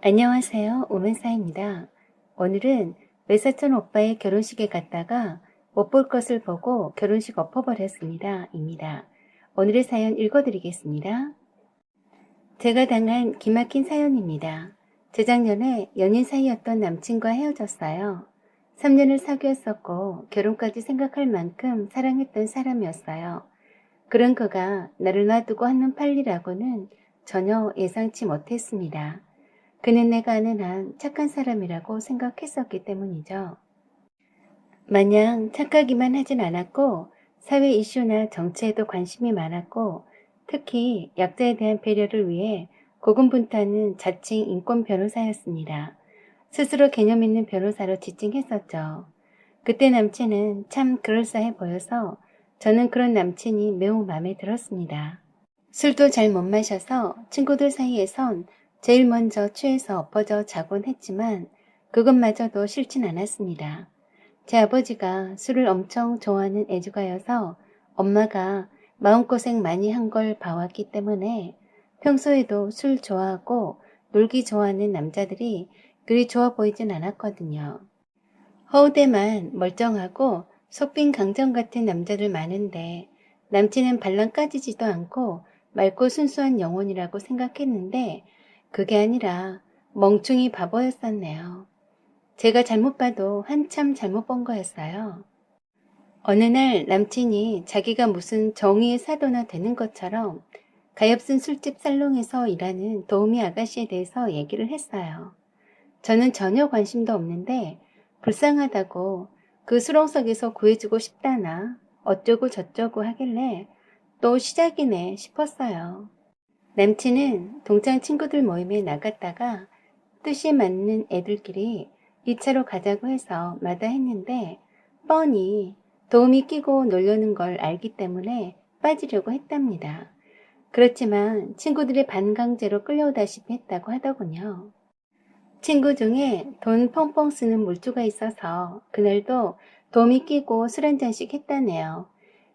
안녕하세요. 오면사입니다. 오늘은 외사촌 오빠의 결혼식에 갔다가 못 볼 것을 보고 결혼식 엎어버렸습니다. 입니다. 오늘의 사연 읽어드리겠습니다. 제가 당한 기막힌 사연입니다. 재작년에 연인 사이였던 남친과 헤어졌어요. 3년을 사귀었었고 결혼까지 생각할 만큼 사랑했던 사람이었어요. 그런 그가 나를 놔두고 하는 판리라고는 전혀 예상치 못했습니다. 그는 내가 아는 한 착한 사람이라고 생각했었기 때문이죠. 마냥 착하기만 하진 않았고 사회 이슈나 정치에도 관심이 많았고 특히 약자에 대한 배려를 위해 고군분투하는 자칭 인권 변호사였습니다. 스스로 개념 있는 변호사로 지칭했었죠. 그때 남친은 참 그럴싸해 보여서 저는 그런 남친이 매우 마음에 들었습니다. 술도 잘 못 마셔서 친구들 사이에선 제일 먼저 취해서 엎어져 자곤 했지만 그것마저도 싫진 않았습니다. 제 아버지가 술을 엄청 좋아하는 애주가여서 엄마가 마음고생 많이 한 걸 봐왔기 때문에 평소에도 술 좋아하고 놀기 좋아하는 남자들이 그리 좋아 보이진 않았거든요. 허우대만 멀쩡하고 속빈 강정 같은 남자들 많은데 남친은 발랑 까지지도 않고 맑고 순수한 영혼이라고 생각했는데 그게 아니라 멍충이 바보였었네요. 제가 잘못 봐도 한참 잘못 본 거였어요. 어느 날 남친이 자기가 무슨 정의의 사도나 되는 것처럼 가엾은 술집 살롱에서 일하는 도우미 아가씨에 대해서 얘기를 했어요. 저는 전혀 관심도 없는데 불쌍하다고 그 수렁석에서 구해주고 싶다나 어쩌고 저쩌고 하길래 또 시작이네 싶었어요. 남친은 동창 친구들 모임에 나갔다가 뜻이 맞는 애들끼리 2차로 가자고 해서 마다했는데 뻔히 도움이 끼고 놀려는 걸 알기 때문에 빠지려고 했답니다. 그렇지만 친구들이 반강제로 끌려오다시피 했다고 하더군요. 친구 중에 돈 펑펑 쓰는 물주가 있어서 그날도 도움이 끼고 술 한잔씩 했다네요.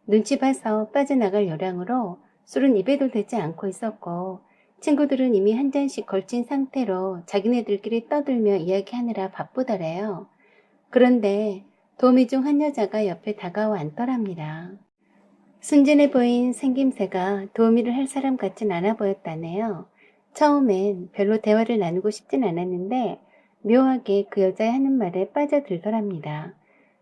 눈치 봐서 빠져나갈 요량으로 술은 입에도 대지 않고 있었고 친구들은 이미 한 잔씩 걸친 상태로 자기네들끼리 떠들며 이야기하느라 바쁘더래요. 그런데 도우미 중 한 여자가 옆에 다가와 앉더랍니다. 순진해 보인 생김새가 도우미를 할 사람 같진 않아 보였다네요. 처음엔 별로 대화를 나누고 싶진 않았는데 묘하게 그 여자의 하는 말에 빠져들더랍니다.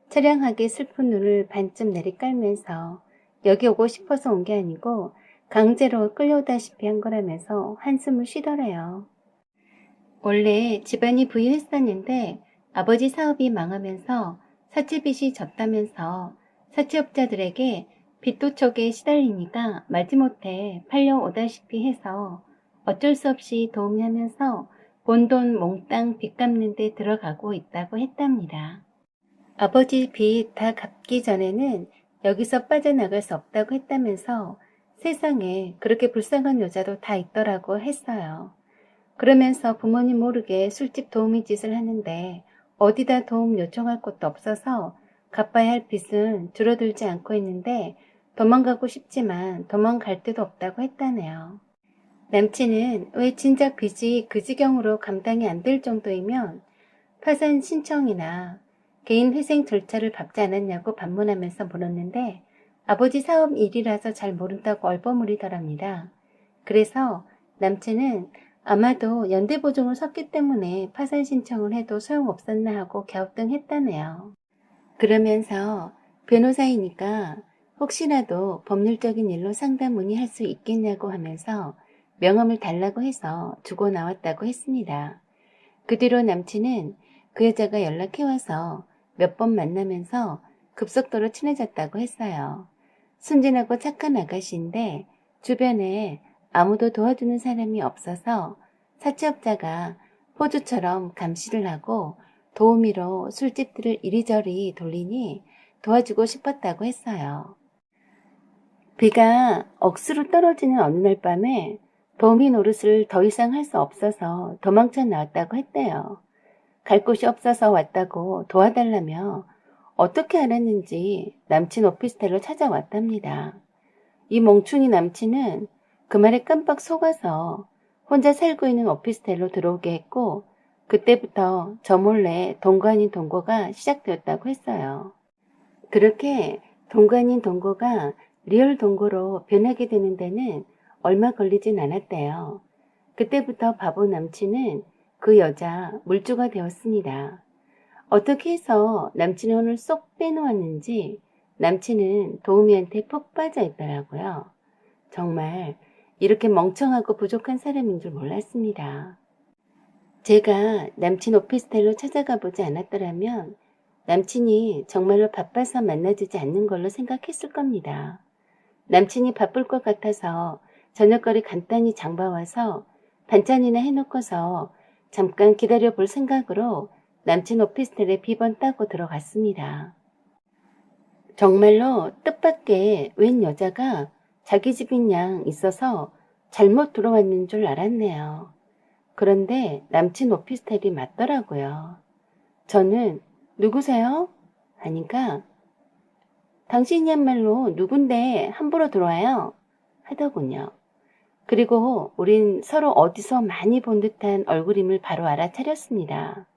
처량하게 슬픈 눈을 반쯤 내리깔면서 여기 오고 싶어서 온 게 아니고 강제로 끌려오다시피 한 거라면서 한숨을 쉬더래요. 원래 집안이 부유했었는데 아버지 사업이 망하면서 사채빚이 졌다면서 사채업자들에게 빚도촉에 시달리니까 마지못해 팔려오다시피 해서 어쩔 수 없이 도움하면서 본 돈 몽땅 빚 갚는 데 들어가고 있다고 했답니다. 아버지 빚 다 갚기 전에는 여기서 빠져나갈 수 없다고 했다면서 세상에 그렇게 불쌍한 여자도 다 있더라고 했어요. 그러면서 부모님 모르게 술집 도우미 짓을 하는데 어디다 도움 요청할 곳도 없어서 갚아야 할 빚은 줄어들지 않고 있는데 도망가고 싶지만 도망갈 데도 없다고 했다네요. 남친은 왜 진작 빚이 그 지경으로 감당이 안 될 정도이면 파산 신청이나 개인 회생 절차를 밟지 않았냐고 반문하면서 물었는데 아버지 사업 일이라서 잘 모른다고 얼버무리더랍니다. 그래서 남친은 아마도 연대보증을 섰기 때문에 파산 신청을 해도 소용없었나 하고 갸우뚱했다네요. 그러면서 변호사이니까 혹시라도 법률적인 일로 상담 문의할 수 있겠냐고 하면서 명함을 달라고 해서 주고 나왔다고 했습니다. 그 뒤로 남친은 그 여자가 연락해와서 몇 번 만나면서 급속도로 친해졌다고 했어요. 순진하고 착한 아가씨인데 주변에 아무도 도와주는 사람이 없어서 사채업자가 포주처럼 감시를 하고 도우미로 술집들을 이리저리 돌리니 도와주고 싶었다고 했어요. 비가 억수로 떨어지는 어느 날 밤에 도우미 노릇을 더 이상 할 수 없어서 도망쳐 나왔다고 했대요. 갈 곳이 없어서 왔다고 도와달라며 어떻게 알았는지 남친 오피스텔로 찾아왔답니다. 이 멍충이 남친은 그 말에 깜빡 속아서 혼자 살고 있는 오피스텔로 들어오게 했고 그때부터 저 몰래 동거 아닌 동거가 시작되었다고 했어요. 그렇게 동거 아닌 동거가 리얼 동거로 변하게 되는 데는 얼마 걸리진 않았대요. 그때부터 바보 남친은 그 여자 물주가 되었습니다. 어떻게 해서 남친의 혼을 쏙 빼놓았는지 남친은 도우미한테 푹 빠져 있더라고요. 정말 이렇게 멍청하고 부족한 사람인 줄 몰랐습니다. 제가 남친 오피스텔로 찾아가 보지 않았더라면 남친이 정말로 바빠서 만나주지 않는 걸로 생각했을 겁니다. 남친이 바쁠 것 같아서 저녁거리 간단히 장봐와서 반찬이나 해놓고서 잠깐 기다려 볼 생각으로 남친 오피스텔에 비번 따고 들어갔습니다. 정말로 뜻밖의 웬 여자가 자기 집인 양 있어서 잘못 들어왔는 줄 알았네요. 그런데 남친 오피스텔이 맞더라고요. 저는 누구세요? 하니까 당신이야말로 누군데 함부로 들어와요? 하더군요. 그리고 우린 서로 어디서 많이 본 듯한 얼굴임을 바로 알아차렸습니다.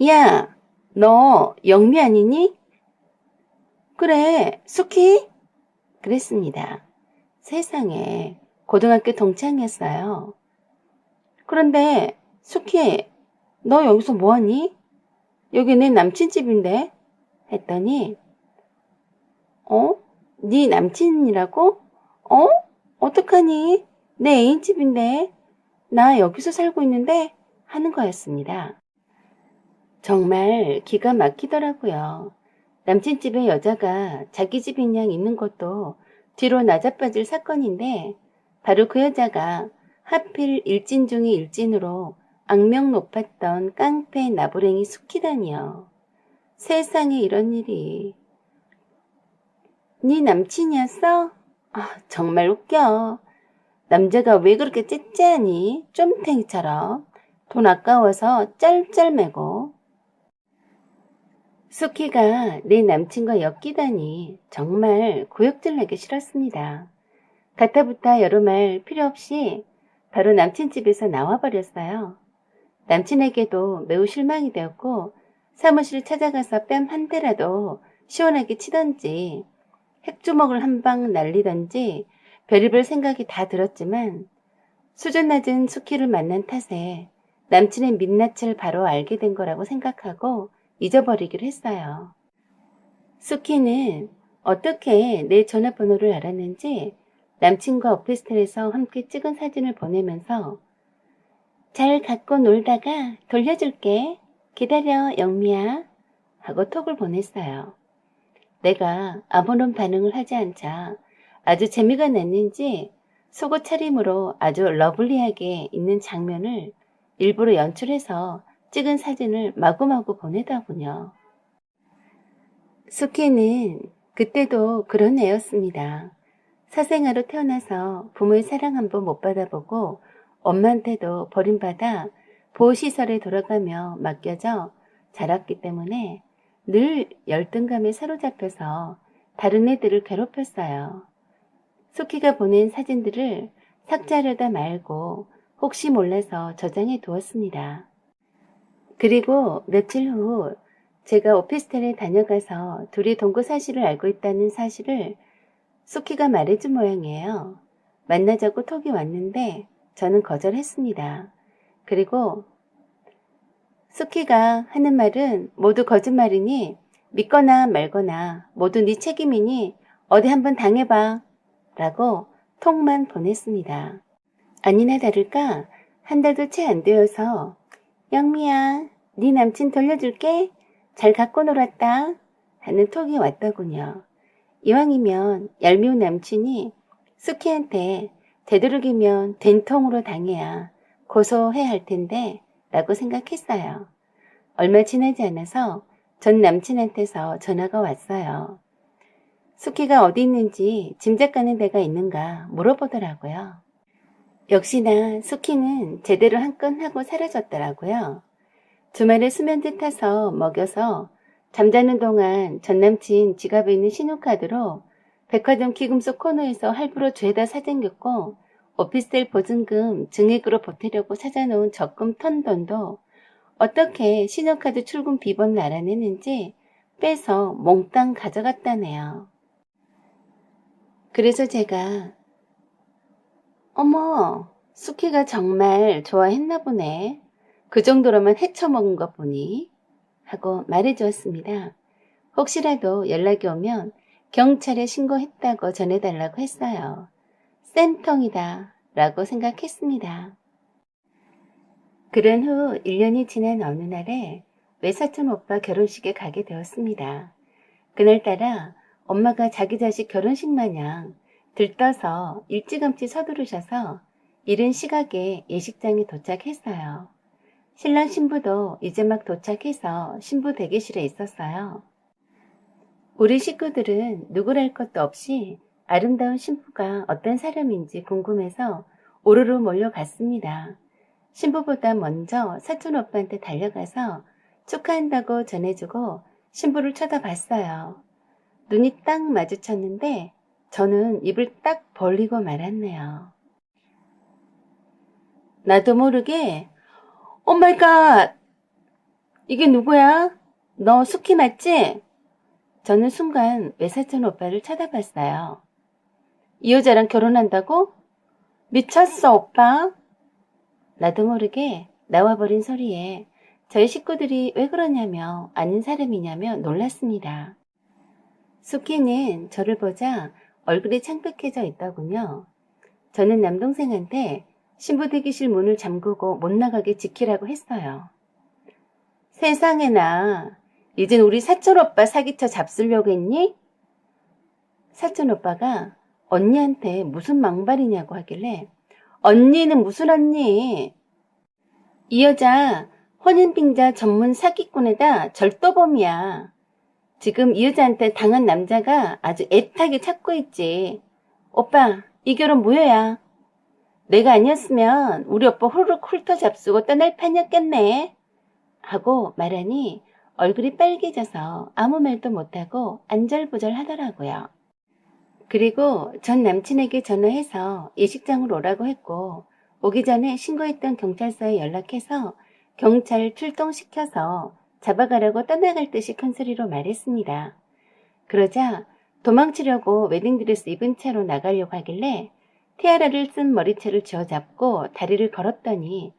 야, 너 영미 아니니? 그래, 수키? 그랬습니다. 세상에, 고등학교 동창이었어요. 그런데 수키, 너 여기서 뭐하니? 여기 내 남친 집인데? 했더니 네 남친이라고? 어떡하니? 내 애인 집인데? 나 여기서 살고 있는데? 하는 거였습니다. 정말 기가 막히더라고요. 남친 집에 여자가 자기 집인 양 있는 것도 뒤로 나자빠질 사건인데 바로 그 여자가 하필 일진 중의 일진으로 악명 높았던 깡패 나부랭이 수키다니요. 세상에 이런 일이. 네 남친이었어? 정말 웃겨. 남자가 왜 그렇게 째째하니? 쫌탱이처럼. 돈 아까워서 짤짤매고. 수키가 내 남친과 엮이다니 정말 구역질 내기 싫었습니다. 가타부타 여러 말 필요 없이 바로 남친 집에서 나와버렸어요. 남친에게도 매우 실망이 되었고 사무실 찾아가서 뺨 한 대라도 시원하게 치던지 핵주먹을 한 방 날리던지 별의별 생각이 다 들었지만 수준 낮은 수키를 만난 탓에 남친의 민낯을 바로 알게 된 거라고 생각하고 잊어버리기로 했어요. 수키는 어떻게 내 전화번호를 알았는지 남친과 오피스텔에서 함께 찍은 사진을 보내면서 잘 갖고 놀다가 돌려줄게. 기다려 영미야. 하고 톡을 보냈어요. 내가 아무런 반응을 하지 않자 아주 재미가 났는지 속옷 차림으로 아주 러블리하게 있는 장면을 일부러 연출해서 찍은 사진을 마구마구 보내더군요. 수키는 그때도 그런 애였습니다. 사생아로 태어나서 부모의 사랑 한번 못 받아보고 엄마한테도 버림받아 보호시설에 돌아가며 맡겨져 자랐기 때문에 늘 열등감에 사로잡혀서 다른 애들을 괴롭혔어요. 수키가 보낸 사진들을 삭제하려다 말고 혹시 몰라서 저장해 두었습니다. 그리고 며칠 후 제가 오피스텔에 다녀가서 둘이 동거 사실을 알고 있다는 사실을 수키가 말해준 모양이에요. 만나자고 톡이 왔는데 저는 거절했습니다. 그리고 수키가 하는 말은 모두 거짓말이니 믿거나 말거나 모두 네 책임이니 어디 한번 당해봐 라고 톡만 보냈습니다. 아니나 다를까 한 달도 채 안 되어서 영미야 네 남친 돌려줄게 잘 갖고 놀았다 하는 톡이 왔더군요. 이왕이면 얄미운 남친이 수키한테 되도록이면 된통으로 당해야 고소해야 할 텐데 라고 생각했어요. 얼마 지나지 않아서 전 남친한테서 전화가 왔어요. 수키가 어디 있는지 짐작가는 데가 있는가 물어보더라고요. 역시나 수키는 제대로 한 건 하고 사라졌더라고요. 주말에 수면제 타서 먹여서 잠자는 동안 전남친 지갑에 있는 신용카드로 백화점 기금속 코너에서 할부로 죄다 사쟁겼고 오피스텔 보증금 증액으로 보태려고 찾아놓은 적금 턴 돈도 어떻게 신용카드 출금 비번을 알아내는지 빼서 몽땅 가져갔다네요. 그래서 제가 어머, 수키가 정말 좋아했나 보네. 그 정도로만 헤쳐먹은 것 보니 하고 말해주었습니다. 혹시라도 연락이 오면 경찰에 신고했다고 전해달라고 했어요. 쌤통이다 라고 생각했습니다. 그런 후 1년이 지난 어느 날에 외사촌 오빠 결혼식에 가게 되었습니다. 그날따라 엄마가 자기 자식 결혼식 마냥 들떠서 일찌감치 서두르셔서 이른 시각에 예식장에 도착했어요. 신랑 신부도 이제 막 도착해서 신부 대기실에 있었어요. 우리 식구들은 누구랄 것도 없이 아름다운 신부가 어떤 사람인지 궁금해서 오르르 몰려갔습니다. 신부보다 먼저 사촌 오빠한테 달려가서 축하한다고 전해주고 신부를 쳐다봤어요. 눈이 딱 마주쳤는데 저는 입을 딱 벌리고 말았네요. 나도 모르게 오마이갓! 이게 누구야? 너 수키 맞지? 저는 순간 외사촌 오빠를 쳐다봤어요. 이 여자랑 결혼한다고? 미쳤어 오빠? 나도 모르게 나와버린 소리에 저희 식구들이 왜 그러냐며 아는 사람이냐며 놀랐습니다. 수키는 저를 보자 얼굴이 창백해져 있더군요. 저는 남동생한테 신부 대기실 문을 잠그고 못 나가게 지키라고 했어요. 세상에나 이젠 우리 사촌 오빠 사기쳐 잡수려고 했니? 사촌 오빠가 언니한테 무슨 망발이냐고 하길래 언니는 무슨 언니? 이 여자 혼인빙자 전문 사기꾼에다 절도범이야. 지금 이 여자한테 당한 남자가 아주 애타게 찾고 있지. 오빠, 이 결혼 무효야. 내가 아니었으면 우리 오빠 후루룩 훑어 잡수고 떠날 판이었겠네. 하고 말하니 얼굴이 빨개져서 아무 말도 못하고 안절부절 하더라고요. 그리고 전 남친에게 전화해서 예식장으로 오라고 했고 오기 전에 신고했던 경찰서에 연락해서 경찰 출동시켜서 잡아가라고 떠나갈 듯이 큰 소리로 말했습니다. 그러자 도망치려고 웨딩드레스 입은 채로 나가려고 하길래 티아라를 쓴 머리채를 쥐어잡고 다리를 걸었더니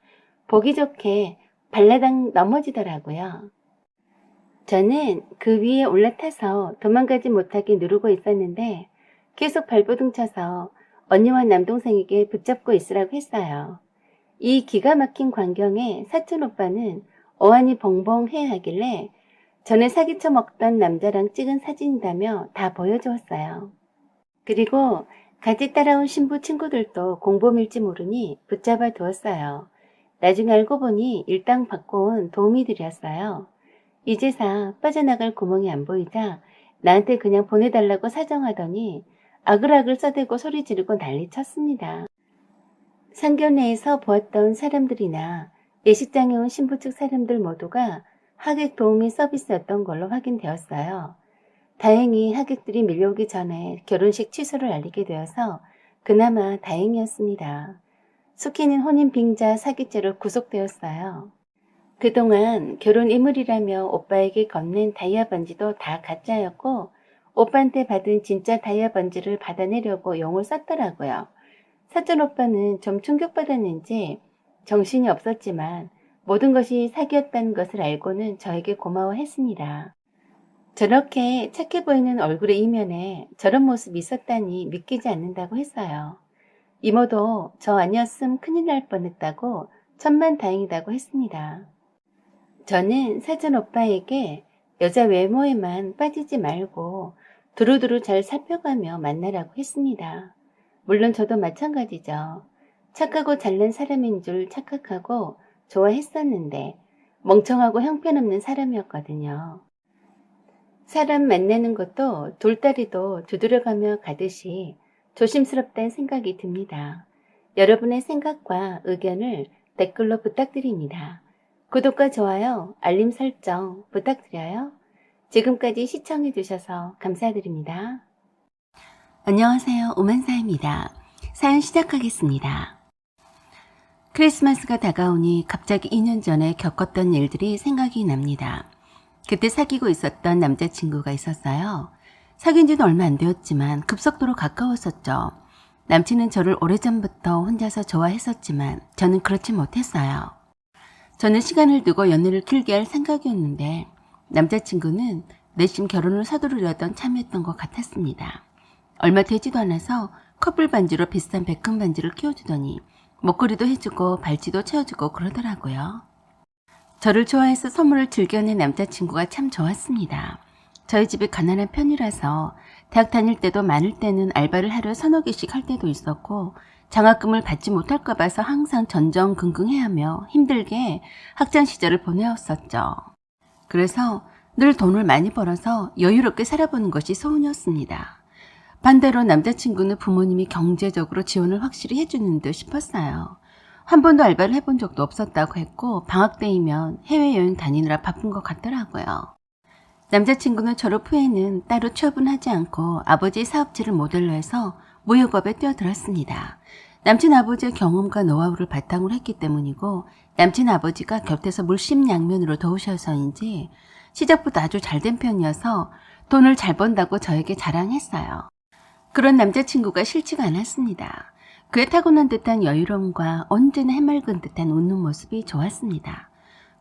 보기 좋게 발라당 넘어지더라고요. 저는 그 위에 올라타서 도망가지 못하게 누르고 있었는데 계속 발버둥 쳐서 언니와 남동생에게 붙잡고 있으라고 했어요. 이 기가 막힌 광경에 사촌 오빠는 어안이 벙벙해야 하길래 전에 사기쳐 먹던 남자랑 찍은 사진이라며 다 보여주었어요. 그리고 같이 따라온 신부 친구들도 공범일지 모르니 붙잡아 두었어요. 나중에 알고 보니 일당 받고 온 도우미들이었어요. 이제사 빠져나갈 구멍이 안 보이자 나한테 그냥 보내달라고 사정하더니 아글아글 써대고 소리 지르고 난리쳤습니다. 상견례에서 보았던 사람들이나 예식장에 온 신부 측 사람들 모두가 하객 도우미 서비스였던 걸로 확인되었어요. 다행히 하객들이 밀려오기 전에 결혼식 취소를 알리게 되어서 그나마 다행이었습니다. 수키는 혼인 빙자 사기죄로 구속되었어요. 그동안 결혼 이물이라며 오빠에게 건넨 다이아 반지도 다 가짜였고 오빠한테 받은 진짜 다이아 반지를 받아내려고 용을 썼더라고요. 사촌 오빠는 좀 충격받았는지 정신이 없었지만 모든 것이 사기였다는 것을 알고는 저에게 고마워했습니다. 저렇게 착해 보이는 얼굴의 이면에 저런 모습이 있었다니 믿기지 않는다고 했어요. 이모도 저 아니었음 큰일 날 뻔했다고 천만다행이다고 했습니다. 저는 사촌 오빠에게 여자 외모에만 빠지지 말고 두루두루 잘 살펴가며 만나라고 했습니다. 물론 저도 마찬가지죠. 착하고 잘난 사람인 줄 착각하고 좋아했었는데 멍청하고 형편없는 사람이었거든요. 사람 만나는 것도 돌다리도 두드려가며 가듯이 조심스럽다는 생각이 듭니다. 여러분의 생각과 의견을 댓글로 부탁드립니다. 구독과 좋아요, 알림 설정 부탁드려요. 지금까지 시청해주셔서 감사드립니다. 안녕하세요. 오만사입니다. 사연 시작하겠습니다. 크리스마스가 다가오니 갑자기 2년 전에 겪었던 일들이 생각이 납니다. 그때 사귀고 있었던 남자친구가 있었어요. 사귄 지는 얼마 안 되었지만 급속도로 가까웠었죠. 남친은 저를 오래전부터 혼자서 좋아했었지만 저는 그렇지 못했어요. 저는 시간을 두고 연애를 길게 할 생각이었는데 남자친구는 내심 결혼을 서두르려던 참이었던 것 같았습니다. 얼마 되지도 않아서 커플 반지로 비싼 백금 반지를 끼워주더니 목걸이도 해주고 발찌도 채워주고 그러더라고요. 저를 좋아해서 선물을 즐겨낸 남자친구가 참 좋았습니다. 저희 집이 가난한 편이라서 대학 다닐 때도 많을 때는 알바를 하루 서너 개씩 할 때도 있었고 장학금을 받지 못할까 봐서 항상 전전긍긍해하며 힘들게 학창 시절을 보내었었죠. 그래서 늘 돈을 많이 벌어서 여유롭게 살아보는 것이 소원이었습니다. 반대로 남자친구는 부모님이 경제적으로 지원을 확실히 해주는 듯 싶었어요. 한 번도 알바를 해본 적도 없었다고 했고 방학 때이면 해외여행 다니느라 바쁜 것 같더라고요. 남자친구는 졸업 후에는 따로 취업은 하지 않고 아버지의 사업체를 모델로 해서 무역업에 뛰어들었습니다. 남친 아버지의 경험과 노하우를 바탕으로 했기 때문이고 남친 아버지가 곁에서 물심양면으로 도우셔서인지 시작부터 아주 잘된 편이어서 돈을 잘 번다고 저에게 자랑했어요. 그런 남자친구가 싫지가 않았습니다. 그의 타고난 듯한 여유로움과 언제나 해맑은 듯한 웃는 모습이 좋았습니다.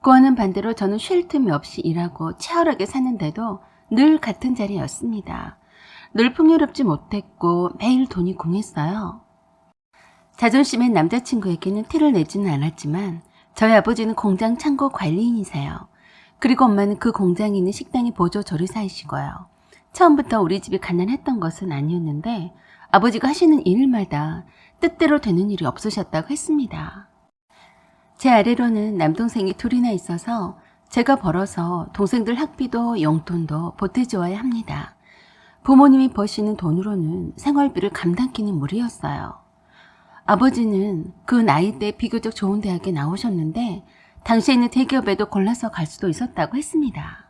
그와는 반대로 저는 쉴 틈이 없이 일하고 치열하게 사는데도 늘 같은 자리였습니다. 늘 풍요롭지 못했고 매일 돈이 궁했어요. 자존심엔 남자친구에게는 티를 내지는 않았지만 저희 아버지는 공장 창고 관리인이세요. 그리고 엄마는 그 공장에 있는 식당의 보조 조리사이시고요. 처음부터 우리 집이 가난했던 것은 아니었는데 아버지가 하시는 일마다 뜻대로 되는 일이 없으셨다고 했습니다. 제 아래로는 남동생이 둘이나 있어서 제가 벌어서 동생들 학비도 용돈도 보태주어야 합니다. 부모님이 버시는 돈으로는 생활비를 감당키는 무리였어요. 아버지는 그 나이 때 비교적 좋은 대학에 나오셨는데 당시에는 대기업에도 골라서 갈 수도 있었다고 했습니다.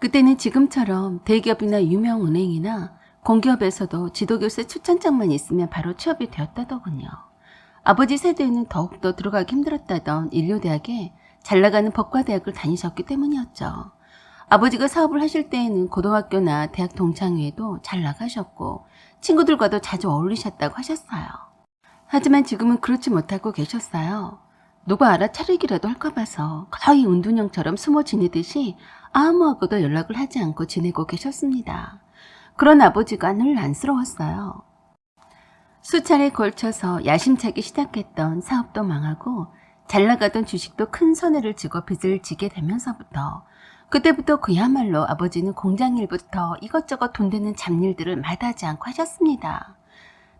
그때는 지금처럼 대기업이나 유명 은행이나 공기업에서도 지도교수 추천장만 있으면 바로 취업이 되었다더군요. 아버지 세대에는 더욱더 들어가기 힘들었다던 인류대학에 잘나가는 법과대학을 다니셨기 때문이었죠. 아버지가 사업을 하실 때에는 고등학교나 대학 동창회에도 잘 나가셨고 친구들과도 자주 어울리셨다고 하셨어요. 하지만 지금은 그렇지 못하고 계셨어요. 누가 알아차리기라도 할까 봐서 거의 은둔형처럼 숨어 지내듯이 아무하고도 연락을 하지 않고 지내고 계셨습니다. 그런 아버지가 늘 안쓰러웠어요. 수차례 걸쳐서 야심차게 시작했던 사업도 망하고 잘 나가던 주식도 큰 손해를 지고 빚을 지게 되면서부터 그때부터 그야말로 아버지는 공장 일부터 이것저것 돈 되는 잡일들을 마다하지 않고 하셨습니다.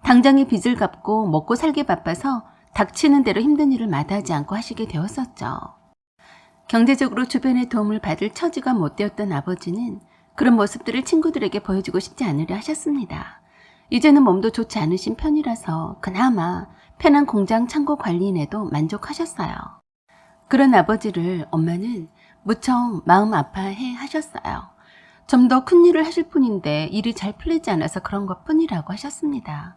당장의 빚을 갚고 먹고 살기 바빠서 닥치는 대로 힘든 일을 마다하지 않고 하시게 되었었죠. 경제적으로 주변의 도움을 받을 처지가 못 되었던 아버지는 그런 모습들을 친구들에게 보여주고 싶지 않으려 하셨습니다. 이제는 몸도 좋지 않으신 편이라서 그나마 편한 공장 창고 관리인에도 만족하셨어요. 그런 아버지를 엄마는 무척 마음 아파해 하셨어요. 좀 더 큰 일을 하실 뿐인데 일이 잘 풀리지 않아서 그런 것 뿐이라고 하셨습니다.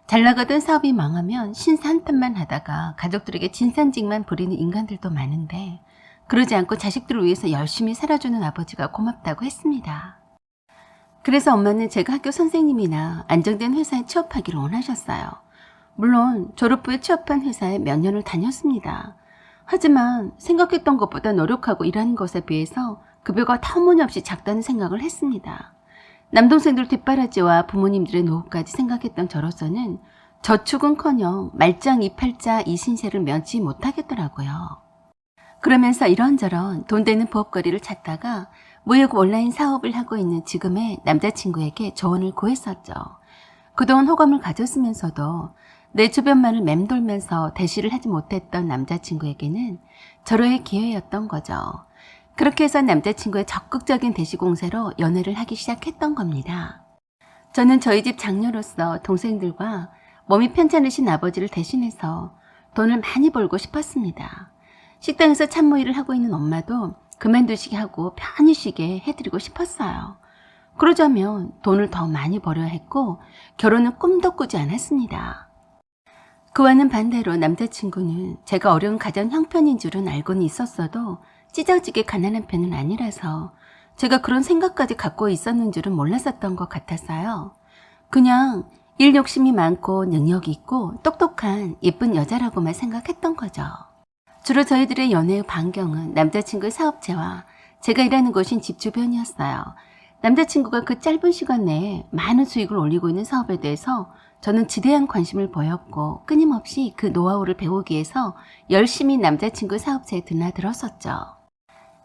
잘 나가던 사업이 망하면 신사 한탄만 하다가 가족들에게 진산직만 부리는 인간들도 많은데 그러지 않고 자식들을 위해서 열심히 살아주는 아버지가 고맙다고 했습니다. 그래서 엄마는 제가 학교 선생님이나 안정된 회사에 취업하기를 원하셨어요. 물론 졸업 후에 취업한 회사에 몇 년을 다녔습니다. 하지만 생각했던 것보다 노력하고 일하는 것에 비해서 급여가 터무니없이 작다는 생각을 했습니다. 남동생들 뒷바라지와 부모님들의 노후까지 생각했던 저로서는 저축은커녕 말짱 이팔자 이 신세를 면치 못하겠더라고요. 그러면서 이런저런 돈 되는 부업거리를 찾다가 무역 온라인 사업을 하고 있는 지금의 남자친구에게 조언을 구했었죠. 그동안 호감을 가졌으면서도 내 주변만을 맴돌면서 대시를 하지 못했던 남자친구에게는 절호의 기회였던 거죠. 그렇게 해서 남자친구의 적극적인 대시 공세로 연애를 하기 시작했던 겁니다. 저는 저희 집 장녀로서 동생들과 몸이 편찮으신 아버지를 대신해서 돈을 많이 벌고 싶었습니다. 식당에서 참모 일을 하고 있는 엄마도 그만두시게 하고 편히 쉬게 해드리고 싶었어요. 그러자면 돈을 더 많이 벌어야 했고 결혼은 꿈도 꾸지 않았습니다. 그와는 반대로 남자친구는 제가 어려운 가정 형편인 줄은 알고는 있었어도 찢어지게 가난한 편은 아니라서 제가 그런 생각까지 갖고 있었는 줄은 몰랐었던 것 같았어요. 그냥 일 욕심이 많고 능력이 있고 똑똑한 예쁜 여자라고만 생각했던 거죠. 주로 저희들의 연애의 반경은 남자친구의 사업체와 제가 일하는 곳인 집 주변이었어요. 남자친구가 그 짧은 시간 내에 많은 수익을 올리고 있는 사업에 대해서 저는 지대한 관심을 보였고 끊임없이 그 노하우를 배우기 위해서 열심히 남자친구 사업체에 드나들었었죠.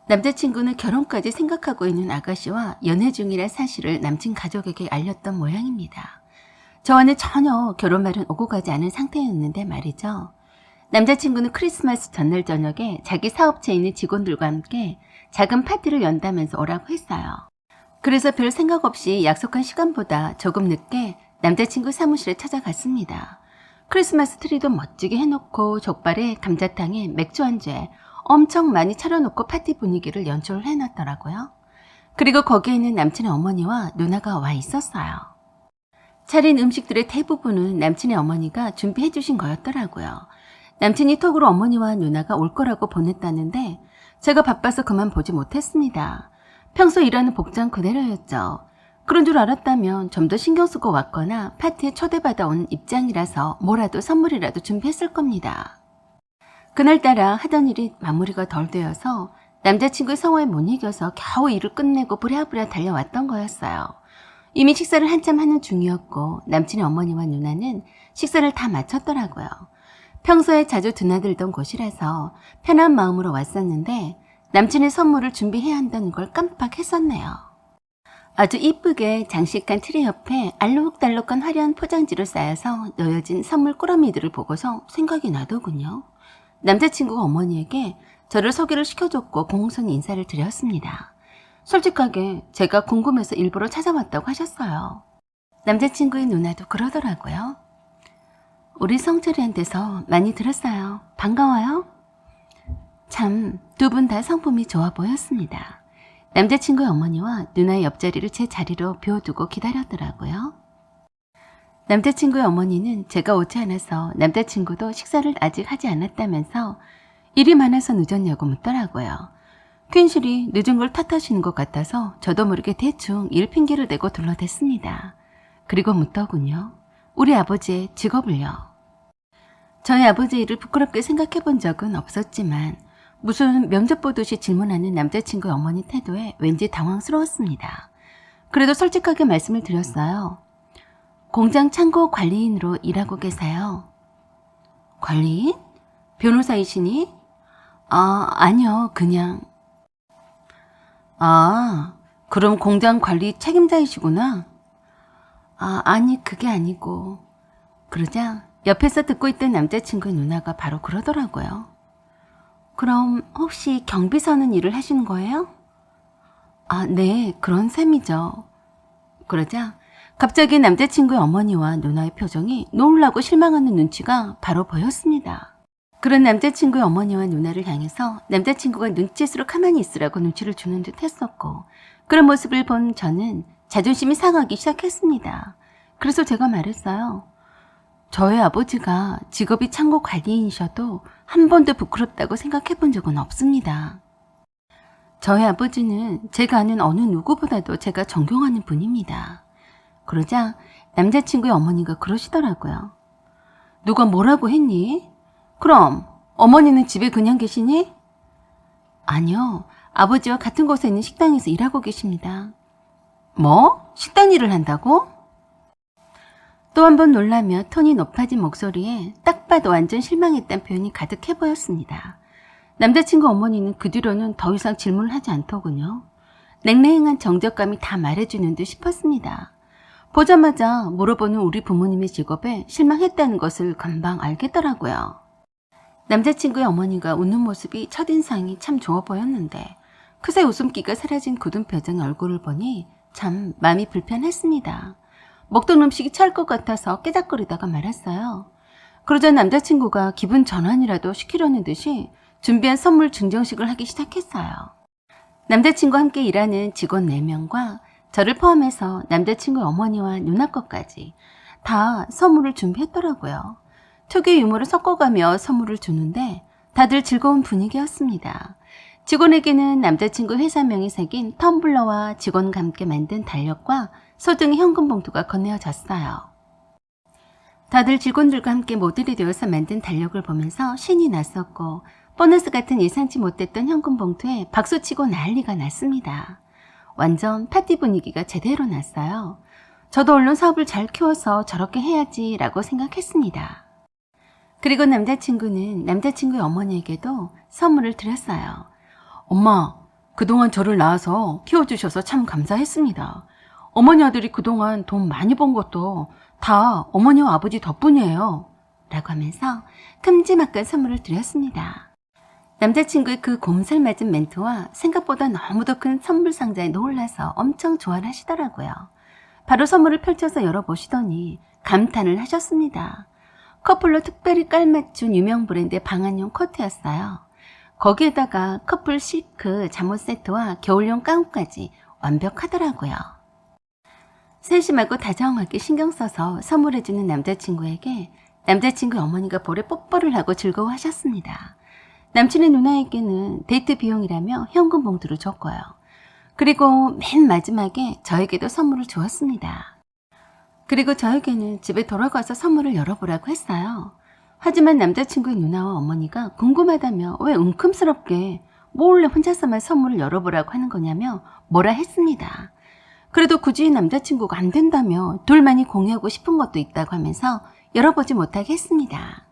남자친구는 결혼까지 생각하고 있는 아가씨와 연애 중이란 사실을 남친 가족에게 알렸던 모양입니다. 저와는 전혀 결혼 말은 오고 가지 않은 상태였는데 말이죠. 남자친구는 크리스마스 전날 저녁에 자기 사업체에 있는 직원들과 함께 작은 파티를 연다면서 오라고 했어요. 그래서 별 생각 없이 약속한 시간보다 조금 늦게 남자친구 사무실에 찾아갔습니다. 크리스마스 트리도 멋지게 해놓고 족발에 감자탕에 맥주 안주에 엄청 많이 차려놓고 파티 분위기를 연출을 해놨더라고요. 그리고 거기에 있는 남친의 어머니와 누나가 와 있었어요. 차린 음식들의 대부분은 남친의 어머니가 준비해 주신 거였더라고요. 남친이 톡으로 어머니와 누나가 올 거라고 보냈다는데 제가 바빠서 그만 보지 못했습니다. 평소 일하는 복장 그대로였죠. 그런 줄 알았다면 좀 더 신경 쓰고 왔거나 파티에 초대받아 온 입장이라서 뭐라도 선물이라도 준비했을 겁니다. 그날따라 하던 일이 마무리가 덜 되어서 남자친구의 성화에 못 이겨서 겨우 일을 끝내고 부랴부랴 달려왔던 거였어요. 이미 식사를 한참 하는 중이었고 남친의 어머니와 누나는 식사를 다 마쳤더라고요. 평소에 자주 드나들던 곳이라서 편한 마음으로 왔었는데 남친의 선물을 준비해야 한다는 걸 깜빡했었네요. 아주 이쁘게 장식한 트리 옆에 알록달록한 화려한 포장지로 쌓여서 놓여진 선물 꾸러미들을 보고서 생각이 나더군요. 남자친구가 어머니에게 저를 소개를 시켜줬고 공손히 인사를 드렸습니다. 솔직하게 제가 궁금해서 일부러 찾아왔다고 하셨어요. 남자친구의 누나도 그러더라고요. 우리 성철이한테서 많이 들었어요. 반가워요. 참 두 분 다 성품이 좋아 보였습니다. 남자친구의 어머니와 누나의 옆자리를 제 자리로 비워두고 기다렸더라고요. 남자친구의 어머니는 제가 오지 않아서 남자친구도 식사를 아직 하지 않았다면서 일이 많아서 늦었냐고 묻더라고요. 괜시리 늦은 걸 탓하시는 것 같아서 저도 모르게 대충 일 핑계를 대고 둘러댔습니다. 그리고 묻더군요. 우리 아버지의 직업을요. 저희 아버지의 일을 부끄럽게 생각해 본 적은 없었지만 무슨 면접 보듯이 질문하는 남자친구의 어머니 태도에 왠지 당황스러웠습니다. 그래도 솔직하게 말씀을 드렸어요. 공장 창고 관리인으로 일하고 계세요. 관리인? 변호사이시니? 아니요, 그냥. 그럼 공장 관리 책임자이시구나? 아니, 그게 아니고. 그러자 옆에서 듣고 있던 남자친구의 누나가 바로 그러더라고요. 그럼 혹시 경비서는 일을 하시는 거예요? 네, 그런 셈이죠. 그러자 갑자기 남자친구의 어머니와 누나의 표정이 놀라고 실망하는 눈치가 바로 보였습니다. 그런 남자친구의 어머니와 누나를 향해서 남자친구가 눈짓으로 가만히 있으라고 눈치를 주는 듯 했었고 그런 모습을 본 저는 자존심이 상하기 시작했습니다. 그래서 제가 말했어요. 저희 아버지가 직업이 창고 관리인이셔도 한 번도 부끄럽다고 생각해 본 적은 없습니다. 저희 아버지는 제가 아는 어느 누구보다도 제가 존경하는 분입니다. 그러자 남자친구의 어머니가 그러시더라고요. 누가 뭐라고 했니? 그럼 어머니는 집에 그냥 계시니? 아니요. 아버지와 같은 곳에 있는 식당에서 일하고 계십니다. 뭐? 식당 일을 한다고? 또 한 번 놀라며 톤이 높아진 목소리에 딱 봐도 완전 실망했다는 표현이 가득해 보였습니다. 남자친구 어머니는 그 뒤로는 더 이상 질문을 하지 않더군요. 냉랭한 정적감이 다 말해주는 듯 싶었습니다. 보자마자 물어보는 우리 부모님의 직업에 실망했다는 것을 금방 알겠더라고요. 남자친구의 어머니가 웃는 모습이 첫인상이 참 좋아 보였는데 그새 웃음기가 사라진 굳은 표정의 얼굴을 보니 참 마음이 불편했습니다. 먹던 음식이 찰 것 같아서 깨작거리다가 말았어요. 그러자 남자친구가 기분 전환이라도 시키려는 듯이 준비한 선물 증정식을 하기 시작했어요. 남자친구와 함께 일하는 직원 4명과 저를 포함해서 남자친구의 어머니와 누나 것까지 다 선물을 준비했더라고요. 특유의 유머를 섞어가며 선물을 주는데 다들 즐거운 분위기였습니다. 직원에게는 남자친구 회사명이 새긴 텀블러와 직원과 함께 만든 달력과 소정의 현금 봉투가 건네어졌어요. 다들 직원들과 함께 모델이 되어서 만든 달력을 보면서 신이 났었고 보너스 같은 예상치 못했던 현금 봉투에 박수치고 난리가 났습니다. 완전 파티 분위기가 제대로 났어요. 저도 얼른 사업을 잘 키워서 저렇게 해야지 라고 생각했습니다. 그리고 남자친구는 남자친구의 어머니에게도 선물을 드렸어요. 엄마, 그동안 저를 낳아서 키워주셔서 참 감사했습니다. 어머니 아들이 그동안 돈 많이 번 것도 다 어머니와 아버지 덕분이에요. 라고 하면서 큼지막한 선물을 드렸습니다. 남자친구의 그 곰살맞은 멘트와 생각보다 너무도 큰 선물 상자에 놀라서 엄청 좋아를 하시더라고요. 바로 선물을 펼쳐서 열어보시더니 감탄을 하셨습니다. 커플로 특별히 깔맞춘 유명 브랜드의 방한용 코트였어요. 거기에다가 커플 시크 잠옷 세트와 겨울용 가운까지 완벽하더라고요. 세심하고 다정하게 신경 써서 선물해주는 남자친구에게 남자친구 어머니가 볼에 뽀뽀를 하고 즐거워하셨습니다. 남친의 누나에게는 데이트 비용이라며 현금 봉투를 줬고요. 그리고 맨 마지막에 저에게도 선물을 주었습니다. 그리고 저에게는 집에 돌아가서 선물을 열어보라고 했어요. 하지만 남자친구의 누나와 어머니가 궁금하다며 왜 웅큼스럽게 몰래 혼자서만 선물을 열어보라고 하는 거냐며 뭐라 했습니다. 그래도 굳이 남자친구가 안 된다며 둘만이 공유하고 싶은 것도 있다고 하면서 열어보지 못하게 했습니다.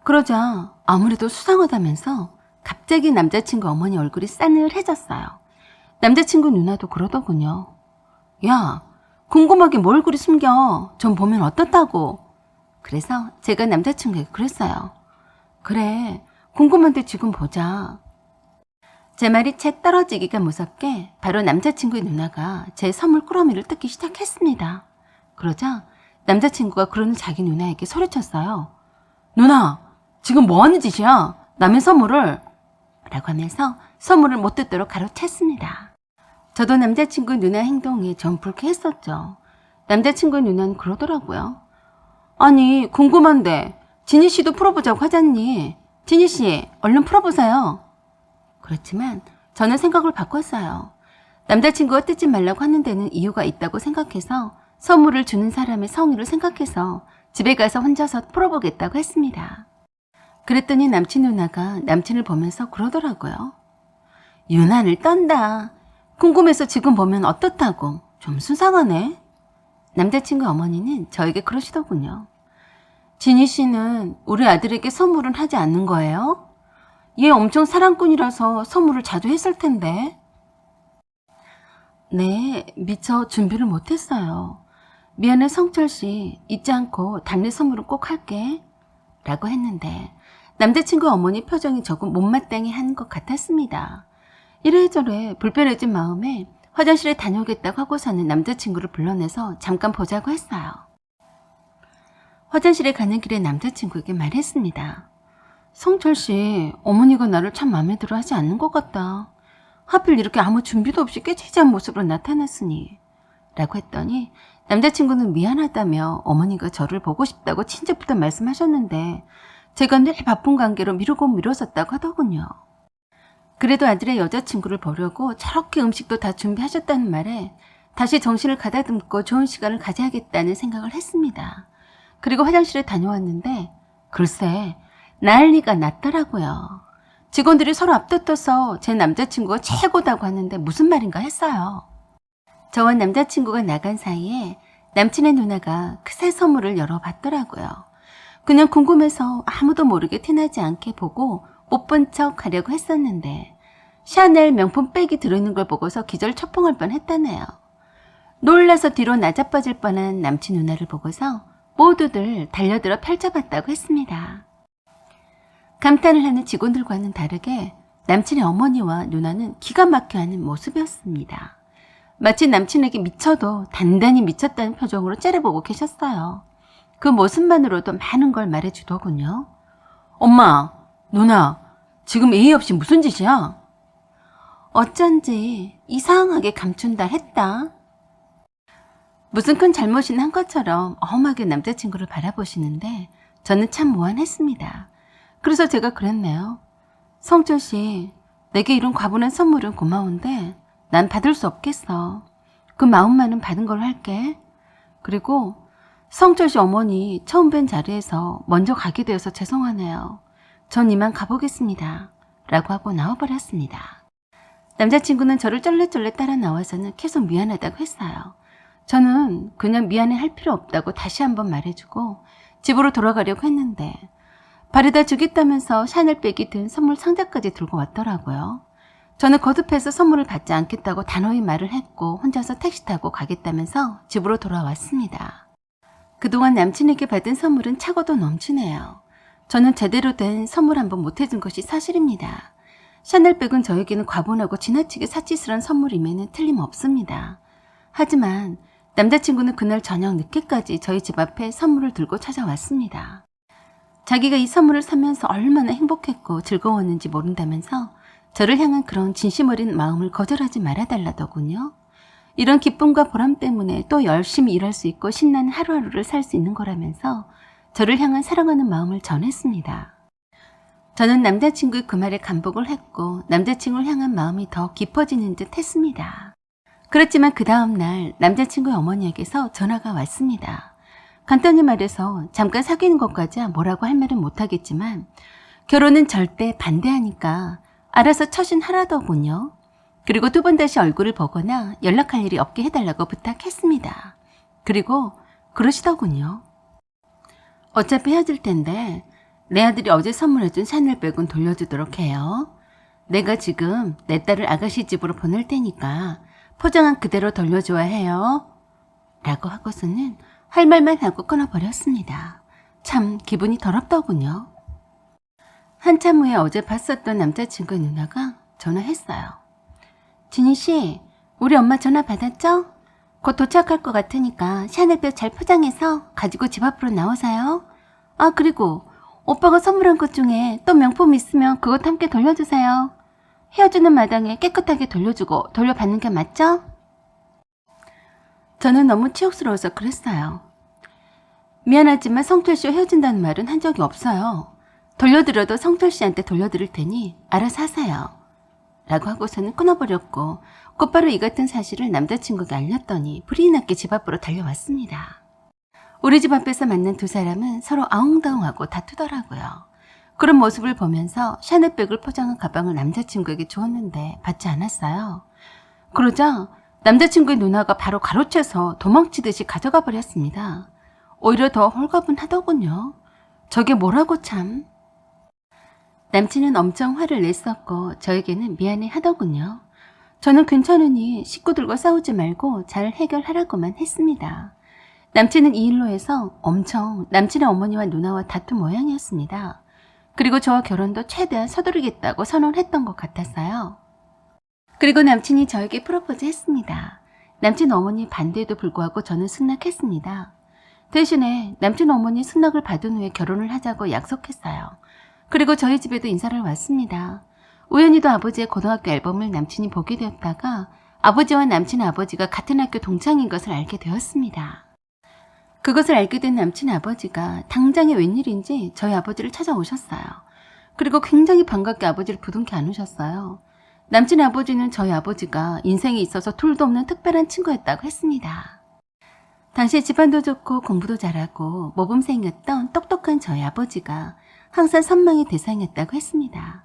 그러자 아무래도 수상하다면서 갑자기 남자친구 어머니 얼굴이 싸늘해졌어요. 남자친구 누나도 그러더군요. 야, 궁금하게 뭘 그리 숨겨. 좀 보면 어떻다고. 그래서 제가 남자친구에게 그랬어요. 그래, 궁금한데 지금 보자. 제 말이 채 떨어지기가 무섭게 바로 남자친구의 누나가 제 선물 꾸러미를 뜯기 시작했습니다. 그러자 남자친구가 그러는 자기 누나에게 소리쳤어요. 누나, 지금 뭐하는 짓이야? 남의 선물을. 라고 하면서 선물을 못 뜯도록 가로챘습니다. 저도 남자친구 누나 행동에 좀 불쾌했었죠. 남자친구의 누나는 그러더라고요. 아니, 궁금한데 지니 씨도 풀어보자고 하잖니. 지니 씨, 얼른 풀어보세요. 그렇지만 저는 생각을 바꿨어요. 남자친구가 뜯지 말라고 하는 데는 이유가 있다고 생각해서 선물을 주는 사람의 성의를 생각해서 집에 가서 혼자서 풀어보겠다고 했습니다. 그랬더니 남친 누나가 남친을 보면서 그러더라고요. 유난을 떤다. 궁금해서 지금 보면 어떻다고. 좀 수상하네. 남자친구 어머니는 저에게 그러시더군요. 지니 씨는 우리 아들에게 선물은 하지 않는 거예요? 얘 엄청 사랑꾼이라서 선물을 자주 했을 텐데. 네, 미처 준비를 못했어요. 미안해 성철 씨, 잊지 않고 당일 선물은 꼭 할게. 라고 했는데 남자친구 어머니 표정이 조금 못마땅해 한 것 같았습니다. 이래저래 불편해진 마음에 화장실에 다녀오겠다고 하고서는 남자친구를 불러내서 잠깐 보자고 했어요. 화장실에 가는 길에 남자친구에게 말했습니다. 성철 씨, 어머니가 나를 참 마음에 들어 하지 않는 것 같다. 하필 이렇게 아무 준비도 없이 깨치지한 모습으로 나타났으니. 라고 했더니 남자친구는 미안하다며 어머니가 저를 보고 싶다고 친척부터 말씀하셨는데 제가 늘 바쁜 관계로 미루고 미뤄졌다고 하더군요. 그래도 아들의 여자친구를 보려고 저렇게 음식도 다 준비하셨다는 말에 다시 정신을 가다듬고 좋은 시간을 가져야겠다는 생각을 했습니다. 그리고 화장실에 다녀왔는데 글쎄 난리가 났더라고요. 직원들이 서로 앞다퉈서 제 남자친구가 최고다고 하는데 무슨 말인가 했어요. 저와 남자친구가 나간 사이에 남친의 누나가 그 새 선물을 열어봤더라고요. 그냥 궁금해서 아무도 모르게 티나지 않게 보고 못 본 척 하려고 했었는데 샤넬 명품 백이 들어있는 걸 보고서 기절 초풍할 뻔했다네요. 놀라서 뒤로 나자빠질 뻔한 남친 누나를 보고서 모두들 달려들어 펼쳐봤다고 했습니다. 감탄을 하는 직원들과는 다르게 남친의 어머니와 누나는 기가 막혀하는 모습이었습니다. 마치 남친에게 미쳐도 단단히 미쳤다는 표정으로 째려보고 계셨어요. 그 모습만으로도 많은 걸 말해주더군요. 엄마, 누나, 지금 예의 없이 무슨 짓이야? 어쩐지 이상하게 감춘다 했다. 무슨 큰 잘못이 난 것처럼 엄하게 남자친구를 바라보시는데 저는 참 무안했습니다. 그래서 제가 그랬네요. 성철 씨, 내게 이런 과분한 선물은 고마운데 난 받을 수 없겠어. 그 마음만은 받은 걸로 할게. 그리고 성철 씨 어머니 처음 뵌 자리에서 먼저 가게 되어서 죄송하네요. 전 이만 가보겠습니다. 라고 하고 나와버렸습니다. 남자친구는 저를 쩔레쩔레 따라 나와서는 계속 미안하다고 했어요. 저는 그냥 미안해 할 필요 없다고 다시 한번 말해주고 집으로 돌아가려고 했는데 바래다 주겠다면서 샤넬백이 든 선물 상자까지 들고 왔더라고요. 저는 거듭해서 선물을 받지 않겠다고 단호히 말을 했고 혼자서 택시 타고 가겠다면서 집으로 돌아왔습니다. 그동안 남친에게 받은 선물은 차고도 넘치네요. 저는 제대로 된 선물 한번 못 해준 것이 사실입니다. 샤넬백은 저에게는 과분하고 지나치게 사치스러운 선물임에는 틀림없습니다. 하지만 남자친구는 그날 저녁 늦게까지 저희 집 앞에 선물을 들고 찾아왔습니다. 자기가 이 선물을 사면서 얼마나 행복했고 즐거웠는지 모른다면서 저를 향한 그런 진심 어린 마음을 거절하지 말아달라더군요. 이런 기쁨과 보람 때문에 또 열심히 일할 수 있고 신나는 하루하루를 살 수 있는 거라면서 저를 향한 사랑하는 마음을 전했습니다. 저는 남자친구의 그 말에 감복을 했고 남자친구를 향한 마음이 더 깊어지는 듯 했습니다. 그렇지만 그 다음날 남자친구의 어머니에게서 전화가 왔습니다. 간단히 말해서 잠깐 사귀는 것까지야 뭐라고 할 말은 못하겠지만 결혼은 절대 반대하니까 알아서 처신하라더군요. 그리고 두 번 다시 얼굴을 보거나 연락할 일이 없게 해달라고 부탁했습니다. 그리고 그러시더군요. 어차피 헤어질 텐데 내 아들이 어제 선물해준 샤넬백은 돌려주도록 해요. 내가 지금 내 딸을 아가씨 집으로 보낼 테니까 포장한 그대로 돌려줘야 해요. 라고 하고서는 할 말만 하고 끊어버렸습니다. 참 기분이 더럽더군요. 한참 후에 어제 봤었던 남자친구의 누나가 전화했어요. 진희씨, 우리 엄마 전화 받았죠? 곧 도착할 것 같으니까 샤넬백 잘 포장해서 가지고 집 앞으로 나오세요. 아, 그리고 오빠가 선물한 것 중에 또 명품 있으면 그것 함께 돌려주세요. 헤어지는 마당에 깨끗하게 돌려주고 돌려받는 게 맞죠? 저는 너무 치욕스러워서 그랬어요. 미안하지만 성철씨와 헤어진다는 말은 한 적이 없어요. 돌려드려도 성철씨한테 돌려드릴 테니 알아서 하세요. 라고 하고서는 끊어버렸고 곧바로 이 같은 사실을 남자친구에게 알렸더니 불이 났게 집 앞으로 달려왔습니다. 우리 집 앞에서 만난 두 사람은 서로 아웅다웅하고 다투더라고요. 그런 모습을 보면서 샤넬백을 포장한 가방을 남자친구에게 주었는데 받지 않았어요. 그러자 남자친구의 누나가 바로 가로채서 도망치듯이 가져가 버렸습니다. 오히려 더 홀가분하더군요. 저게 뭐라고 참. 남친은 엄청 화를 냈었고 저에게는 미안해 하더군요. 저는 괜찮으니 식구들과 싸우지 말고 잘 해결하라고만 했습니다. 남친은 이 일로 해서 엄청 남친의 어머니와 누나와 다툰 모양이었습니다. 그리고 저와 결혼도 최대한 서두르겠다고 선언했던 것 같았어요. 그리고 남친이 저에게 프로포즈 했습니다. 남친 어머니 반대에도 불구하고 저는 승낙했습니다. 대신에 남친 어머니 승낙을 받은 후에 결혼을 하자고 약속했어요. 그리고 저희 집에도 인사를 왔습니다. 우연히도 아버지의 고등학교 앨범을 남친이 보게 되었다가 아버지와 남친의 아버지가 같은 학교 동창인 것을 알게 되었습니다. 그것을 알게 된 남친 아버지가 당장에 웬일인지 저희 아버지를 찾아오셨어요. 그리고 굉장히 반갑게 아버지를 부둥켜 안으셨어요. 남친 아버지는 저희 아버지가 인생에 있어서 둘도 없는 특별한 친구였다고 했습니다. 당시 집안도 좋고 공부도 잘하고 모범생이었던 똑똑한 저희 아버지가 항상 선망의 대상이었다고 했습니다.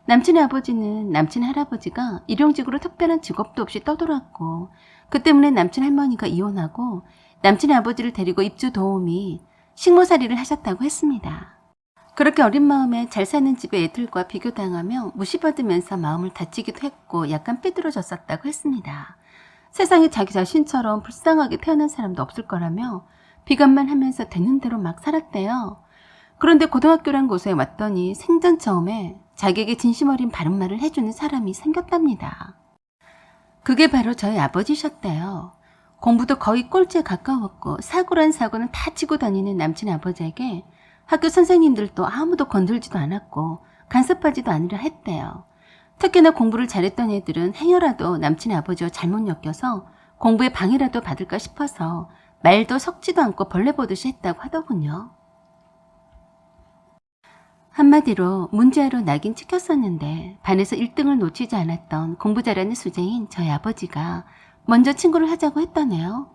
남친의 아버지는 남친 할아버지가 일용직으로 특별한 직업도 없이 떠돌았고 그 때문에 남친 할머니가 이혼하고 남친의 아버지를 데리고 입주 도우미 식모살이를 하셨다고 했습니다. 그렇게 어린 마음에 잘 사는 집의 애들과 비교당하며 무시받으면서 마음을 다치기도 했고 약간 삐뚤어졌었다고 했습니다. 세상에 자기 자신처럼 불쌍하게 태어난 사람도 없을 거라며 비관만 하면서 되는 대로 막 살았대요. 그런데 고등학교란 곳에 왔더니 생전 처음에 자기에게 진심 어린 바른 말을 해주는 사람이 생겼답니다. 그게 바로 저희 아버지셨대요. 공부도 거의 꼴찌에 가까웠고 사고란 사고는 다 치고 다니는 남친 아버지에게 학교 선생님들도 아무도 건들지도 않았고 간섭하지도 않으려 했대요. 특히나 공부를 잘했던 애들은 행여라도 남친의 아버지와 잘못 엮여서 공부에 방해라도 받을까 싶어서 말도 섞지도 않고 벌레 보듯이 했다고 하더군요. 한마디로 문제아로 낙인 찍혔었는데 반에서 1등을 놓치지 않았던 공부 잘하는 수재인 저희 아버지가 먼저 친구를 하자고 했다네요.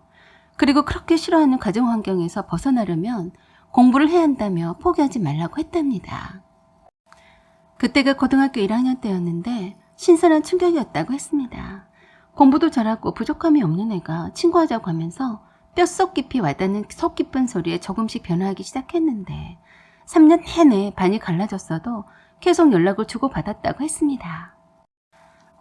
그리고 그렇게 싫어하는 가정 환경에서 벗어나려면 공부를 해야 한다며 포기하지 말라고 했답니다. 그때가 고등학교 1학년 때였는데 신선한 충격이었다고 했습니다. 공부도 잘하고 부족함이 없는 애가 친구하자고 하면서 뼛속 깊이 와닿는 속 깊은 소리에 조금씩 변화하기 시작했는데 3년 내내 반이 갈라졌어도 계속 연락을 주고받았다고 했습니다.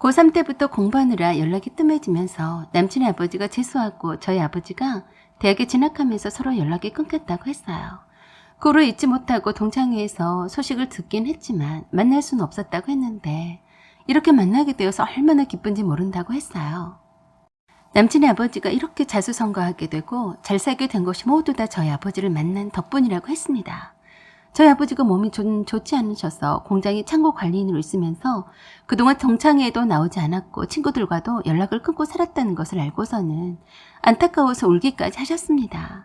고3 때부터 공부하느라 연락이 뜸해지면서 남친의 아버지가 재수하고 저희 아버지가 대학에 진학하면서 서로 연락이 끊겼다고 했어요. 그 후로 잊지 못하고 동창회에서 소식을 듣긴 했지만 만날 수는 없었다고 했는데 이렇게 만나게 되어서 얼마나 기쁜지 모른다고 했어요. 남친의 아버지가 이렇게 자수성가하게 되고 잘 살게 된 것이 모두 다 저희 아버지를 만난 덕분이라고 했습니다. 저희 아버지가 몸이 좀 좋지 않으셔서 공장에 창고 관리인으로 있으면서 그동안 동창회에도 나오지 않았고 친구들과도 연락을 끊고 살았다는 것을 알고서는 안타까워서 울기까지 하셨습니다.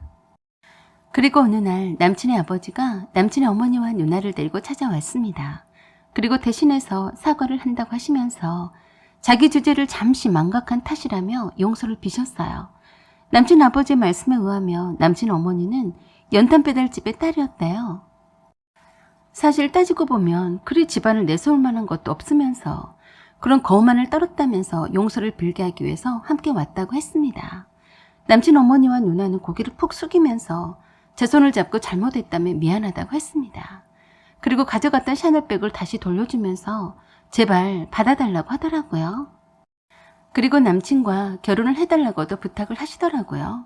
그리고 어느 날 남친의 아버지가 남친의 어머니와 누나를 데리고 찾아왔습니다. 그리고 대신해서 사과를 한다고 하시면서 자기 주제를 잠시 망각한 탓이라며 용서를 비셨어요. 남친 아버지의 말씀에 의하면 남친 어머니는 연탄 배달집의 딸이었대요. 사실 따지고 보면 그리 집안을 내세울 만한 것도 없으면서 그런 거만을 떨었다면서 용서를 빌게 하기 위해서 함께 왔다고 했습니다. 남친 어머니와 누나는 고개를 푹 숙이면서 제 손을 잡고 잘못했다며 미안하다고 했습니다. 그리고 가져갔던 샤넬백을 다시 돌려주면서 제발 받아달라고 하더라고요. 그리고 남친과 결혼을 해달라고도 부탁을 하시더라고요.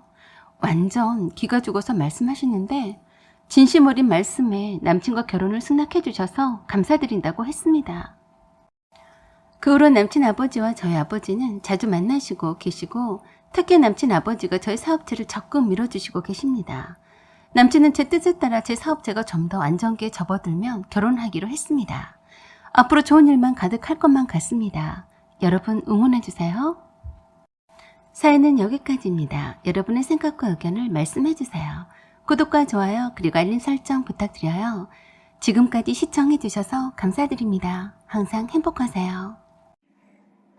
완전 기가 죽어서 말씀하시는데 진심 어린 말씀에 남친과 결혼을 승낙해 주셔서 감사드린다고 했습니다. 그 후로 남친 아버지와 저희 아버지는 자주 만나시고 계시고 특히 남친 아버지가 저희 사업체를 적극 밀어주시고 계십니다. 남친은 제 뜻에 따라 제 사업체가 좀 더 안정기에 접어들면 결혼하기로 했습니다. 앞으로 좋은 일만 가득할 것만 같습니다. 여러분 응원해주세요. 사연은 여기까지입니다. 여러분의 생각과 의견을 말씀해주세요. 구독과 좋아요 그리고 알림 설정 부탁드려요. 지금까지 시청해주셔서 감사드립니다. 항상 행복하세요.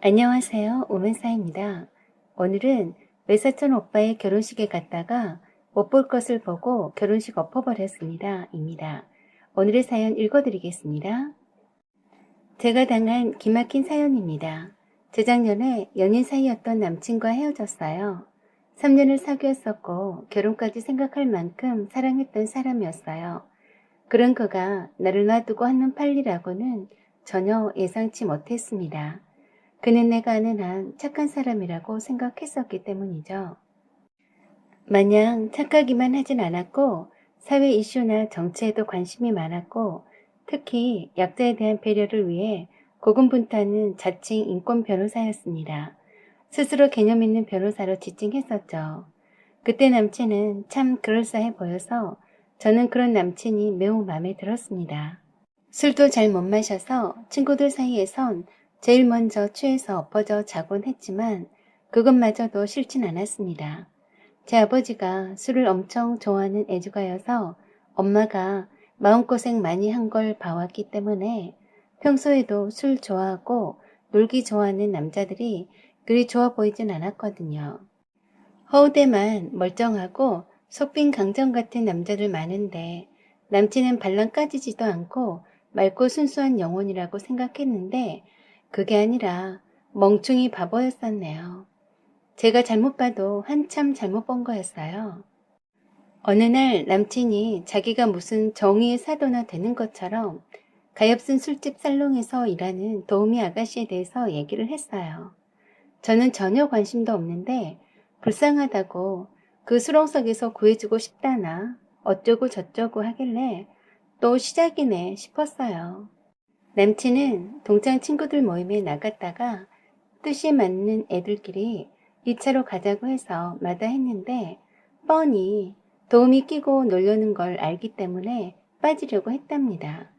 안녕하세요. 오면사입니다. 오늘은 외사촌 오빠의 결혼식에 갔다가 못 볼 것을 보고 결혼식 엎어버렸습니다. 입니다. 오늘의 사연 읽어드리겠습니다. 제가 당한 기막힌 사연입니다. 재작년에 연인 사이였던 남친과 헤어졌어요. 3년을 사귀었었고 결혼까지 생각할 만큼 사랑했던 사람이었어요. 그런 그가 나를 놔두고 하는 판리라고는 전혀 예상치 못했습니다. 그는 내가 아는 한 착한 사람이라고 생각했었기 때문이죠. 마냥 착하기만 하진 않았고 사회 이슈나 정치에도 관심이 많았고 특히 약자에 대한 배려를 위해 고군분투하는 자칭 인권 변호사였습니다. 스스로 개념 있는 변호사로 지칭했었죠. 그때 남친은 참 그럴싸해 보여서 저는 그런 남친이 매우 마음에 들었습니다. 술도 잘 못 마셔서 친구들 사이에선 제일 먼저 취해서 엎어져 자곤 했지만 그것마저도 싫진 않았습니다. 제 아버지가 술을 엄청 좋아하는 애주가여서 엄마가 마음고생 많이 한 걸 봐왔기 때문에 평소에도 술 좋아하고 놀기 좋아하는 남자들이 그리 좋아 보이진 않았거든요. 허우대만 멀쩡하고 속빈 강정 같은 남자들 많은데 남친은 발랑 까지지도 않고 맑고 순수한 영혼이라고 생각했는데 그게 아니라 멍충이 바보였었네요. 제가 잘못 봐도 한참 잘못 본 거였어요. 어느 날 남친이 자기가 무슨 정의의 사도나 되는 것처럼 가엾은 술집 살롱에서 일하는 도우미 아가씨에 대해서 얘기를 했어요. 저는 전혀 관심도 없는데 불쌍하다고 그 수렁석에서 구해주고 싶다나 어쩌고 저쩌고 하길래 또 시작이네 싶었어요. 남친은 동창 친구들 모임에 나갔다가 뜻이 맞는 애들끼리 2차로 가자고 해서 마다했는데 뻔히 도움이 끼고 놀려는 걸 알기 때문에 빠지려고 했답니다.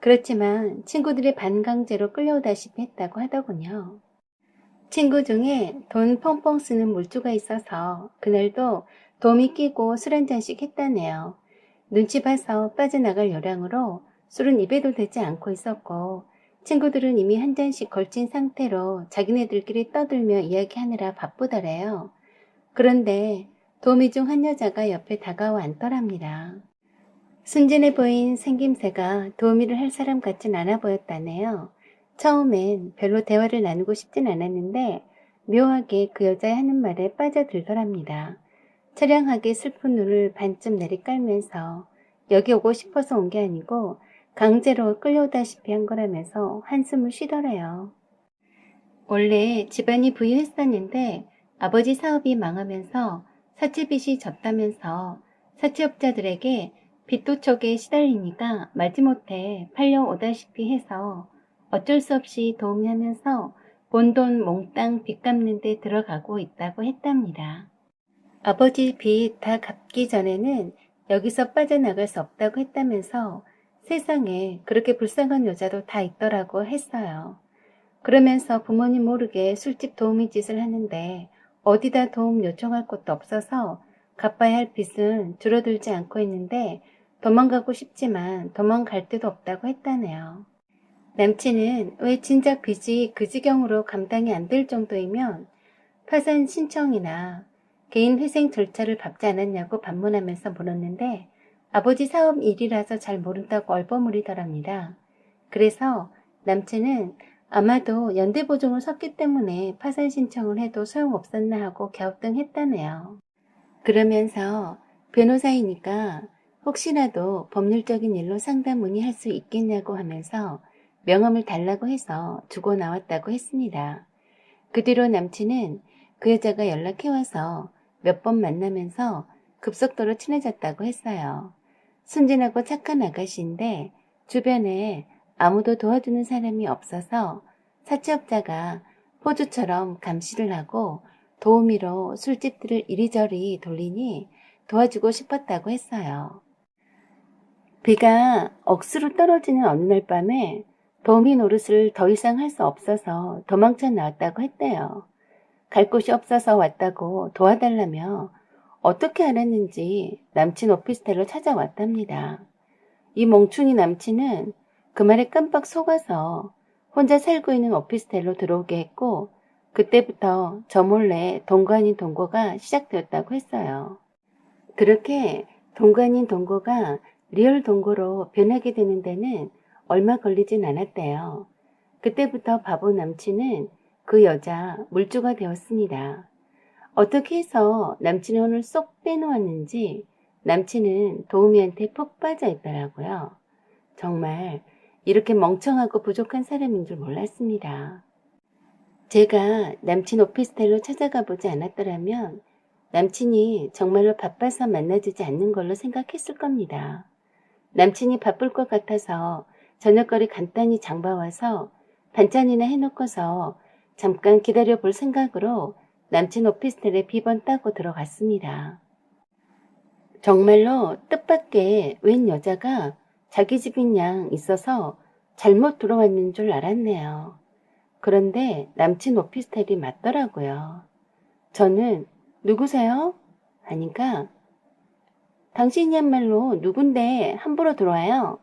그렇지만 친구들이 반강제로 끌려오다시피 했다고 하더군요. 친구 중에 돈 펑펑 쓰는 물주가 있어서 그날도 도움이 끼고 술 한잔씩 했다네요. 눈치 봐서 빠져나갈 요량으로 술은 입에도 대지 않고 있었고 친구들은 이미 한 잔씩 걸친 상태로 자기네들끼리 떠들며 이야기하느라 바쁘더래요. 그런데 도우미 중 한 여자가 옆에 다가와 앉더랍니다. 순진해 보인 생김새가 도우미를 할 사람 같진 않아 보였다네요. 처음엔 별로 대화를 나누고 싶진 않았는데 묘하게 그 여자의 하는 말에 빠져들더랍니다. 처량하게 슬픈 눈을 반쯤 내리깔면서 여기 오고 싶어서 온 게 아니고 강제로 끌려오다시피 한 거라면서 한숨을 쉬더래요. 원래 집안이 부유했었는데 아버지 사업이 망하면서 사채빚이 졌다면서 사채업자들에게 빚도촉에 시달리니까 마지못해 팔려오다시피 해서 어쩔 수 없이 도우미하면서 본 돈 몽땅 빚 갚는 데 들어가고 있다고 했답니다. 아버지 빚 다 갚기 전에는 여기서 빠져나갈 수 없다고 했다면서 세상에 그렇게 불쌍한 여자도 다 있더라고 했어요. 그러면서 부모님 모르게 술집 도우미 짓을 하는데 어디다 도움 요청할 곳도 없어서 갚아야 할 빚은 줄어들지 않고 있는데 도망가고 싶지만 도망갈 데도 없다고 했다네요. 남친은 왜 진작 빚이 그 지경으로 감당이 안 될 정도이면 파산 신청이나 개인 회생 절차를 밟지 않았냐고 반문하면서 물었는데 아버지 사업 일이라서 잘 모른다고 얼버무리더랍니다. 그래서 남친은 아마도 연대보증을 섰기 때문에 파산 신청을 해도 소용없었나 하고 갸우뚱했다네요. 그러면서 변호사이니까 혹시라도 법률적인 일로 상담 문의할 수 있겠냐고 하면서 명함을 달라고 해서 주고 나왔다고 했습니다. 그 뒤로 남친은 그 여자가 연락해와서 몇 번 만나면서 급속도로 친해졌다고 했어요. 순진하고 착한 아가씨인데 주변에 아무도 도와주는 사람이 없어서 사채업자가 포주처럼 감시를 하고 도우미로 술집들을 이리저리 돌리니 도와주고 싶었다고 했어요. 비가 억수로 떨어지는 어느 날 밤에 도우미 노릇을 더 이상 할 수 없어서 도망쳐 나왔다고 했대요. 갈 곳이 없어서 왔다고 도와달라며 어떻게 알았는지 남친 오피스텔로 찾아왔답니다. 이 멍충이 남친은 그 말에 깜빡 속아서 혼자 살고 있는 오피스텔로 들어오게 했고 그때부터 저 몰래 동거 아닌 동거가 시작되었다고 했어요. 그렇게 동거 아닌 동거가 리얼 동거로 변하게 되는 데는 얼마 걸리진 않았대요. 그때부터 바보 남친은 그 여자 물주가 되었습니다. 어떻게 해서 남친의 혼을 쏙 빼놓았는지 남친은 도우미한테 푹 빠져 있더라고요. 정말 이렇게 멍청하고 부족한 사람인 줄 몰랐습니다. 제가 남친 오피스텔로 찾아가 보지 않았더라면 남친이 정말로 바빠서 만나주지 않는 걸로 생각했을 겁니다. 남친이 바쁠 것 같아서 저녁거리 간단히 장봐와서 반찬이나 해놓고서 잠깐 기다려 볼 생각으로 남친 오피스텔에 비번 따고 들어갔습니다. 정말로 뜻밖의 웬 여자가 자기 집인 양 있어서 잘못 들어왔는 줄 알았네요. 그런데 남친 오피스텔이 맞더라고요. 저는 누구세요? 하니까 당신이야말로 누군데 함부로 들어와요?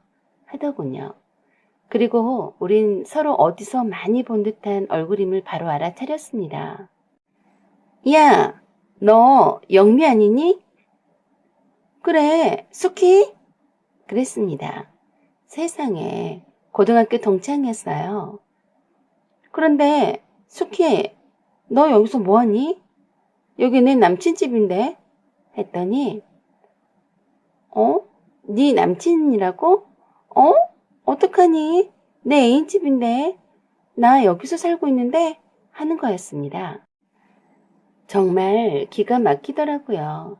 하더군요. 그리고 우린 서로 어디서 많이 본 듯한 얼굴임을 바로 알아차렸습니다. 야, 너 영미 아니니? 그래, 수키? 그랬습니다. 세상에 고등학교 동창이었어요. 그런데 수키, 너 여기서 뭐하니? 여기 내 남친 집인데? 했더니 네 남친이라고? 어떡하니? 내 애인 집인데? 나 여기서 살고 있는데? 하는 거였습니다. 정말 기가 막히더라고요.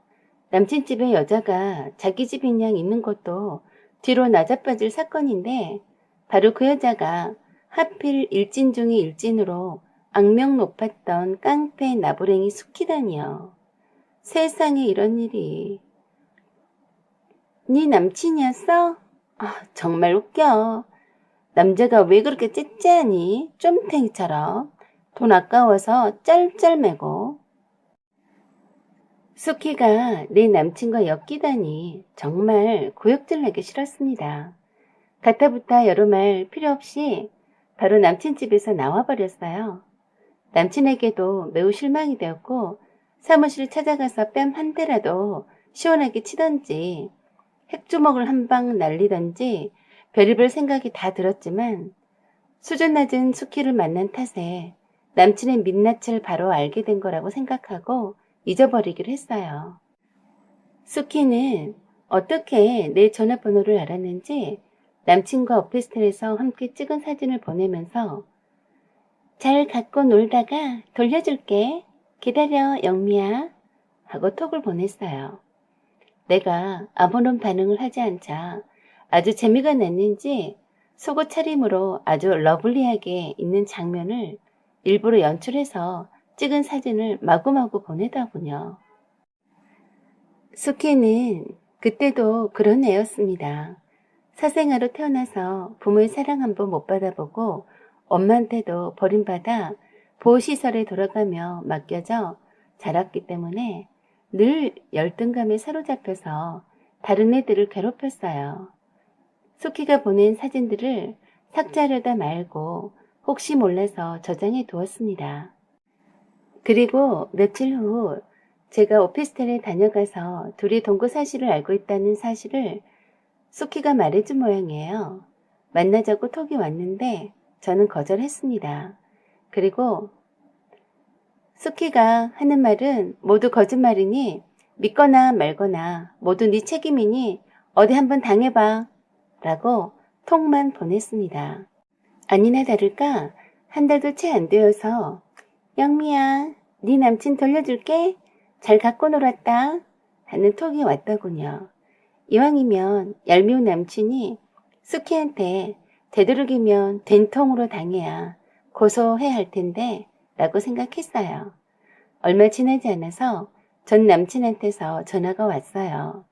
남친 집에 여자가 자기 집인 양 있는 것도 뒤로 나자빠질 사건인데 바로 그 여자가 하필 일진 중의 일진으로 악명 높았던 깡패 나부랭이 수키다니요. 세상에 이런 일이. 네 남친이었어? 정말 웃겨. 남자가 왜 그렇게 째째하니? 쫌탱이처럼. 돈 아까워서 쩔쩔매고. 수키가 내 남친과 엮이다니 정말 구역질나기 싫었습니다. 가타부타 여러 말 필요 없이 바로 남친 집에서 나와버렸어요. 남친에게도 매우 실망이 되었고 사무실을 찾아가서 뺨 한 대라도 시원하게 치던지 핵주먹을 한 방 날리던지 별의별 생각이 다 들었지만 수준 낮은 수키를 만난 탓에 남친의 민낯을 바로 알게 된 거라고 생각하고 잊어버리기로 했어요. 수키는 어떻게 내 전화번호를 알았는지 남친과 오피스텔에서 함께 찍은 사진을 보내면서 잘 갖고 놀다가 돌려줄게. 기다려, 영미야. 하고 톡을 보냈어요. 내가 아무런 반응을 하지 않자 아주 재미가 났는지 속옷 차림으로 아주 러블리하게 있는 장면을 일부러 연출해서 찍은 사진을 마구마구 보내더군요. 수키는 그때도 그런 애였습니다. 사생아로 태어나서 부모의 사랑 한번 못 받아보고 엄마한테도 버림받아 보호시설에 돌아가며 맡겨져 자랐기 때문에 늘 열등감에 사로잡혀서 다른 애들을 괴롭혔어요. 수키가 보낸 사진들을 삭제하려다 말고 혹시 몰라서 저장해 두었습니다. 그리고 며칠 후 제가 오피스텔에 다녀가서 둘이 동거 사실을 알고 있다는 사실을 수키가 말해준 모양이에요. 만나자고 톡이 왔는데 저는 거절했습니다. 그리고 수키가 하는 말은 모두 거짓말이니 믿거나 말거나 모두 네 책임이니 어디 한번 당해봐 라고 톡만 보냈습니다. 아니나 다를까 한 달도 채 안 되어서 영미야 네 남친 돌려줄게 잘 갖고 놀았다 하는 톡이 왔더군요. 이왕이면 얄미운 남친이 수키한테 되도록이면 된통으로 당해야 고소해야 할 텐데 라고 생각했어요. 얼마 지나지 않아서 전 남친한테서 전화가 왔어요.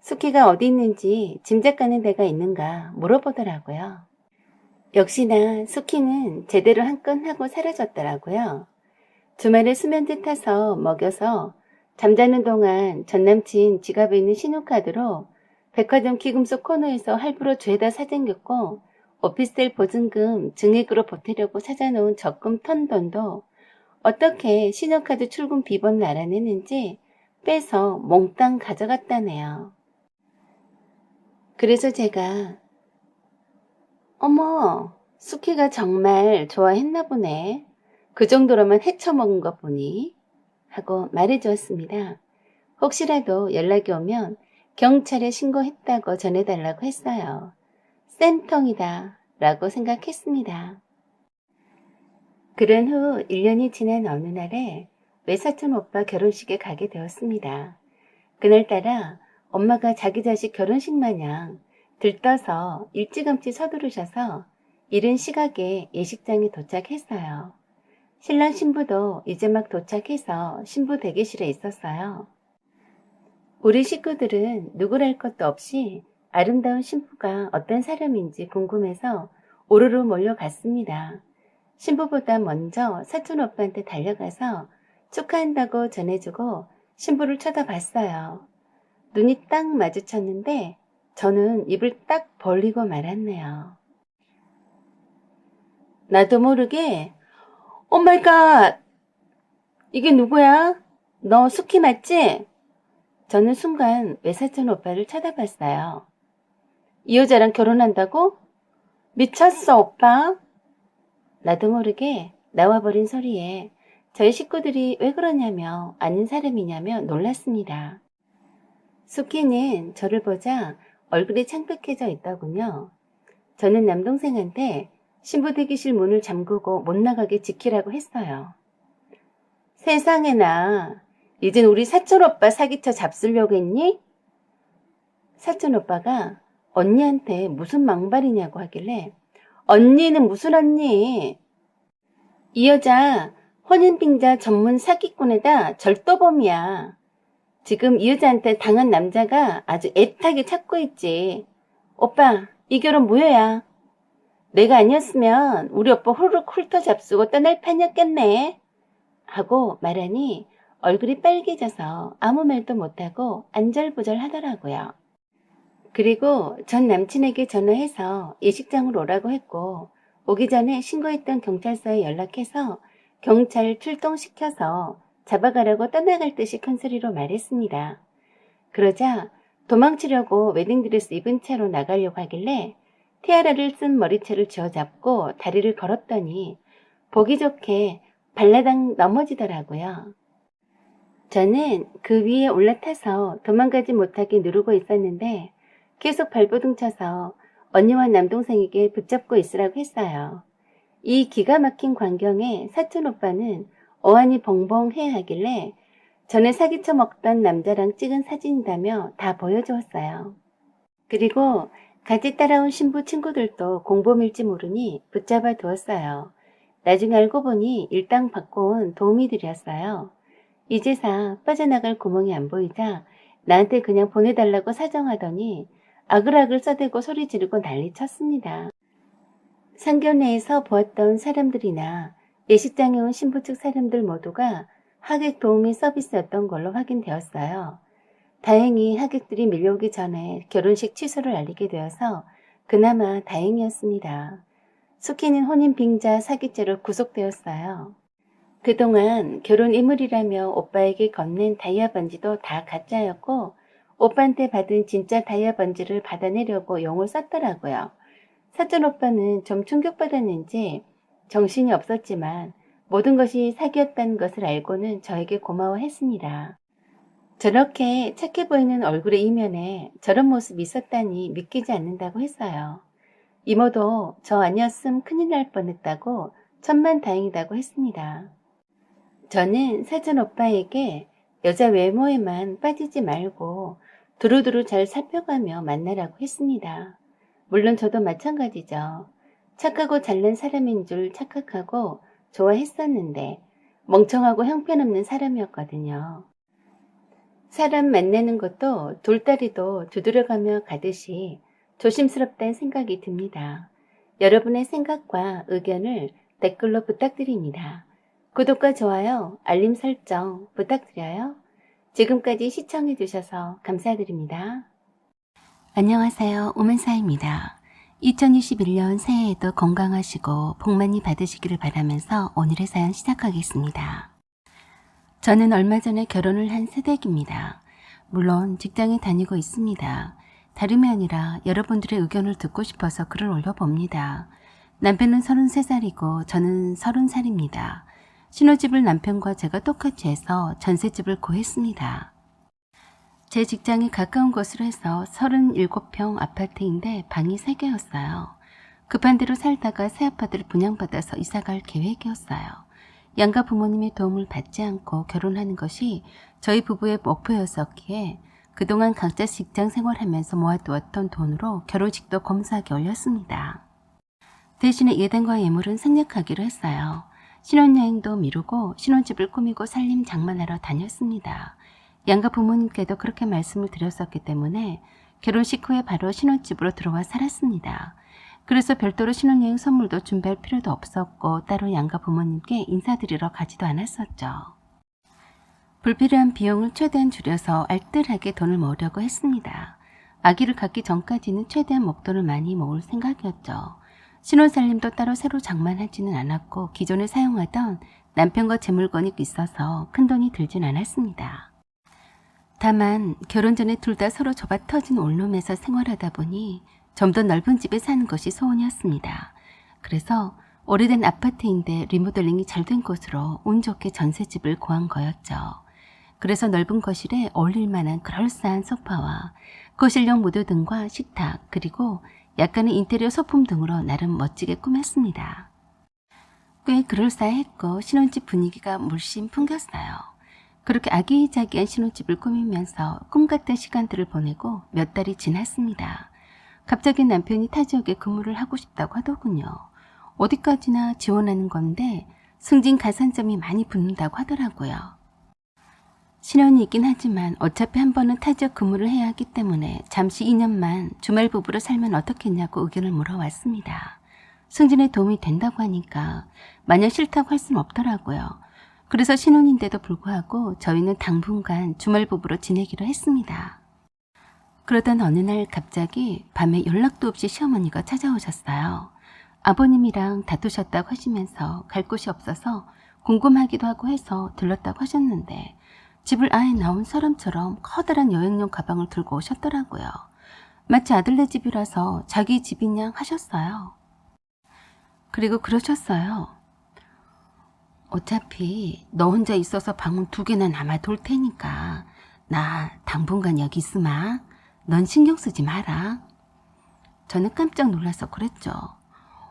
수키가 어디 있는지 짐작가는 데가 있는가 물어보더라고요. 역시나 수키는 제대로 한 건 하고 사라졌더라고요. 주말에 수면제 타서 먹여서 잠자는 동안 전남친 지갑에 있는 신용카드로 백화점 기금속 코너에서 할부로 죄다 사재겼고 오피스텔 보증금 증액으로 보태려고 찾아놓은 적금 턴 돈도 어떻게 신용카드 출금 비번을 알아내는지 빼서 몽땅 가져갔다네요. 그래서 제가 어머 수키가 정말 좋아했나 보네. 그 정도로만 헤쳐먹은 것 보니 하고 말해주었습니다. 혹시라도 연락이 오면 경찰에 신고했다고 전해달라고 했어요. 쌤통이다 라고 생각했습니다. 그런 후 1년이 지난 어느 날에 외사촌 오빠 결혼식에 가게 되었습니다. 그날따라 엄마가 자기 자식 결혼식 마냥 들떠서 일찌감치 서두르셔서 이른 시각에 예식장에 도착했어요. 신랑 신부도 이제 막 도착해서 신부 대기실에 있었어요. 우리 식구들은 누구랄 것도 없이 아름다운 신부가 어떤 사람인지 궁금해서 오르르 몰려갔습니다. 신부보다 먼저 사촌 오빠한테 달려가서 축하한다고 전해주고 신부를 쳐다봤어요. 눈이 딱 마주쳤는데 저는 입을 딱 벌리고 말았네요. 나도 모르게 오마이갓! 이게 누구야? 너 수키 맞지? 저는 순간 외사촌 오빠를 쳐다봤어요. 이 여자랑 결혼한다고? 미쳤어 오빠? 나도 모르게 나와버린 소리에 저희 식구들이 왜 그러냐며 아는 사람이냐며 놀랐습니다. 수키는 저를 보자 얼굴이 창백해져 있더군요. 저는 남동생한테 신부 대기실 문을 잠그고 못 나가게 지키라고 했어요. 세상에나 이젠 우리 사촌 오빠 사기쳐 잡수려고 했니? 사촌 오빠가 언니한테 무슨 망발이냐고 하길래 언니는 무슨 언니? 이 여자 혼인빙자 전문 사기꾼에다 절도범이야. 지금 이 여자한테 당한 남자가 아주 애타게 찾고 있지. 오빠 이 결혼 무효야. 내가 아니었으면 우리 오빠 후루룩 훑어 잡수고 떠날 판이었겠네. 하고 말하니 얼굴이 빨개져서 아무 말도 못하고 안절부절 하더라고요. 그리고 전 남친에게 전화해서 예식장으로 오라고 했고, 오기 전에 신고했던 경찰서에 연락해서 경찰 출동시켜서 잡아가라고 떠나갈 듯이 큰 소리로 말했습니다. 그러자 도망치려고 웨딩드레스 입은 채로 나가려고 하길래 티아라를 쓴 머리채를 쥐어잡고 다리를 걸었더니 보기 좋게 발라당 넘어지더라고요. 저는 그 위에 올라타서 도망가지 못하게 누르고 있었는데 계속 발버둥 쳐서 언니와 남동생에게 붙잡고 있으라고 했어요. 이 기가 막힌 광경에 사촌 오빠는 어안이 벙벙해야 하길래 전에 사기쳐 먹던 남자랑 찍은 사진이라며 다 보여주었어요. 그리고 같이 따라온 신부 친구들도 공범일지 모르니 붙잡아 두었어요. 나중에 알고 보니 일당 받고 온 도우미들이었어요. 이제사 빠져나갈 구멍이 안 보이자 나한테 그냥 보내달라고 사정하더니 아글아글 써대고 소리 지르고 난리 쳤습니다. 상견례에서 보았던 사람들이나 예식장에 온 신부 측 사람들 모두가 하객 도우미 서비스였던 걸로 확인되었어요. 다행히 하객들이 밀려오기 전에 결혼식 취소를 알리게 되어서 그나마 다행이었습니다. 숙희는 혼인 빙자 사기죄로 구속되었어요. 그동안 결혼 이물이라며 오빠에게 건넨 다이아 반지도 다 가짜였고 오빠한테 받은 진짜 다이아 반지를 받아내려고 용을 썼더라고요. 사촌 오빠는 좀 충격받았는지 정신이 없었지만 모든 것이 사기였다는 것을 알고는 저에게 고마워했습니다. 저렇게 착해 보이는 얼굴의 이면에 저런 모습이 있었다니 믿기지 않는다고 했어요. 이모도 저 아니었음 큰일 날 뻔했다고 천만다행이다고 했습니다. 저는 사촌 오빠에게 여자 외모에만 빠지지 말고 두루두루 잘 살펴가며 만나라고 했습니다. 물론 저도 마찬가지죠. 착하고 잘난 사람인 줄 착각하고 좋아했었는데 멍청하고 형편없는 사람이었거든요. 사람 만나는 것도 돌다리도 두드려가며 가듯이 조심스럽다는 생각이 듭니다. 여러분의 생각과 의견을 댓글로 부탁드립니다. 구독과 좋아요, 알림 설정 부탁드려요. 지금까지 시청해주셔서 감사드립니다. 안녕하세요. 오만사입니다. 2021년 새해에도 건강하시고 복 많이 받으시기를 바라면서 오늘의 사연 시작하겠습니다. 저는 얼마 전에 결혼을 한 새댁입니다. 물론 직장에 다니고 있습니다. 다름이 아니라 여러분들의 의견을 듣고 싶어서 글을 올려봅니다. 남편은 33살이고 저는 30살입니다. 신혼집을 남편과 제가 똑같이 해서 전셋집을 구했습니다. 제 직장이 가까운 곳으로 해서 37평 아파트인데 방이 3개였어요. 급한 대로 살다가 새 아파트를 분양받아서 이사갈 계획이었어요. 양가 부모님의 도움을 받지 않고 결혼하는 것이 저희 부부의 목표였었기에 그동안 각자 직장 생활하면서 모아두었던 돈으로 결혼식도 검소하게 올렸습니다. 대신에 예단과 예물은 생략하기로 했어요. 신혼여행도 미루고 신혼집을 꾸미고 살림 장만하러 다녔습니다. 양가 부모님께도 그렇게 말씀을 드렸었기 때문에 결혼식 후에 바로 신혼집으로 들어와 살았습니다. 그래서 별도로 신혼여행 선물도 준비할 필요도 없었고 따로 양가 부모님께 인사드리러 가지도 않았었죠. 불필요한 비용을 최대한 줄여서 알뜰하게 돈을 모으려고 했습니다. 아기를 갖기 전까지는 최대한 목돈을 많이 모을 생각이었죠. 신혼살림도 따로 새로 장만하지는 않았고 기존에 사용하던 남편과 제 물건이 있어서 큰돈이 들진 않았습니다. 다만 결혼 전에 둘 다 서로 좁아터진 원룸에서 생활하다 보니 좀 더 넓은 집에 사는 것이 소원이었습니다. 그래서 오래된 아파트인데 리모델링이 잘 된 곳으로 운 좋게 전셋집을 구한 거였죠. 그래서 넓은 거실에 어울릴 만한 그럴싸한 소파와 거실용 무드등과 식탁 그리고 약간의 인테리어 소품 등으로 나름 멋지게 꾸몄습니다. 꽤 그럴싸했고 신혼집 분위기가 물씬 풍겼어요. 그렇게 아기자기한 신혼집을 꾸미면서 꿈같은 시간들을 보내고 몇 달이 지났습니다. 갑자기 남편이 타 지역에 근무를 하고 싶다고 하더군요. 어디까지나 지원하는 건데 승진 가산점이 많이 붙는다고 하더라고요. 신혼이긴 하지만 어차피 한 번은 타 지역 근무를 해야 하기 때문에 잠시 2년만 주말 부부로 살면 어떻겠냐고 의견을 물어왔습니다. 승진에 도움이 된다고 하니까 마냥 싫다고 할 수는 없더라고요. 그래서 신혼인데도 불구하고 저희는 당분간 주말 부부로 지내기로 했습니다. 그러던 어느 날 갑자기 밤에 연락도 없이 시어머니가 찾아오셨어요. 아버님이랑 다투셨다고 하시면서 갈 곳이 없어서 궁금하기도 하고 해서 들렀다고 하셨는데 집을 아예 나온 사람처럼 커다란 여행용 가방을 들고 오셨더라고요. 마치 아들네 집이라서 자기 집인 양 하셨어요. 그리고 그러셨어요. 어차피 너 혼자 있어서 방문 2개나 남아돌 테니까 나 당분간 여기 있으마. 넌 신경 쓰지 마라. 저는 깜짝 놀라서 그랬죠.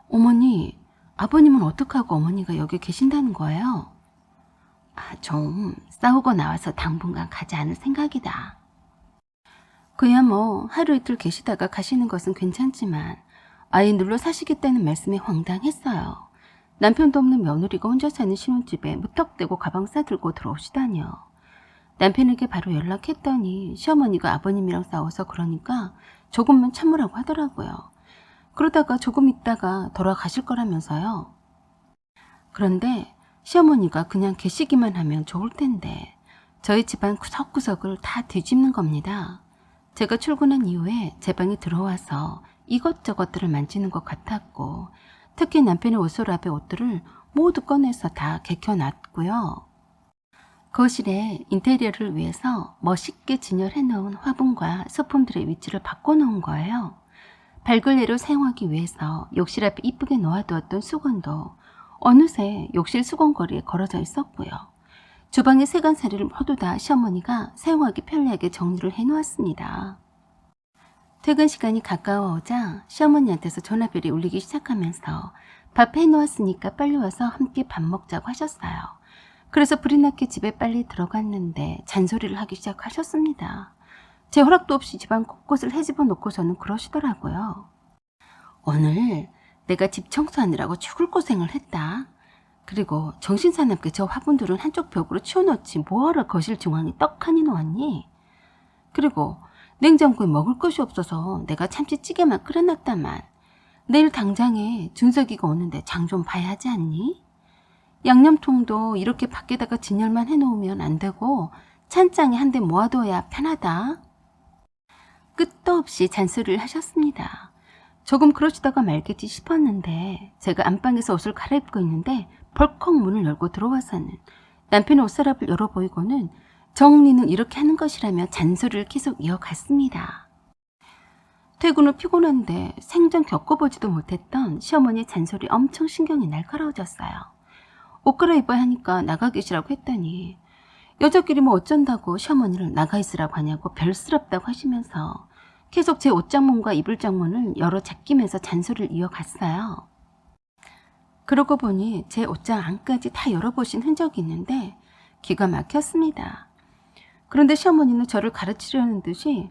어머니, 아버님은 어떡하고 어머니가 여기 계신다는 거예요? 좀 싸우고 나와서 당분간 가지 않을 생각이다. 그야 뭐 하루 이틀 계시다가 가시는 것은 괜찮지만 아예 눌러 사시겠다는 말씀에 황당했어요. 남편도 없는 며느리가 혼자 사는 신혼집에 무턱대고 가방 싸들고 들어오시다니요. 남편에게 바로 연락했더니 시어머니가 아버님이랑 싸워서 그러니까 조금만 참으라고 하더라고요. 그러다가 조금 있다가 돌아가실 거라면서요. 그런데 시어머니가 그냥 계시기만 하면 좋을 텐데 저희 집안 구석구석을 다 뒤집는 겁니다. 제가 출근한 이후에 제 방에 들어와서 이것저것들을 만지는 것 같았고 특히 남편의 옷서랍의 옷들을 모두 꺼내서 다 개켜놨고요. 거실에 인테리어를 위해서 멋있게 진열해 놓은 화분과 소품들의 위치를 바꿔놓은 거예요. 발걸레로 사용하기 위해서 욕실 앞에 이쁘게 놓아두었던 수건도 어느새 욕실 수건거리에 걸어져 있었고요. 주방의 세간살이를 모두 다 시어머니가 사용하기 편리하게 정리를 해놓았습니다. 퇴근 시간이 가까워오자 시어머니한테서 전화벨이 울리기 시작하면서 밥 해놓았으니까 빨리 와서 함께 밥 먹자고 하셨어요. 그래서 불이 났게 집에 빨리 들어갔는데 잔소리를 하기 시작하셨습니다. 제 허락도 없이 집안 곳곳을 헤집어 놓고서는 그러시더라고요. 오늘 내가 집 청소하느라고 죽을 고생을 했다. 그리고 정신사납게 저 화분들은 한쪽 벽으로 치워놓지 뭐하러 거실 중앙에 떡하니 놓았니? 그리고 냉장고에 먹을 것이 없어서 내가 참치찌개만 끓여놨다만 내일 당장에 준석이가 오는데 장 좀 봐야 하지 않니? 양념통도 이렇게 밖에다가 진열만 해놓으면 안 되고 찬장에 한 대 모아둬야 편하다. 끝도 없이 잔소리를 하셨습니다. 조금 그러시다가 말겠지 싶었는데 제가 안방에서 옷을 갈아입고 있는데 벌컥 문을 열고 들어와서는 남편의 옷서랍을 열어보이고는 정리는 이렇게 하는 것이라며 잔소리를 계속 이어갔습니다. 퇴근 후 피곤한데 생전 겪어보지도 못했던 시어머니의 잔소리 엄청 신경이 날카로워졌어요. 옷 갈아입어야 하니까 나가 계시라고 했더니 여자끼리 뭐 어쩐다고 시어머니를 나가 있으라고 하냐고 별스럽다고 하시면서 계속 제 옷장문과 이불장문을 열어 제끼면서 잔소리를 이어갔어요. 그러고 보니 제 옷장 안까지 다 열어보신 흔적이 있는데 기가 막혔습니다. 그런데 시어머니는 저를 가르치려는 듯이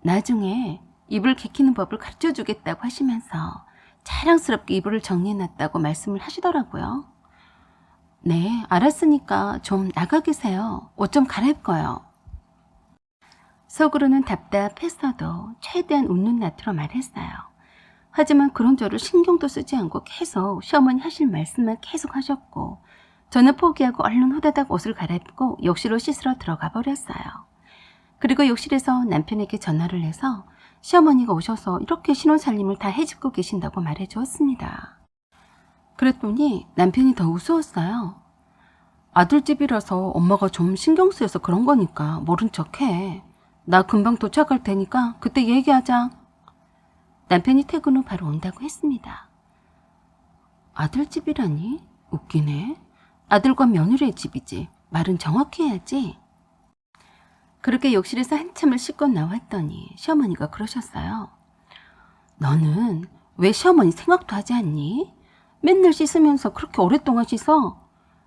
나중에 이불 개키는 법을 가르쳐주겠다고 하시면서 자랑스럽게 이불을 정리해놨다고 말씀을 하시더라고요. 네, 알았으니까 좀 나가 계세요. 옷 좀 갈아입고요. 속으로는 답답했어도 최대한 웃는 낯으로 말했어요. 하지만 그런 저를 신경도 쓰지 않고 계속 시어머니 하실 말씀만 계속 하셨고 저는 포기하고 얼른 후다닥 옷을 갈아입고 욕실로 씻으러 들어가 버렸어요. 그리고 욕실에서 남편에게 전화를 해서 시어머니가 오셔서 이렇게 신혼살림을 다 해집고 계신다고 말해 주었습니다. 그랬더니 남편이 더 우스웠어요. 아들집이라서 엄마가 좀 신경 쓰여서 그런 거니까 모른 척해. 나 금방 도착할 테니까 그때 얘기하자. 남편이 퇴근 후 바로 온다고 했습니다. 아들집이라니? 웃기네. 아들과 며느리의 집이지. 말은 정확히 해야지. 그렇게 욕실에서 한참을 씻고 나왔더니 시어머니가 그러셨어요. 너는 왜 시어머니 생각도 하지 않니? 맨날 씻으면서 그렇게 오랫동안 씻어?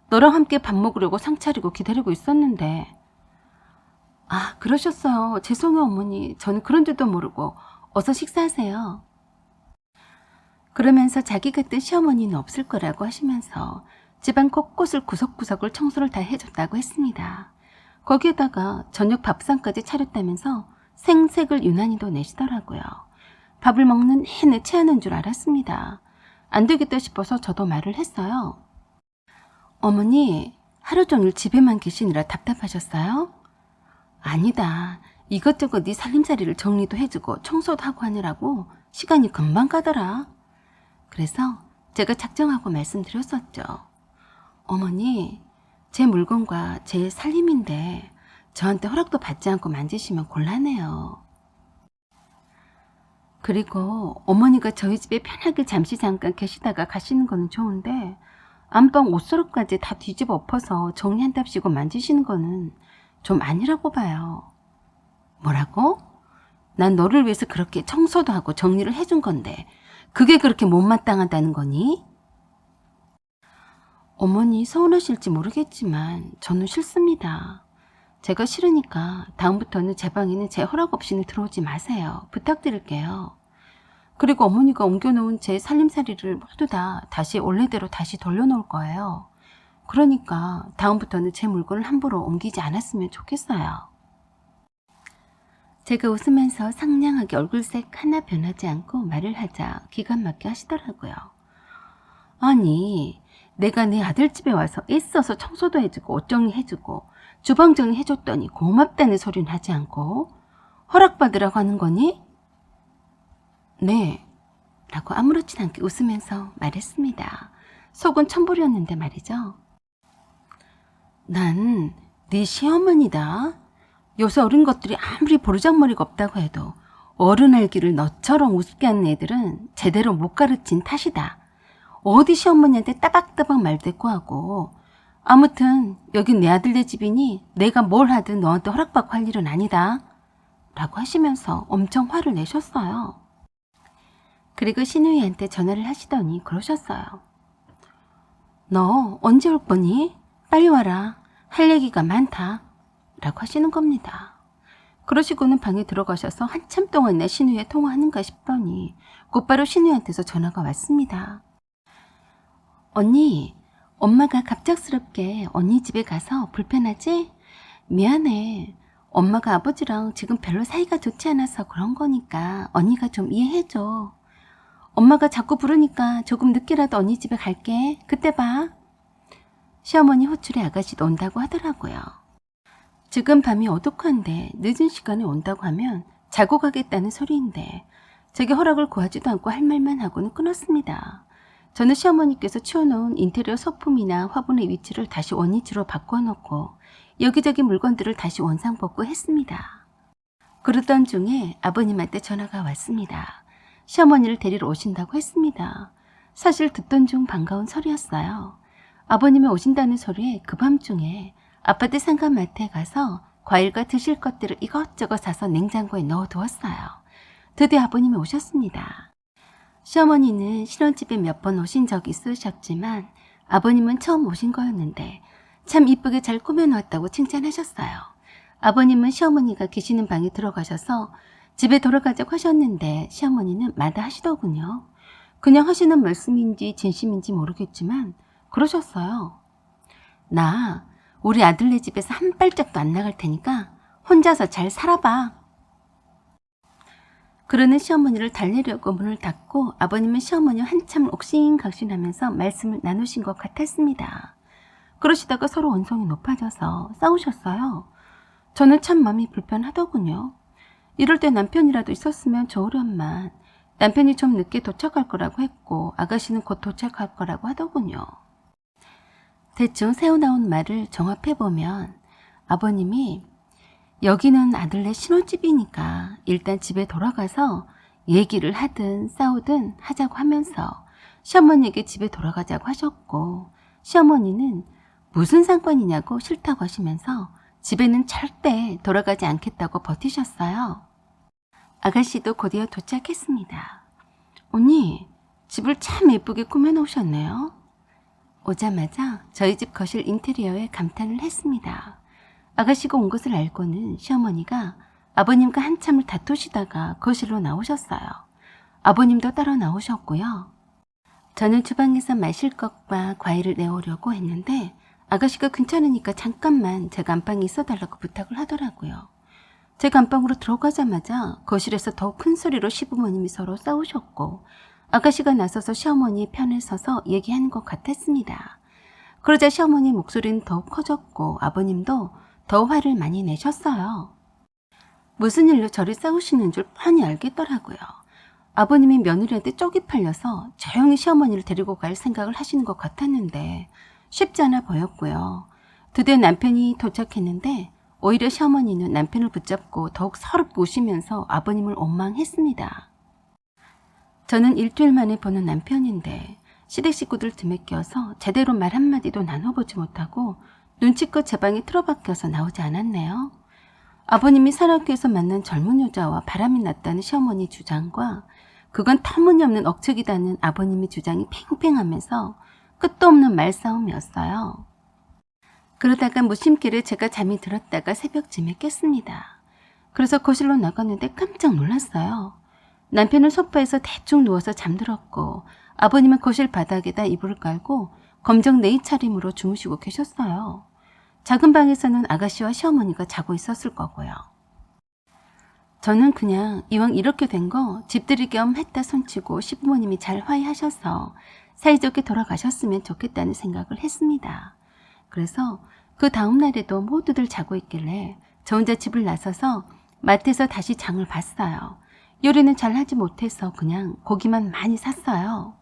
너랑 함께 밥 먹으려고 상 차리고 기다리고 있었는데. 아, 그러셨어요. 죄송해요, 어머니. 저는 그런 줄도 모르고. 어서 식사하세요. 그러면서 자기 같은 시어머니는 없을 거라고 하시면서 집안 곳곳을 구석구석을 청소를 다 해줬다고 했습니다. 거기에다가 저녁 밥상까지 차렸다면서 생색을 유난히도 내시더라고요. 밥을 먹는 내내 체하는 줄 알았습니다. 안 되겠다 싶어서 저도 말을 했어요. 어머니, 하루 종일 집에만 계시느라 답답하셨어요? 아니다. 이것저것 네 살림살이를 정리도 해주고 청소도 하고 하느라고 시간이 금방 가더라. 그래서 제가 작정하고 말씀드렸었죠. 어머니, 제 물건과 제 살림인데 저한테 허락도 받지 않고 만지시면 곤란해요. 그리고 어머니가 저희 집에 편하게 잠시 잠깐 계시다가 가시는 거는 좋은데 안방 옷서랍까지 다 뒤집어 엎어서 정리한답시고 만지시는 거는 좀 아니라고 봐요. 뭐라고? 난 너를 위해서 그렇게 청소도 하고 정리를 해준 건데 그게 그렇게 못마땅하다는 거니? 어머니 서운하실지 모르겠지만 저는 싫습니다. 제가 싫으니까 다음부터는 제 방에는 제 허락 없이는 들어오지 마세요. 부탁드릴게요. 그리고 어머니가 옮겨놓은 제 살림살이를 모두 다 다시 원래대로 다시 돌려놓을 거예요. 그러니까 다음부터는 제 물건을 함부로 옮기지 않았으면 좋겠어요. 제가 웃으면서 상냥하게 얼굴색 하나 변하지 않고 말을 하자 기가 막혀 하시더라고요. 아니, 내가 네 아들 집에 와서 애써서 청소도 해주고 옷 정리해주고 주방 정리해줬더니 고맙다는 소리는 하지 않고 허락받으라고 하는 거니? 네, 라고 아무렇지 않게 웃으면서 말했습니다. 속은 천불이었는데 말이죠. 난 네 시어머니다. 요새 어린 것들이 아무리 보르장머리가 없다고 해도 어른 알기를 너처럼 우습게 하는 애들은 제대로 못 가르친 탓이다. 어디 시어머니한테 따박따박 말대꾸하고 아무튼 여긴 내 아들네 집이니 내가 뭘 하든 너한테 허락받고 할 일은 아니다. 라고 하시면서 엄청 화를 내셨어요. 그리고 신우이한테 전화를 하시더니 그러셨어요. 너 언제 올 거니? 빨리 와라. 할 얘기가 많다. 라고 하시는 겁니다. 그러시고는 방에 들어가셔서 한참 동안이나 신우이와 통화하는가 싶더니 곧바로 신우이한테서 전화가 왔습니다. 언니, 엄마가 갑작스럽게 언니 집에 가서 불편하지? 미안해. 엄마가 아버지랑 지금 별로 사이가 좋지 않아서 그런 거니까 언니가 좀 이해해줘. 엄마가 자꾸 부르니까 조금 늦게라도 언니 집에 갈게. 그때 봐. 시어머니 호출에 아가씨도 온다고 하더라고요. 지금 밤이 어둑한데 늦은 시간에 온다고 하면 자고 가겠다는 소리인데 제게 허락을 구하지도 않고 할 말만 하고는 끊었습니다. 저는 시어머니께서 치워놓은 인테리어 소품이나 화분의 위치를 다시 원위치로 바꿔놓고 여기저기 물건들을 다시 원상복구 했습니다. 그러던 중에 아버님한테 전화가 왔습니다. 시어머니를 데리러 오신다고 했습니다. 사실 듣던 중 반가운 소리였어요. 아버님이 오신다는 소리에 그 밤중에 아파트 상가마트에 가서 과일과 드실 것들을 이것저것 사서 냉장고에 넣어두었어요. 드디어 아버님이 오셨습니다. 시어머니는 신혼집에 몇 번 오신 적이 있으셨지만 아버님은 처음 오신 거였는데 참 이쁘게 잘 꾸며놓았다고 칭찬하셨어요. 아버님은 시어머니가 계시는 방에 들어가셔서 집에 돌아가자고 하셨는데 시어머니는 마다하시더군요. 그냥 하시는 말씀인지 진심인지 모르겠지만 그러셨어요. 나 우리 아들네 집에서 한 발짝도 안 나갈 테니까 혼자서 잘 살아봐. 그러는 시어머니를 달래려고 문을 닫고 아버님은 시어머니와 한참 옥신각신하면서 말씀을 나누신 것 같았습니다. 그러시다가 서로 언성이 높아져서 싸우셨어요. 저는 참 마음이 불편하더군요. 이럴 때 남편이라도 있었으면 좋으련만 남편이 좀 늦게 도착할 거라고 했고 아가씨는 곧 도착할 거라고 하더군요. 대충 새어나온 말을 종합해보면 아버님이 여기는 아들네 신혼집이니까 일단 집에 돌아가서 얘기를 하든 싸우든 하자고 하면서 시어머니에게 집에 돌아가자고 하셨고 시어머니는 무슨 상관이냐고 싫다고 하시면서 집에는 절대 돌아가지 않겠다고 버티셨어요. 아가씨도 곧이어 도착했습니다. 언니, 집을 참 예쁘게 꾸며놓으셨네요. 오자마자 저희 집 거실 인테리어에 감탄을 했습니다. 아가씨가 온 것을 알고는 시어머니가 아버님과 한참을 다투시다가 거실로 나오셨어요. 아버님도 따라 나오셨고요. 저는 주방에서 마실 것과 과일을 내오려고 했는데 아가씨가 괜찮으니까 잠깐만 제가 안방에 있어달라고 부탁을 하더라고요. 제가 안방으로 들어가자마자 거실에서 더욱 큰 소리로 시부모님이 서로 싸우셨고 아가씨가 나서서 시어머니의 편에 서서 얘기하는 것 같았습니다. 그러자 시어머니 목소리는 더욱 커졌고 아버님도 더 화를 많이 내셨어요. 무슨 일로 저를 싸우시는 줄 뻔히 알겠더라고요. 아버님이 며느리한테 쪽이 팔려서 조용히 시어머니를 데리고 갈 생각을 하시는 것 같았는데 쉽지 않아 보였고요. 드디어 남편이 도착했는데 오히려 시어머니는 남편을 붙잡고 더욱 서럽게 우시면서 아버님을 원망했습니다. 저는 일주일 만에 보는 남편인데 시댁 식구들 틈에 껴서 제대로 말 한마디도 나눠보지 못하고 눈치껏 제 방에 틀어박혀서 나오지 않았네요. 아버님이 산악회에서 만난 젊은 여자와 바람이 났다는 시어머니 주장과 그건 터무니없는 억측이다는 아버님의 주장이 팽팽하면서 끝도 없는 말싸움이었어요. 그러다가 무심결에 제가 잠이 들었다가 새벽쯤에 깼습니다. 그래서 거실로 나갔는데 깜짝 놀랐어요. 남편은 소파에서 대충 누워서 잠들었고 아버님은 거실 바닥에다 이불을 깔고 검정 네이 차림으로 주무시고 계셨어요. 작은 방에서는 아가씨와 시어머니가 자고 있었을 거고요. 저는 그냥 이왕 이렇게 된 거 집들이 겸 했다 손치고 시부모님이 잘 화해하셔서 사이좋게 돌아가셨으면 좋겠다는 생각을 했습니다. 그래서 그 다음 날에도 모두들 자고 있길래 저 혼자 집을 나서서 마트에서 다시 장을 봤어요. 요리는 잘 하지 못해서 그냥 고기만 많이 샀어요.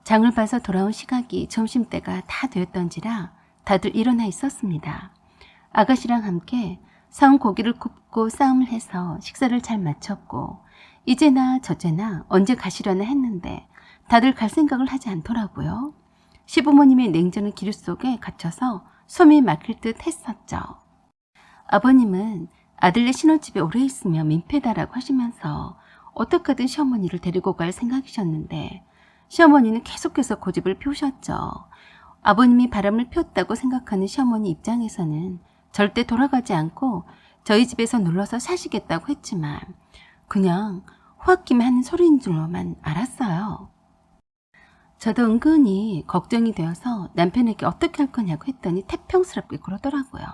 장을 봐서 돌아온 시각이 점심때가 다 되었던지라 다들 일어나 있었습니다. 아가씨랑 함께 사온 고기를 굽고 싸움을 해서 식사를 잘 마쳤고 이제나 저제나 언제 가시려나 했는데 다들 갈 생각을 하지 않더라고요. 시부모님의 냉정한 기류 속에 갇혀서 숨이 막힐 듯 했었죠. 아버님은 아들네 신혼집에 오래 있으면 민폐다라고 하시면서 어떻게든 시어머니를 데리고 갈 생각이셨는데 시어머니는 계속해서 고집을 피우셨죠. 아버님이 바람을 피웠다고 생각하는 시어머니 입장에서는 절대 돌아가지 않고 저희 집에서 눌러서 사시겠다고 했지만 그냥 호학김에 하는 소리인 줄로만 알았어요. 저도 은근히 걱정이 되어서 남편에게 어떻게 할 거냐고 했더니 태평스럽게 그러더라고요.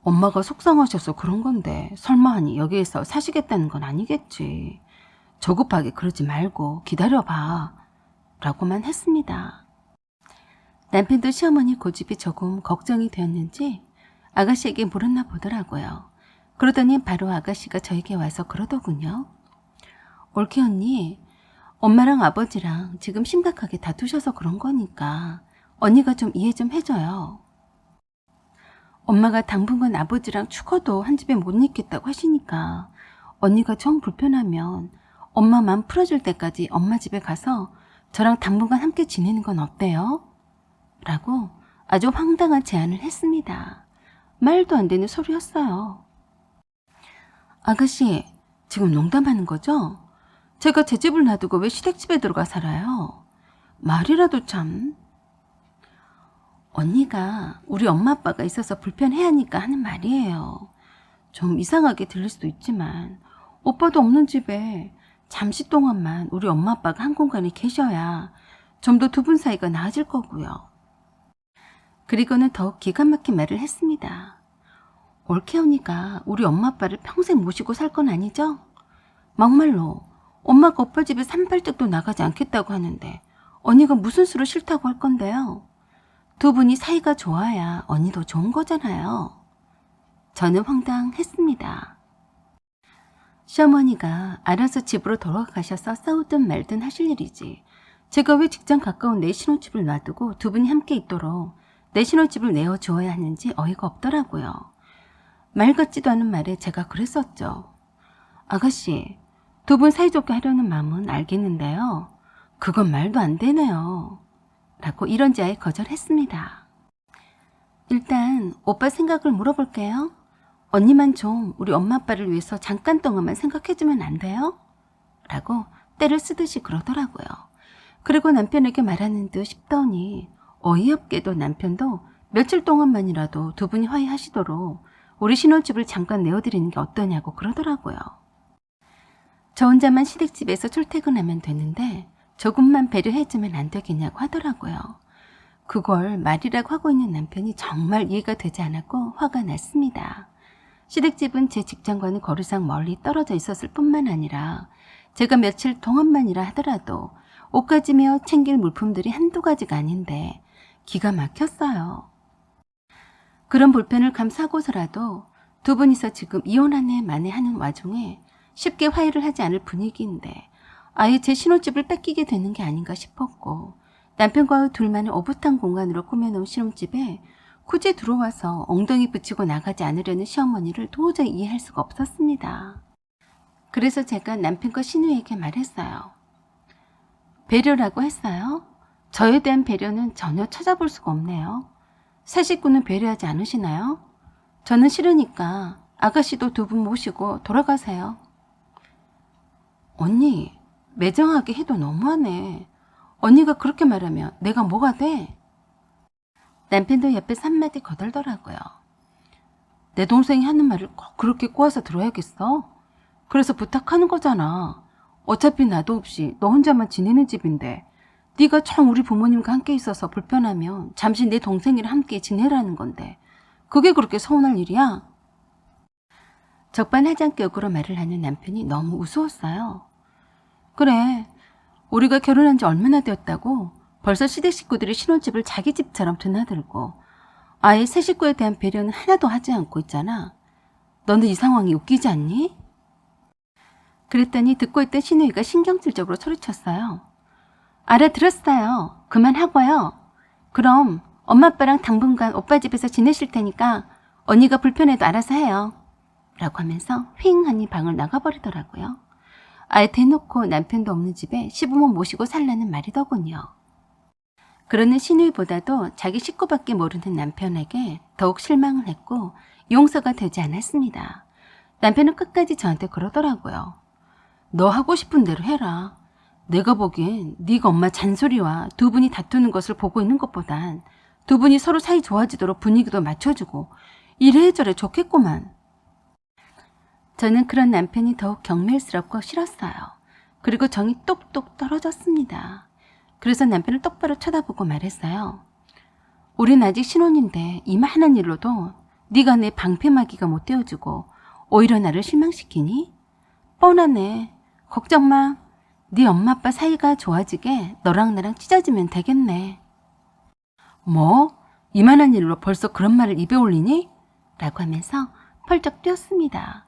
엄마가 속상하셔서 그런 건데 설마 하니 여기에서 사시겠다는 건 아니겠지. 저급하게 그러지 말고 기다려봐 라고만 했습니다. 남편도 시어머니 고집이 조금 걱정이 되었는지 아가씨에게 물었나 보더라고요. 그러더니 바로 아가씨가 저에게 와서 그러더군요. 올케 언니, 엄마랑 아버지랑 지금 심각하게 다투셔서 그런 거니까 언니가 좀 이해 좀 해줘요. 엄마가 당분간 아버지랑 죽어도 한 집에 못 있겠다고 하시니까 언니가 정 불편하면 엄마 마음 풀어줄 때까지 엄마 집에 가서 저랑 당분간 함께 지내는 건 어때요? 라고 아주 황당한 제안을 했습니다. 말도 안 되는 소리였어요. 아가씨, 지금 농담하는 거죠? 제가 제 집을 놔두고 왜 시댁집에 들어가 살아요? 말이라도 참. 언니가 우리 엄마 아빠가 있어서 불편해하니까 하는 말이에요. 좀 이상하게 들릴 수도 있지만 오빠도 없는 집에 잠시 동안만 우리 엄마 아빠가 한 공간에 계셔야 좀 더 두 분 사이가 나아질 거고요. 그리고는 더욱 기가 막힌 말을 했습니다. 올케 언니가 우리 엄마 아빠를 평생 모시고 살 건 아니죠? 막말로 엄마가 오빠 집에 산발짝도 나가지 않겠다고 하는데 언니가 무슨 수로 싫다고 할 건데요? 두 분이 사이가 좋아야 언니도 좋은 거잖아요. 저는 황당했습니다. 시어머니가 알아서 집으로 돌아가셔서 싸우든 말든 하실 일이지. 제가 왜 직장 가까운 내 신혼집을 놔두고 두 분이 함께 있도록 내 신혼집을 내어주어야 하는지 어이가 없더라고요. 말 같지도 않은 말에 제가 그랬었죠. 아가씨, 두 분 사이좋게 하려는 마음은 알겠는데요. 그건 말도 안 되네요. 라고 이런지아에 거절했습니다. 일단 오빠 생각을 물어볼게요. 언니만 좀 우리 엄마 아빠를 위해서 잠깐 동안만 생각해주면 안 돼요? 라고 때를 쓰듯이 그러더라고요. 그리고 남편에게 말하는 듯 싶더니 어이없게도 남편도 며칠 동안만이라도 두 분이 화해하시도록 우리 신혼집을 잠깐 내어드리는 게 어떠냐고 그러더라고요. 저 혼자만 시댁집에서 출퇴근하면 되는데 조금만 배려해주면 안 되겠냐고 하더라고요. 그걸 말이라고 하고 있는 남편이 정말 이해가 되지 않았고 화가 났습니다. 시댁집은 제 직장과는 거리상 멀리 떨어져 있었을 뿐만 아니라 제가 며칠 동안만이라 하더라도 옷가지며 챙길 물품들이 한두 가지가 아닌데 기가 막혔어요. 그런 불편을 감수하고서라도 두 분이서 지금 이혼하네 마네 하는 와중에 쉽게 화해를 하지 않을 분위기인데 아예 제 신혼집을 뺏기게 되는 게 아닌가 싶었고, 남편과의 둘만의 오붓한 공간으로 꾸며놓은 신혼집에 굳이 들어와서 엉덩이 붙이고 나가지 않으려는 시어머니를 도저히 이해할 수가 없었습니다. 그래서 제가 남편과 신우에게 말했어요. 배려라고 했어요? 저에 대한 배려는 전혀 찾아볼 수가 없네요. 새 식구는 배려하지 않으시나요? 저는 싫으니까 아가씨도 두 분 모시고 돌아가세요. 언니, 매정하게 해도 너무하네. 언니가 그렇게 말하면 내가 뭐가 돼? 남편도 옆에서 한마디 거들더라고요. 내 동생이 하는 말을 꼭 그렇게 꼬아서 들어야겠어? 그래서 부탁하는 거잖아. 어차피 나도 없이 너 혼자만 지내는 집인데 네가 참 우리 부모님과 함께 있어서 불편하면 잠시 내 동생이랑 함께 지내라는 건데 그게 그렇게 서운할 일이야? 적반하장격으로 말을 하는 남편이 너무 우스웠어요. 그래, 우리가 결혼한 지 얼마나 되었다고 벌써 시댁 식구들이 신혼집을 자기 집처럼 드나들고 아예 새 식구에 대한 배려는 하나도 하지 않고 있잖아. 너는 이 상황이 웃기지 않니? 그랬더니 듣고 있던 신우이가 신경질적으로 소리쳤어요. 알아들었어요. 그만하고요. 그럼 엄마 아빠랑 당분간 오빠 집에서 지내실 테니까 언니가 불편해도 알아서 해요. 라고 하면서 휑 하니 방을 나가버리더라고요. 아예 대놓고 남편도 없는 집에 시부모 모시고 살라는 말이더군요. 그러는 신우이보다도 자기 식구밖에 모르는 남편에게 더욱 실망을 했고 용서가 되지 않았습니다. 남편은 끝까지 저한테 그러더라고요. 너 하고 싶은 대로 해라. 내가 보기엔 네가 엄마 잔소리와 두 분이 다투는 것을 보고 있는 것보단 두 분이 서로 사이 좋아지도록 분위기도 맞춰주고 이래저래 좋겠구만. 저는 그런 남편이 더욱 경멸스럽고 싫었어요. 그리고 정이 똑똑 떨어졌습니다. 그래서 남편을 똑바로 쳐다보고 말했어요. 우린 아직 신혼인데 이만한 일로도 네가 내 방패막이가 못 되어주고 오히려 나를 실망시키니? 뻔하네. 걱정 마. 네 엄마 아빠 사이가 좋아지게 너랑 나랑 찢어지면 되겠네. 뭐? 이만한 일로 벌써 그런 말을 입에 올리니? 라고 하면서 펄쩍 뛰었습니다.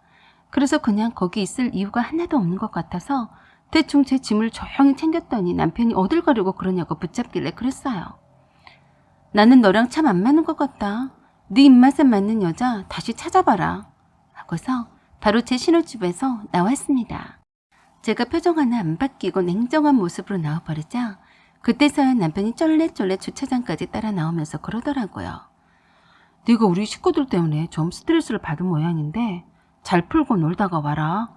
그래서 그냥 거기 있을 이유가 하나도 없는 것 같아서 대충 제 짐을 조용히 챙겼더니 남편이 어딜 가려고 그러냐고 붙잡길래 그랬어요. 나는 너랑 참 안 맞는 것 같다. 네 입맛에 맞는 여자 다시 찾아봐라. 하고서 바로 제 신혼집에서 나왔습니다. 제가 표정 하나 안 바뀌고 냉정한 모습으로 나와버리자 그때서야 남편이 쩔레쩔레 주차장까지 따라 나오면서 그러더라고요. 네가 우리 식구들 때문에 좀 스트레스를 받은 모양인데 잘 풀고 놀다가 와라.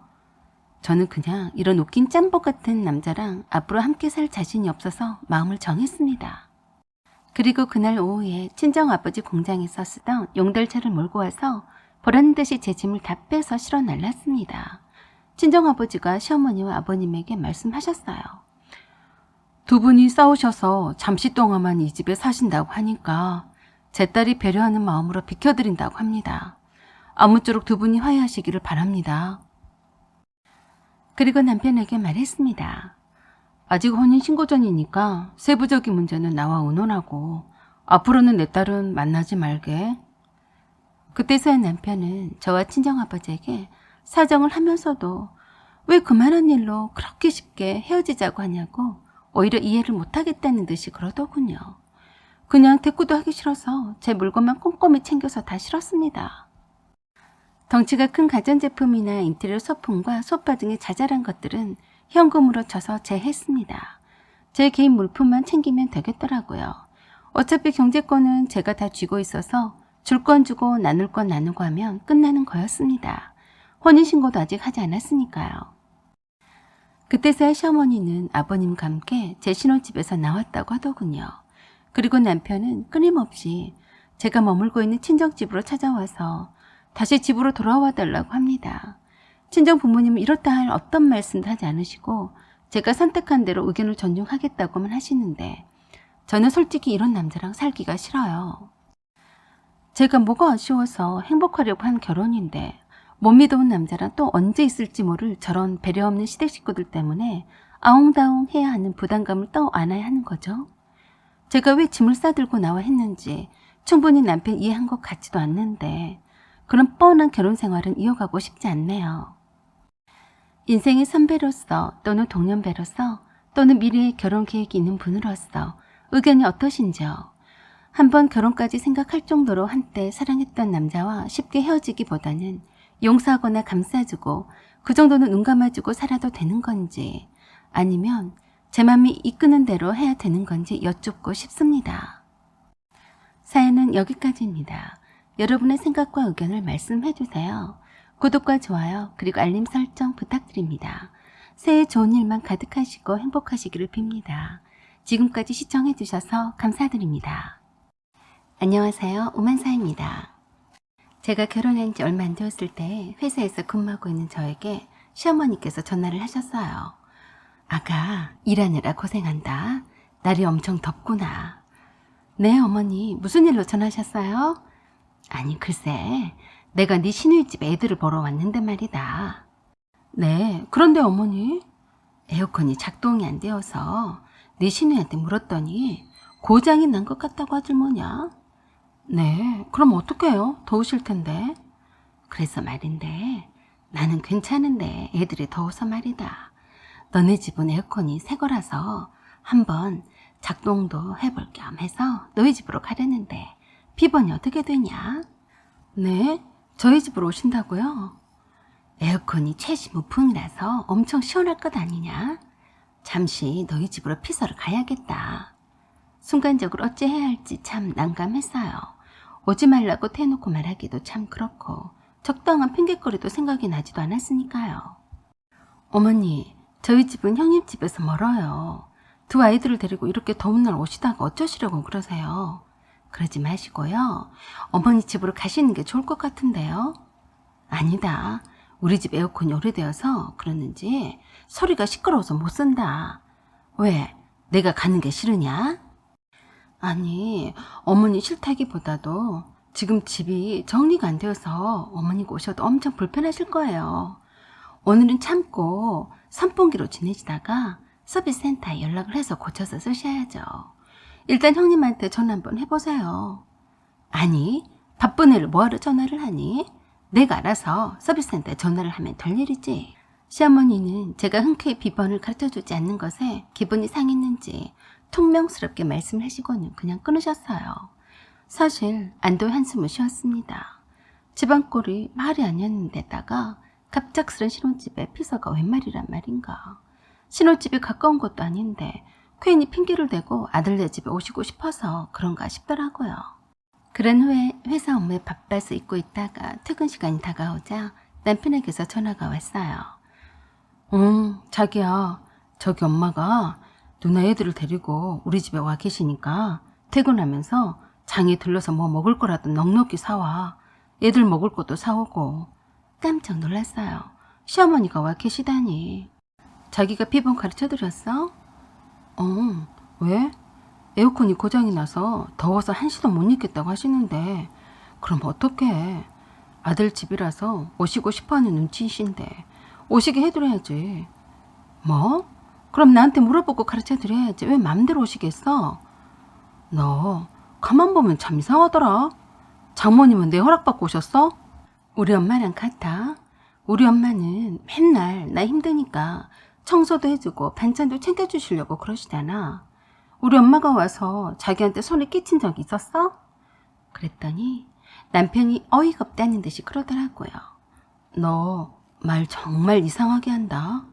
저는 그냥 이런 웃긴 짬뽕 같은 남자랑 앞으로 함께 살 자신이 없어서 마음을 정했습니다. 그리고 그날 오후에 친정아버지 공장에서 쓰던 용달차를 몰고 와서 보란 듯이 제 짐을 다 빼서 실어 날랐습니다. 친정아버지가 시어머니와 아버님에게 말씀하셨어요. 두 분이 싸우셔서 잠시 동안만 이 집에 사신다고 하니까 제 딸이 배려하는 마음으로 비켜드린다고 합니다. 아무쪼록 두 분이 화해하시기를 바랍니다. 그리고 남편에게 말했습니다. 아직 혼인신고 전이니까 세부적인 문제는 나와 의논하고 앞으로는 내 딸은 만나지 말게. 그때서야 남편은 저와 친정아버지에게 사정을 하면서도 왜 그만한 일로 그렇게 쉽게 헤어지자고 하냐고 오히려 이해를 못하겠다는 듯이 그러더군요. 그냥 대꾸도 하기 싫어서 제 물건만 꼼꼼히 챙겨서 다 실었습니다. 덩치가 큰 가전제품이나 인테리어 소품과 소파 등의 자잘한 것들은 현금으로 쳐서 제했습니다. 제 개인 물품만 챙기면 되겠더라고요. 어차피 경제권은 제가 다 쥐고 있어서 줄 건 주고 나눌 건 나누고 하면 끝나는 거였습니다. 혼인신고도 아직 하지 않았으니까요. 그때서야 시어머니는 아버님과 함께 제 신혼집에서 나왔다고 하더군요. 그리고 남편은 끊임없이 제가 머물고 있는 친정집으로 찾아와서 다시 집으로 돌아와 달라고 합니다. 친정 부모님은 이렇다 할 어떤 말씀도 하지 않으시고 제가 선택한 대로 의견을 존중하겠다고만 하시는데 저는 솔직히 이런 남자랑 살기가 싫어요. 제가 뭐가 아쉬워서 행복하려고 한 결혼인데 못 믿어온 남자랑 또 언제 있을지 모를 저런 배려 없는 시댁 식구들 때문에 아웅다웅 해야 하는 부담감을 떠안아야 하는 거죠. 제가 왜 짐을 싸들고 나와 했는지 충분히 남편 이해한 것 같지도 않는데 그런 뻔한 결혼 생활은 이어가고 싶지 않네요. 인생의 선배로서 또는 동년배로서 또는 미래의 결혼 계획이 있는 분으로서 의견이 어떠신지요? 한번 결혼까지 생각할 정도로 한때 사랑했던 남자와 쉽게 헤어지기보다는 용서하거나 감싸주고 그 정도는 눈 감아주고 살아도 되는 건지, 아니면 제 맘이 이끄는 대로 해야 되는 건지 여쭙고 싶습니다. 사연은 여기까지입니다. 여러분의 생각과 의견을 말씀해 주세요. 구독과 좋아요 그리고 알림 설정 부탁드립니다. 새해 좋은 일만 가득하시고 행복하시기를 빕니다. 지금까지 시청해 주셔서 감사드립니다. 안녕하세요. 오만사입니다. 제가 결혼한 지 얼마 안 되었을 때 회사에서 근무하고 있는 저에게 시어머니께서 전화를 하셨어요. 아가, 일하느라 고생한다. 날이 엄청 덥구나. 네, 어머니. 무슨 일로 전화하셨어요? 아니, 글쎄, 내가 네 시누이집에 애들을 보러 왔는데 말이다. 네, 그런데 어머니? 에어컨이 작동이 안 되어서 네 시누이한테 물었더니 고장이 난 것 같다고 하질 뭐냐? 네, 그럼 어떡해요? 더우실 텐데. 그래서 말인데, 나는 괜찮은데 애들이 더워서 말이다. 너네 집은 에어컨이 새 거라서 한번 작동도 해볼 겸 해서 너희 집으로 가려는데 비번이 어떻게 되냐? 네, 저희 집으로 오신다고요? 에어컨이 최신 무풍이라서 엄청 시원할 것 아니냐? 잠시 너희 집으로 피서를 가야겠다. 순간적으로 어찌해야 할지 참 난감했어요. 오지 말라고 대놓고 말하기도 참 그렇고 적당한 핑곗거리도 생각이 나지도 않았으니까요. 어머니, 저희 집은 형님 집에서 멀어요. 두 아이들을 데리고 이렇게 더운 날 오시다가 어쩌시려고 그러세요? 그러지 마시고요. 어머니 집으로 가시는 게 좋을 것 같은데요. 아니다. 우리 집 에어컨이 오래되어서 그러는지 소리가 시끄러워서 못 쓴다. 왜? 내가 가는 게 싫으냐? 아니, 어머니 싫다기보다도 지금 집이 정리가 안 되어서 어머니가 오셔도 엄청 불편하실 거예요. 오늘은 참고 선풍기로 지내시다가 서비스 센터에 연락을 해서 고쳐서 쓰셔야죠. 일단 형님한테 전화 한번 해보세요. 아니, 바쁜 애를 뭐하러 전화를 하니? 내가 알아서 서비스 센터에 전화를 하면 될 일이지. 시어머니는 제가 흔쾌히 비번을 가르쳐주지 않는 것에 기분이 상했는지 퉁명스럽게 말씀을 하시고는 그냥 끊으셨어요. 사실 안도의 한숨을 쉬었습니다. 집안꼴이 말이 아니었는데다가 갑작스런 신혼집에 피서가 웬 말이란 말인가. 신혼집이 가까운 것도 아닌데 괜히 핑계를 대고 아들네 집에 오시고 싶어서 그런가 싶더라고요. 그런 후에 회사 업무에 바빠서 잊고 있다가 퇴근 시간이 다가오자 남편에게서 전화가 왔어요. 자기야, 저기 엄마가 누나 애들을 데리고 우리 집에 와 계시니까 퇴근하면서 장에 들러서 뭐 먹을 거라도 넉넉히 사와. 애들 먹을 것도 사오고. 깜짝 놀랐어요. 시어머니가 와 계시다니. 자기가 비번 가르쳐드렸어? 왜? 에어컨이 고장이 나서 더워서 한시도 못 있겠다고 하시는데 그럼 어떡해. 아들 집이라서 오시고 싶어하는 눈치이신데 오시게 해드려야지. 뭐? 그럼 나한테 물어보고 가르쳐드려야지. 왜 맘대로 오시겠어? 너 가만 보면 참 이상하더라. 장모님은 내 허락받고 오셨어? 우리 엄마랑 같아. 우리 엄마는 맨날 나 힘드니까 청소도 해주고 반찬도 챙겨주시려고 그러시잖아. 우리 엄마가 와서 자기한테 손을 끼친 적이 있었어? 그랬더니 남편이 어이가 없다는 듯이 그러더라고요. 너 말 정말 이상하게 한다.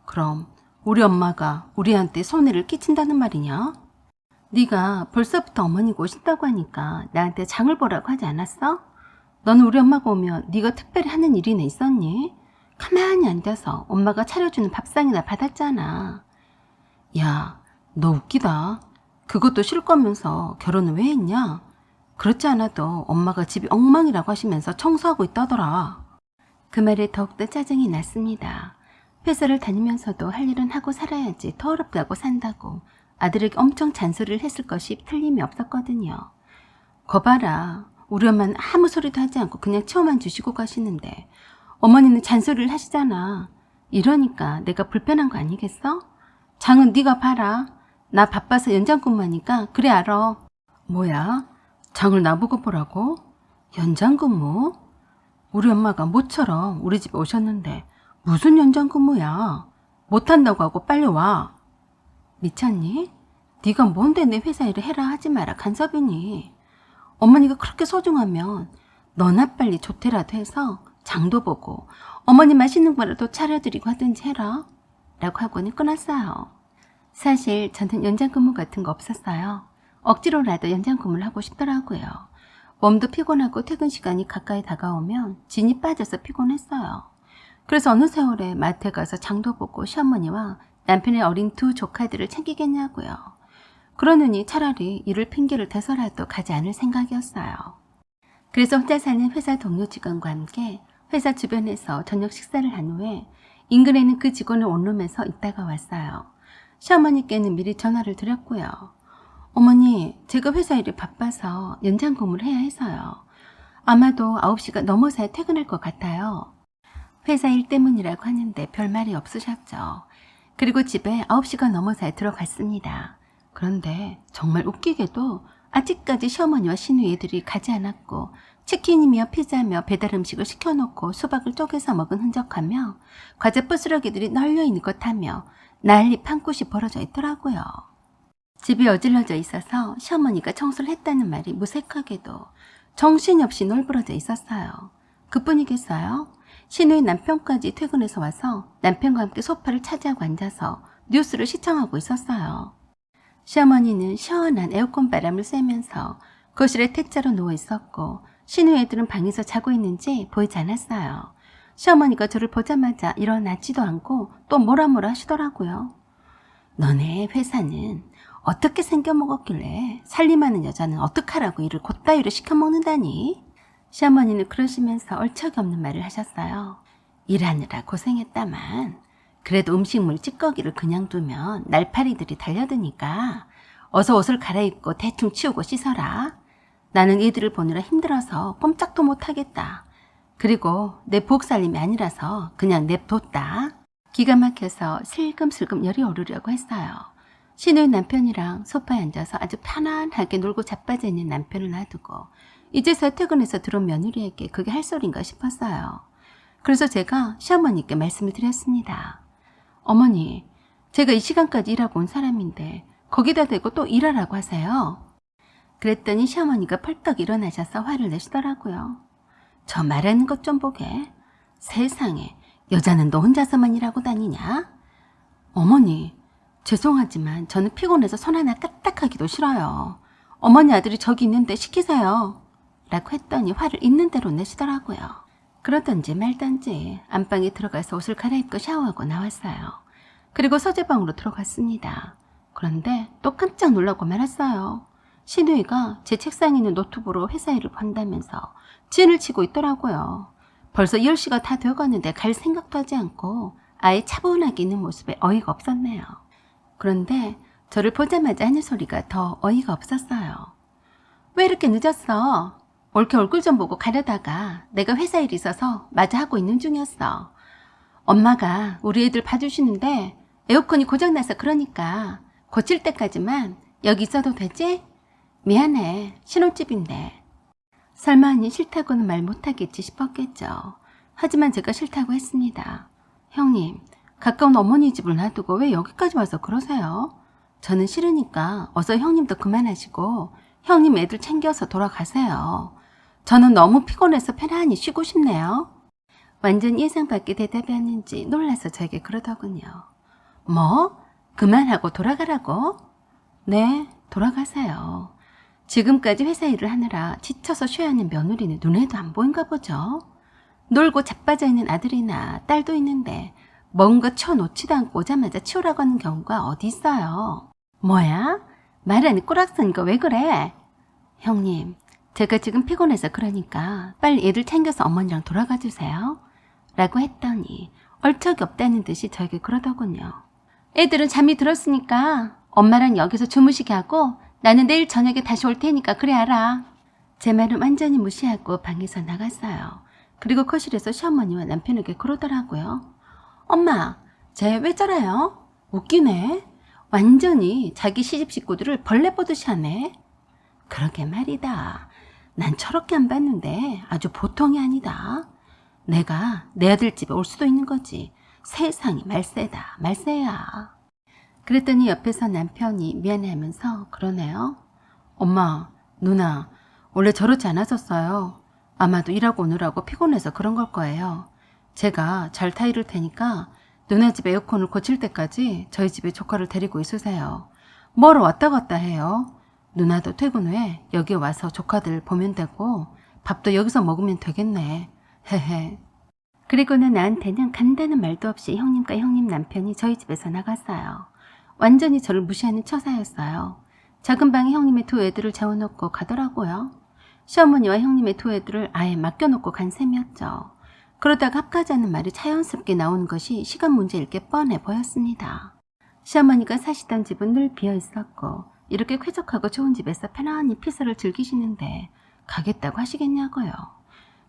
그럼 우리 엄마가 우리한테 손해를 끼친다는 말이냐? 네가 벌써부터 어머니가 오신다고 하니까 나한테 장을 보라고 하지 않았어? 너는 우리 엄마가 오면 네가 특별히 하는 일이나 있었니? 가만히 앉아서 엄마가 차려주는 밥상이나 받았잖아. 야, 너 웃기다. 그것도 싫을 거면서 결혼을 왜 했냐? 그렇지 않아도 엄마가 집이 엉망이라고 하시면서 청소하고 있다더라. 그 말에 더욱더 짜증이 났습니다. 회사를 다니면서도 할 일은 하고 살아야지 더 어렵게 하고 산다고 아들에게 엄청 잔소리를 했을 것이 틀림이 없었거든요. 거봐라. 우리 엄마는 아무 소리도 하지 않고 그냥 채워만 주시고 가시는데 어머니는 잔소리를 하시잖아. 이러니까 내가 불편한 거 아니겠어? 장은 네가 봐라. 나 바빠서 연장 근무하니까 그래 알아. 뭐야? 장을 나보고 보라고? 연장 근무? 우리 엄마가 모처럼 우리 집에 오셨는데 무슨 연장 근무야? 못한다고 하고 빨리 와. 미쳤니? 네가 뭔데 내 회사 일을 해라 하지 마라 간섭이니. 어머니가 그렇게 소중하면 너나 빨리 조퇴라도 해서 장도 보고 어머니 맛있는 거라도 차려드리고 하든지 해라 라고 하고는 끊었어요. 사실 저는 연장근무 같은 거 없었어요. 억지로라도 연장근무를 하고 싶더라고요. 몸도 피곤하고 퇴근 시간이 가까이 다가오면 진이 빠져서 피곤했어요. 그래서 어느 세월에 마트에 가서 장도 보고 시어머니와 남편의 어린 두 조카들을 챙기겠냐고요. 그러느니 차라리 일을 핑계를 대서라도 가지 않을 생각이었어요. 그래서 혼자 사는 회사 동료 직원과 함께 회사 주변에서 저녁 식사를 한 후에 인근에 있는 그 직원을 원룸에서 있다가 왔어요. 시어머니께는 미리 전화를 드렸고요. 어머니, 제가 회사 일이 바빠서 연장 근무를 해야 해서요. 아마도 9시가 넘어서야 퇴근할 것 같아요. 회사 일 때문이라고 하는데 별 말이 없으셨죠. 그리고 집에 9시가 넘어서야 들어갔습니다. 그런데 정말 웃기게도 아직까지 시어머니와 시누이 애들이 가지 않았고 치킨이며 피자며 배달 음식을 시켜놓고 수박을 쪼개서 먹은 흔적하며 과자 부스러기들이 널려있는 것 하며 난리 판꽃이 벌어져 있더라고요. 집이 어질러져 있어서 시어머니가 청소를 했다는 말이 무색하게도 정신없이 널브러져 있었어요. 그뿐이겠어요? 시누이 남편까지 퇴근해서 와서 남편과 함께 소파를 차지하고 앉아서 뉴스를 시청하고 있었어요. 시어머니는 시원한 에어컨 바람을 쐬면서 거실에 택자로 누워 있었고 시누이 애들은 방에서 자고 있는지 보이지 않았어요. 시어머니가 저를 보자마자 일어나지도 않고 또 뭐라 하시더라고요. 너네 회사는 어떻게 생겨먹었길래 살림하는 여자는 어떡하라고 일을 곧다이로 시켜먹는다니? 시어머니는 그러시면서 얼척이 없는 말을 하셨어요. 일하느라 고생했다만 그래도 음식물 찌꺼기를 그냥 두면 날파리들이 달려드니까 어서 옷을 갈아입고 대충 치우고 씻어라. 나는 이들을 보느라 힘들어서 꼼짝도 못하겠다. 그리고 내 부엌살림이 아니라서 그냥 냅뒀다. 기가 막혀서 슬금슬금 열이 오르려고 했어요. 시누이 남편이랑 소파에 앉아서 아주 편안하게 놀고 자빠져 있는 남편을 놔두고 이제서야 퇴근해서 들어온 며느리에게 그게 할 소린가 싶었어요. 그래서 제가 시어머니께 말씀을 드렸습니다. 어머니, 제가 이 시간까지 일하고 온 사람인데 거기다 대고 또 일하라고 하세요. 그랬더니 시어머니가 펄떡 일어나셔서 화를 내시더라고요. 저 말하는 것 좀 보게. 세상에, 여자는 너 혼자서만 일하고 다니냐? 어머니, 죄송하지만 저는 피곤해서 손 하나 까딱하기도 싫어요. 어머니 아들이 저기 있는데 시키세요. 라고 했더니 화를 있는 대로 내시더라고요. 그러던지 말던지 안방에 들어가서 옷을 갈아입고 샤워하고 나왔어요. 그리고 서재방으로 들어갔습니다. 그런데 또 깜짝 놀라고 말았어요. 시누이가 제 책상에 있는 노트북으로 회사 일을 본다면서 진을 치고 있더라고요. 벌써 10시가 다 되어갔는데 갈 생각도 하지 않고 아예 차분하게 있는 모습에 어이가 없었네요. 그런데 저를 보자마자 하는 소리가 더 어이가 없었어요. 왜 이렇게 늦었어? 옳게 얼굴 좀 보고 가려다가 내가 회사 일이 있어서 마저 하고 있는 중이었어. 엄마가 우리 애들 봐주시는데 에어컨이 고장나서 그러니까 고칠 때까지만 여기 있어도 되지? 미안해, 신혼집인데. 설마 하니 싫다고는 말 못하겠지 싶었겠죠. 하지만 제가 싫다고 했습니다. 형님, 가까운 어머니 집을 놔두고 왜 여기까지 와서 그러세요? 저는 싫으니까 어서 형님도 그만하시고 형님 애들 챙겨서 돌아가세요. 저는 너무 피곤해서 편안히 쉬고 싶네요. 완전 예상 밖의 대답이었는지 놀라서 저에게 그러더군요. 뭐? 그만하고 돌아가라고? 네, 돌아가세요. 지금까지 회사 일을 하느라 지쳐서 쉬어야 하는 며느리는 눈에도 안 보인가 보죠. 놀고 자빠져 있는 아들이나 딸도 있는데 뭔가 쳐놓지도 않고 오자마자 치우라고 하는 경우가 어디 있어요. 뭐야? 말하는 꼬락서는 거 왜 그래? 형님, 제가 지금 피곤해서 그러니까 빨리 애들 챙겨서 어머니랑 돌아가 주세요. 라고 했더니 얼척이 없다는 듯이 저에게 그러더군요. 애들은 잠이 들었으니까 엄마랑 여기서 주무시게 하고 나는 내일 저녁에 다시 올 테니까 그래 알아. 제 말은 완전히 무시하고 방에서 나갔어요. 그리고 거실에서 시어머니와 남편에게 그러더라고요. 엄마, 쟤 왜 저래요? 웃기네. 완전히 자기 시집 식구들을 벌레 보듯이 하네. 그러게 말이다. 난 저렇게 안 봤는데 아주 보통이 아니다. 내가 내 아들 집에 올 수도 있는 거지. 세상이 말세다, 말세야. 그랬더니 옆에서 남편이 미안해하면서 그러네요. 엄마, 누나, 원래 저렇지 않았었어요. 아마도 일하고 오느라고 피곤해서 그런 걸 거예요. 제가 잘 타이를 테니까 누나 집 에어컨을 고칠 때까지 저희 집에 조카를 데리고 있으세요. 뭐로 왔다 갔다 해요. 누나도 퇴근 후에 여기 와서 조카들 보면 되고 밥도 여기서 먹으면 되겠네. 헤헤. 그리고는 나한테는 간다는 말도 없이 형님과 형님 남편이 저희 집에서 나갔어요. 완전히 저를 무시하는 처사였어요. 작은 방에 형님의 두 애들을 재워놓고 가더라고요. 시어머니와 형님의 두 애들을 아예 맡겨놓고 간 셈이었죠. 그러다가 합가자는 말이 자연스럽게 나오는 것이 시간 문제일 게 뻔해 보였습니다. 시어머니가 사시던 집은 늘 비어 있었고 이렇게 쾌적하고 좋은 집에서 편안히 피서를 즐기시는데 가겠다고 하시겠냐고요.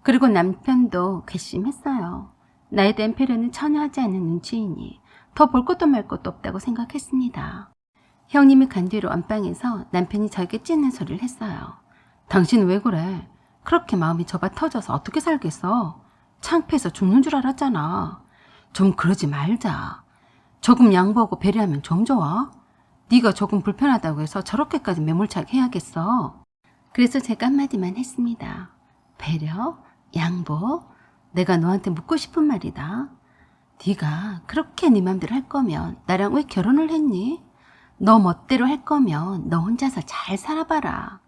그리고 남편도 괘씸했어요. 나에 대한 배려는 전혀 하지 않는 눈치이니 더 볼 것도 말 것도 없다고 생각했습니다. 형님이 간 뒤로 안방에서 남편이 저에게 찢는 소리를 했어요. 당신 왜 그래? 그렇게 마음이 좁아 터져서 어떻게 살겠어? 창피해서 죽는 줄 알았잖아. 좀 그러지 말자. 조금 양보하고 배려하면 좀 좋아? 네가 조금 불편하다고 해서 저렇게까지 매몰차게 해야겠어. 그래서 제가 한마디만 했습니다. 배려? 양보? 내가 너한테 묻고 싶은 말이다. 네가 그렇게 네 맘대로 할 거면 나랑 왜 결혼을 했니? 너 멋대로 할 거면 너 혼자서 잘 살아봐라.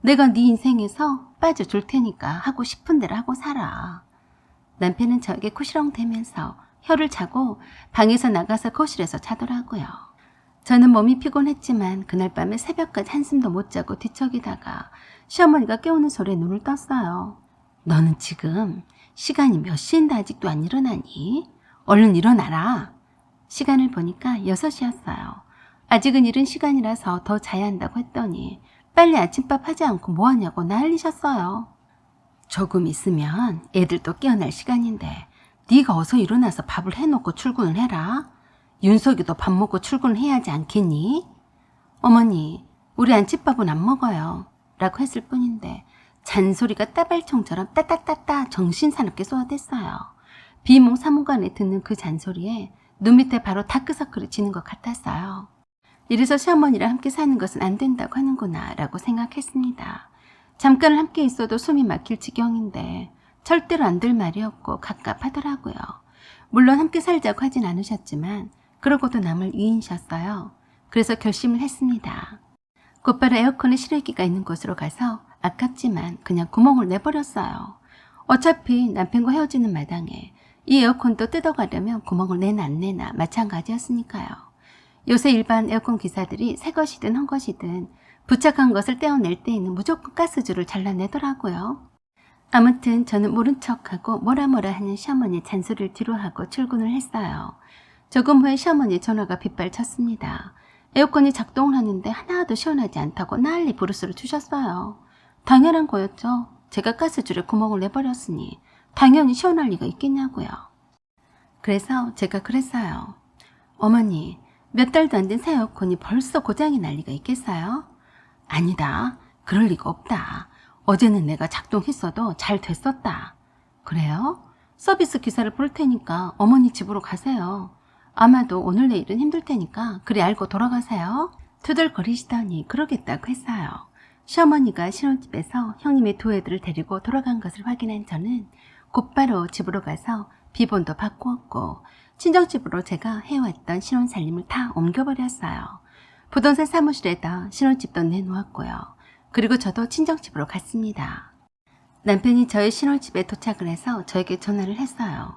내가 네 인생에서 빠져줄 테니까 하고 싶은 대로 하고 살아. 남편은 저에게 쿠시렁대면서 혀를 차고 방에서 나가서 거실에서 자더라고요. 저는 몸이 피곤했지만 그날 밤에 새벽까지 한숨도 못 자고 뒤척이다가 시어머니가 깨우는 소리에 눈을 떴어요. 너는 지금 시간이 몇 시인데 아직도 안 일어나니? 얼른 일어나라. 시간을 보니까 6시였어요. 아직은 이른 시간이라서 더 자야 한다고 했더니 빨리 아침밥 하지 않고 뭐하냐고 난리셨어요. 조금 있으면 애들도 깨어날 시간인데 네가 어서 일어나서 밥을 해놓고 출근을 해라. 윤석이도 밥 먹고 출근을 해야 하지 않겠니? 어머니, 우리 안집밥은 안 먹어요. 라고 했을 뿐인데 잔소리가 따발총처럼 따따따따 정신사납게 쏘아댔어요. 비몽 사무간에 듣는 그 잔소리에 눈 밑에 바로 다크서클이 지는 것 같았어요. 이래서 시어머니랑 함께 사는 것은 안 된다고 하는구나 라고 생각했습니다. 잠깐 함께 있어도 숨이 막힐 지경인데 절대로 안 될 말이었고 갑갑하더라고요. 물론 함께 살자고 하진 않으셨지만 그러고도 남을 위인이셨어요. 그래서 결심을 했습니다. 곧바로 에어컨에 실외기가 있는 곳으로 가서 아깝지만 그냥 구멍을 내버렸어요. 어차피 남편과 헤어지는 마당에 이 에어컨도 뜯어가려면 구멍을 내나 안 내나 마찬가지였으니까요. 요새 일반 에어컨 기사들이 새 것이든 헌 것이든 부착한 것을 떼어낼 때에는 무조건 가스줄을 잘라내더라고요. 아무튼 저는 모른 척하고 뭐라 하는 시어머니 잔소리를 뒤로하고 출근을 했어요. 조금 후에 시어머니 전화가 빗발쳤습니다. 에어컨이 작동을 하는데 하나도 시원하지 않다고 난리 부르스를 주셨어요. 당연한 거였죠. 제가 가스줄에 구멍을 내버렸으니 당연히 시원할 리가 있겠냐고요. 그래서 제가 그랬어요. 어머니, 몇 달도 안 된 새 에어컨이 벌써 고장이 날 리가 있겠어요? 아니다. 그럴 리가 없다. 어제는 내가 작동했어도 잘 됐었다. 그래요? 서비스 기사를 부를 테니까 어머니 집으로 가세요. 아마도 오늘 내일은 힘들 테니까 그리 알고 돌아가세요. 투덜거리시더니 그러겠다고 했어요. 시어머니가 신혼집에서 형님의 두 애들을 데리고 돌아간 것을 확인한 저는 곧바로 집으로 가서 비번도 바꾸었고 친정집으로 제가 해왔던 신혼살림을 다 옮겨버렸어요. 부동산 사무실에다 신혼집도 내놓았고요. 그리고 저도 친정집으로 갔습니다. 남편이 저의 신혼집에 도착을 해서 저에게 전화를 했어요.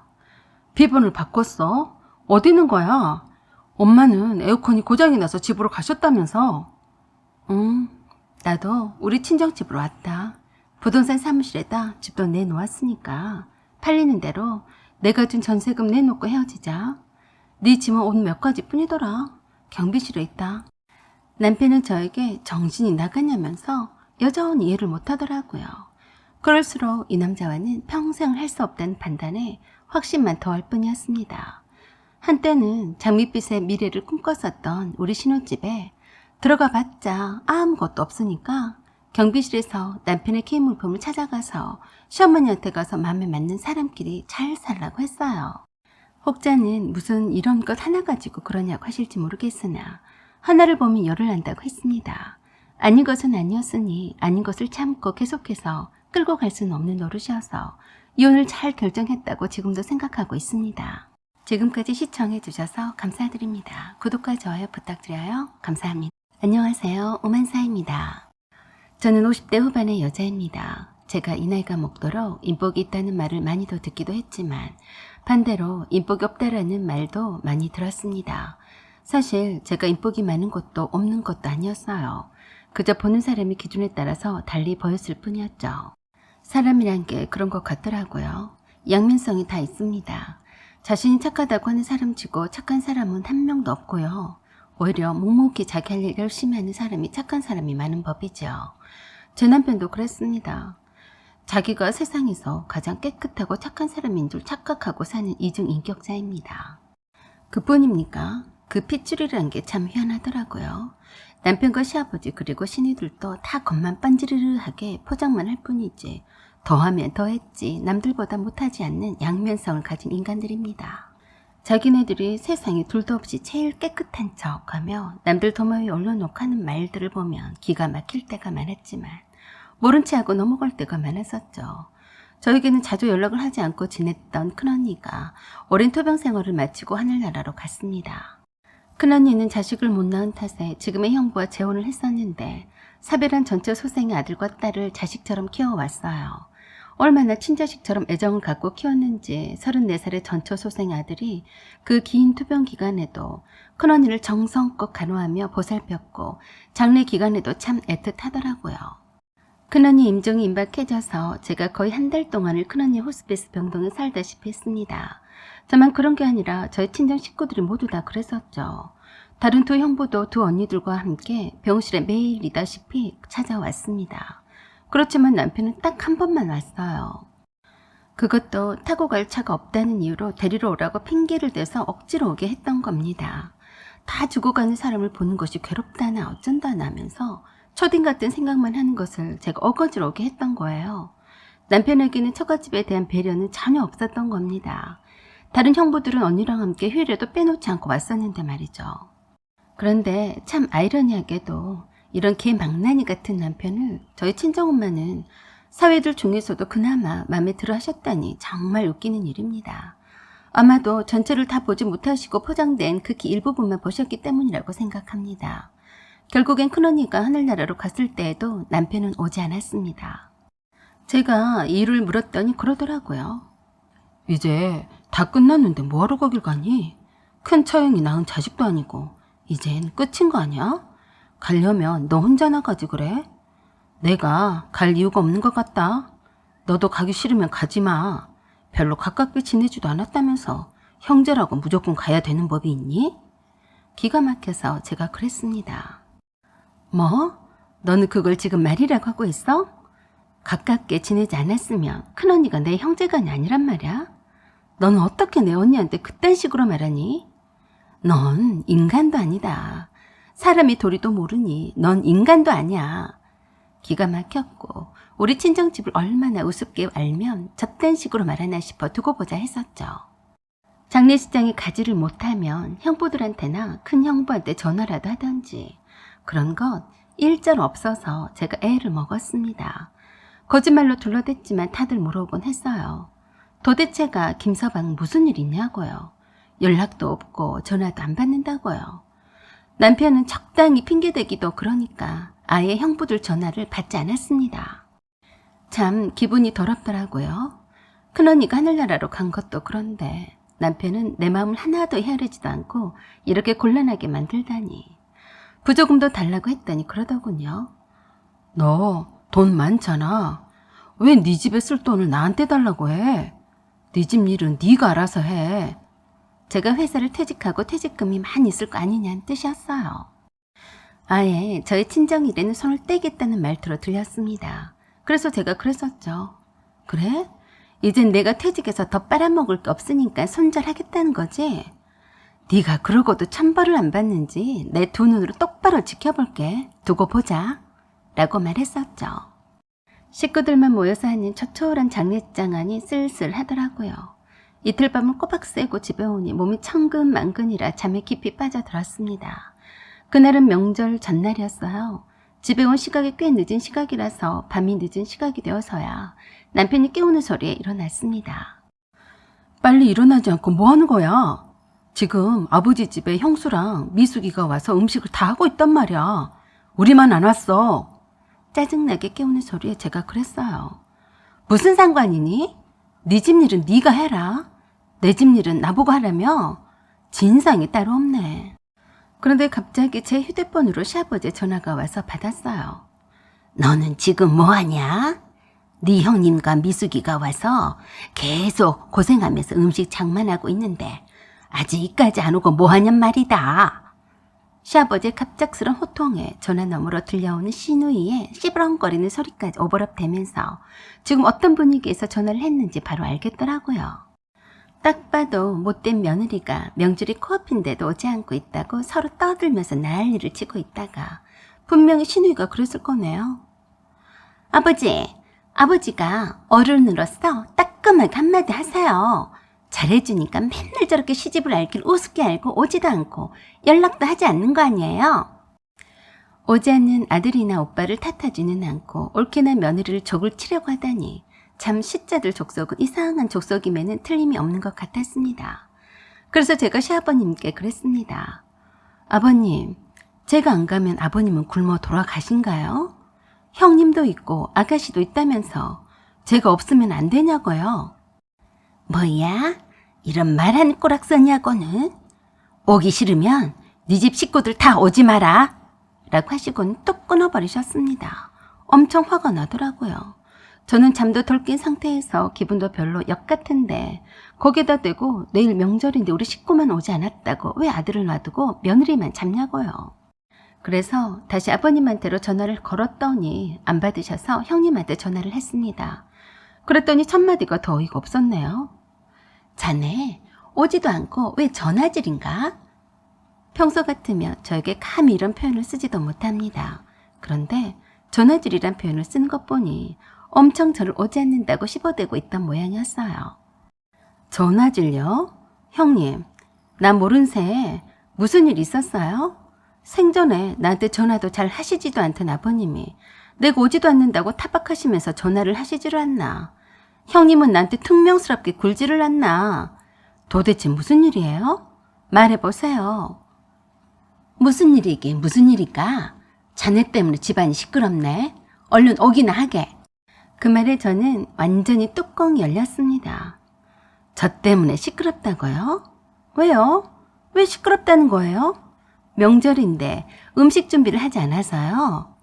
비번을 바꿨어? 어디 있는 거야? 엄마는 에어컨이 고장이 나서 집으로 가셨다면서? 나도 우리 친정집으로 왔다. 부동산 사무실에다 집도 내놓았으니까 팔리는 대로 내가 준 전세금 내놓고 헤어지자. 네 짐은 옷 몇 가지 뿐이더라. 경비실에 있다. 남편은 저에게 정신이 나갔냐면서 여전히 이해를 못하더라고요. 그럴수록 이 남자와는 평생 할 수 없다는 판단에 확신만 더할 뿐이었습니다. 한때는 장밋빛의 미래를 꿈꿨었던 우리 신혼집에 들어가 봤자 아무것도 없으니까 경비실에서 남편의 개인 물품을 찾아가서 시어머니한테 가서 마음에 맞는 사람끼리 잘 살라고 했어요. 혹자는 무슨 이런 것 하나 가지고 그러냐고 하실지 모르겠으나 하나를 보면 열을 난다고 했습니다. 아닌 것은 아니었으니 아닌 것을 참고 계속해서 끌고 갈 수는 없는 노릇이어서 이혼을 잘 결정했다고 지금도 생각하고 있습니다. 지금까지 시청해 주셔서 감사드립니다. 구독과 좋아요 부탁드려요. 감사합니다. 안녕하세요. 오만사입니다. 저는 50대 후반의 여자입니다. 제가 이 나이가 먹도록 인복이 있다는 말을 많이도 듣기도 했지만 반대로 인복이 없다라는 말도 많이 들었습니다. 사실 제가 인복이 많은 것도 없는 것도 아니었어요. 그저 보는 사람의 기준에 따라서 달리 보였을 뿐이었죠. 사람이란 게 그런 것 같더라고요. 양면성이 다 있습니다. 자신이 착하다고 하는 사람치고 착한 사람은 한 명도 없고요. 오히려 묵묵히 자기 할 일 열심히 하는 사람이 착한 사람이 많은 법이죠. 제 남편도 그랬습니다. 자기가 세상에서 가장 깨끗하고 착한 사람인 줄 착각하고 사는 이중 인격자입니다. 그뿐입니까? 그 핏줄이라는 게 참 희한하더라고요. 남편과 시아버지 그리고 신이들도 다 겉만 빤지르르하게 포장만 할 뿐이지 더하면 더했지 남들보다 못하지 않는 양면성을 가진 인간들입니다. 자기네들이 세상에 둘도 없이 제일 깨끗한 척하며 남들 도마 위에 올려놓고 하는 말들을 보면 기가 막힐 때가 많았지만 모른 채 하고 넘어갈 때가 많았었죠. 저에게는 자주 연락을 하지 않고 지냈던 큰언니가 오랜 토병 생활을 마치고 하늘나라로 갔습니다. 큰언니는 자식을 못 낳은 탓에 지금의 형부와 재혼을 했었는데 사별한 전처 소생의 아들과 딸을 자식처럼 키워왔어요. 얼마나 친자식처럼 애정을 갖고 키웠는지 34살의 전처 소생의 아들이 그 긴 투병 기간에도 큰언니를 정성껏 간호하며 보살폈고 장례 기간에도 참 애틋하더라고요. 큰언니 임종이 임박해져서 제가 거의 한 달 동안을 큰언니 호스피스 병동에 살다시피 했습니다. 저만 그런 게 아니라 저희 친정 식구들이 모두 다 그랬었죠. 다른 두 형부도 두 언니들과 함께 병실에 매일이다시피 찾아왔습니다. 그렇지만 남편은 딱 한 번만 왔어요. 그것도 타고 갈 차가 없다는 이유로 데리러 오라고 핑계를 대서 억지로 오게 했던 겁니다. 다 죽어가는 사람을 보는 것이 괴롭다나 어쩐다나 하면서 초딩 같은 생각만 하는 것을 제가 어거지로 오게 했던 거예요. 남편에게는 처갓집에 대한 배려는 전혀 없었던 겁니다. 다른 형부들은 언니랑 함께 휴일에도 빼놓지 않고 왔었는데 말이죠. 그런데 참 아이러니하게도 이런 개망나니 같은 남편을 저희 친정엄마는 사위들 중에서도 그나마 마음에 들어 하셨다니 정말 웃기는 일입니다. 아마도 전체를 다 보지 못하시고 포장된 극히 일부분만 보셨기 때문이라고 생각합니다. 결국엔 큰언니가 하늘나라로 갔을 때에도 남편은 오지 않았습니다. 제가 이유를 물었더니 그러더라고요. 이제 다 끝났는데 뭐하러 거길 가니? 큰 처형이 낳은 자식도 아니고 이젠 끝인 거 아니야? 가려면 너 혼자 나가지 그래? 내가 갈 이유가 없는 것 같다. 너도 가기 싫으면 가지 마. 별로 가깝게 지내지도 않았다면서 형제라고 무조건 가야 되는 법이 있니? 기가 막혀서 제가 그랬습니다. 뭐? 너는 그걸 지금 말이라고 하고 있어? 가깝게 지내지 않았으면 큰언니가 내 형제가 아니란 말이야? 넌 어떻게 내 언니한테 그딴 식으로 말하니? 넌 인간도 아니다. 사람의 도리도 모르니 넌 인간도 아니야. 기가 막혔고 우리 친정집을 얼마나 우습게 알면 저딴 식으로 말하나 싶어 두고 보자 했었죠. 장례식장에 가지를 못하면 형부들한테나 큰 형부한테 전화라도 하던지 그런 것 일절 없어서 제가 애를 먹었습니다. 거짓말로 둘러댔지만 다들 물어보곤 했어요. 도대체가 김서방 무슨 일 있냐고요. 연락도 없고 전화도 안 받는다고요. 남편은 적당히 핑계대기도 그러니까 아예 형부들 전화를 받지 않았습니다. 참 기분이 더럽더라고요. 큰언니가 하늘나라로 간 것도 그런데 남편은 내 마음을 하나도 헤아리지도 않고 이렇게 곤란하게 만들다니. 부조금도 달라고 했더니 그러더군요. 너 돈 많잖아. 왜 네 집에 쓸 돈을 나한테 달라고 해? 네 집 일은 네가 알아서 해. 제가 회사를 퇴직하고 퇴직금이 많이 있을 거 아니냐는 뜻이었어요. 아예 저희 친정일에는 손을 떼겠다는 말투로 들렸습니다. 그래서 제가 그랬었죠. 그래? 이젠 내가 퇴직해서 더 빨아먹을 게 없으니까 손절하겠다는 거지? 네가 그러고도 천벌을 안 받는지 내 두 눈으로 똑바로 지켜볼게. 두고 보자. 라고 말했었죠. 식구들만 모여서 하는 초촐한 장례장 안이 쓸쓸하더라고요. 이틀 밤을 꼬박 새고 집에 오니 몸이 천근만근이라 잠에 깊이 빠져들었습니다. 그날은 명절 전날이었어요. 집에 온 시각이 꽤 늦은 시각이라서 밤이 늦은 시각이 되어서야 남편이 깨우는 소리에 일어났습니다. 빨리 일어나지 않고 뭐 하는 거야? 지금 아버지 집에 형수랑 미숙이가 와서 음식을 다 하고 있단 말이야. 우리만 안 왔어. 짜증나게 깨우는 소리에 제가 그랬어요. 무슨 상관이니? 네 집 일은 네가 해라. 내 집 일은 나보고 하라며? 진상이 따로 없네. 그런데 갑자기 제 휴대폰으로 시아버지 전화가 와서 받았어요. 너는 지금 뭐하냐? 네 형님과 미숙이가 와서 계속 고생하면서 음식 장만하고 있는데 아직까지 안 오고 뭐하냔 말이다. 시아버지의 갑작스런 호통에 전화 너머로 들려오는 시누이의 씨부렁거리는 소리까지 오버랩되면서 지금 어떤 분위기에서 전화를 했는지 바로 알겠더라고요. 딱 봐도 못된 며느리가 명절이 코앞인데도 오지 않고 있다고 서로 떠들면서 난리를 치고 있다가 분명히 시누이가 그랬을 거네요. 아버지가 어른으로서 따끔하게 한마디 하세요. 잘해주니까 맨날 저렇게 시집을 알길 우습게 알고 오지도 않고 연락도 하지 않는 거 아니에요? 오지 않는 아들이나 오빠를 탓하지는 않고 옳게나 며느리를 족을 치려고 하다니 참 시자들 족속은 이상한 족속임에는 틀림이 없는 것 같았습니다. 그래서 제가 시아버님께 그랬습니다. 아버님, 제가 안 가면 아버님은 굶어 돌아가신가요? 형님도 있고 아가씨도 있다면서 제가 없으면 안 되냐고요? 뭐야? 이런 말 한 꼬락 써냐고는? 오기 싫으면 네 집 식구들 다 오지 마라 라고 하시고는 뚝 끊어버리셨습니다. 엄청 화가 나더라고요. 저는 잠도 덜 깬 상태에서 기분도 별로 역 같은데 거기다 대고 내일 명절인데 우리 식구만 오지 않았다고 왜 아들을 놔두고 며느리만 잡냐고요. 그래서 다시 아버님한테로 전화를 걸었더니 안 받으셔서 형님한테 전화를 했습니다. 그랬더니 첫마디가 더 어이가 없었네요. 자네 오지도 않고 왜 전화질인가? 평소 같으면 저에게 감히 이런 표현을 쓰지도 못합니다. 그런데 전화질이란 표현을 쓴 것 보니 엄청 저를 오지 않는다고 씹어대고 있던 모양이었어요. 전화질요? 형님, 나 모른 새에 무슨 일 있었어요? 생전에 나한테 전화도 잘 하시지도 않던 아버님이 내가 오지도 않는다고 타박하시면서 전화를 하시지를 않나. 형님은 나한테 퉁명스럽게 굴지를 않나. 도대체 무슨 일이에요? 말해보세요. 무슨 일이긴 무슨 일일까? 자네 때문에 집안이 시끄럽네. 얼른 오기나 하게. 그 말에 저는 완전히 뚜껑이 열렸습니다. 저 때문에 시끄럽다고요? 왜요? 왜 시끄럽다는 거예요? 명절인데 음식 준비를 하지 않아서요.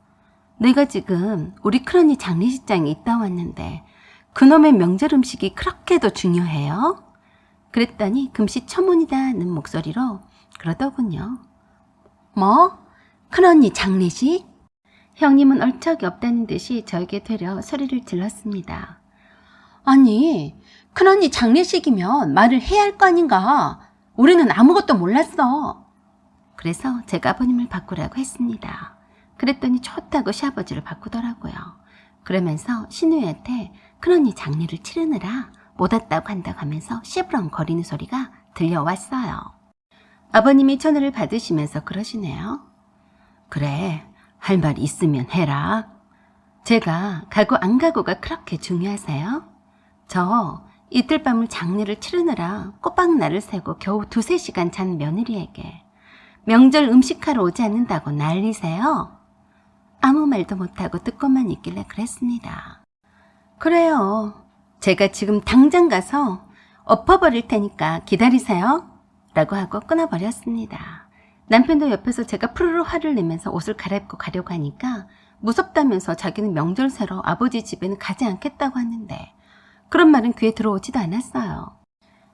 내가 지금 우리 큰언니 장례식장에 있다 왔는데 그놈의 명절 음식이 그렇게도 중요해요? 그랬더니 금시초문이다는 목소리로 그러더군요. 뭐? 큰언니 장례식? 형님은 얼척이 없다는 듯이 저에게 되려 소리를 질렀습니다. 아니, 큰언니 장례식이면 말을 해야 할 거 아닌가? 우리는 아무것도 몰랐어. 그래서 제가 아버님을 바꾸라고 했습니다. 그랬더니 좋다고 시아버지를 바꾸더라고요. 그러면서 시누이한테 큰언니 장례를 치르느라 못 왔다고 한다고 하면서 씨부렁거리는 소리가 들려왔어요. 아버님이 전화를 받으시면서 그러시네요. 그래, 할 말 있으면 해라. 제가 가고 안 가고가 그렇게 중요하세요? 저 이틀 밤을 장례를 치르느라 꼬박날을 새고 겨우 2-3시간 잔 며느리에게 명절 음식하러 오지 않는다고 난리세요? 아무 말도 못하고 듣고만 있길래 그랬습니다. 그래요. 제가 지금 당장 가서 엎어버릴 테니까 기다리세요. 라고 하고 끊어버렸습니다. 남편도 옆에서 제가 푸르르 화를 내면서 옷을 갈아입고 가려고 하니까 무섭다면서 자기는 명절 새러 아버지 집에는 가지 않겠다고 하는데 그런 말은 귀에 들어오지도 않았어요.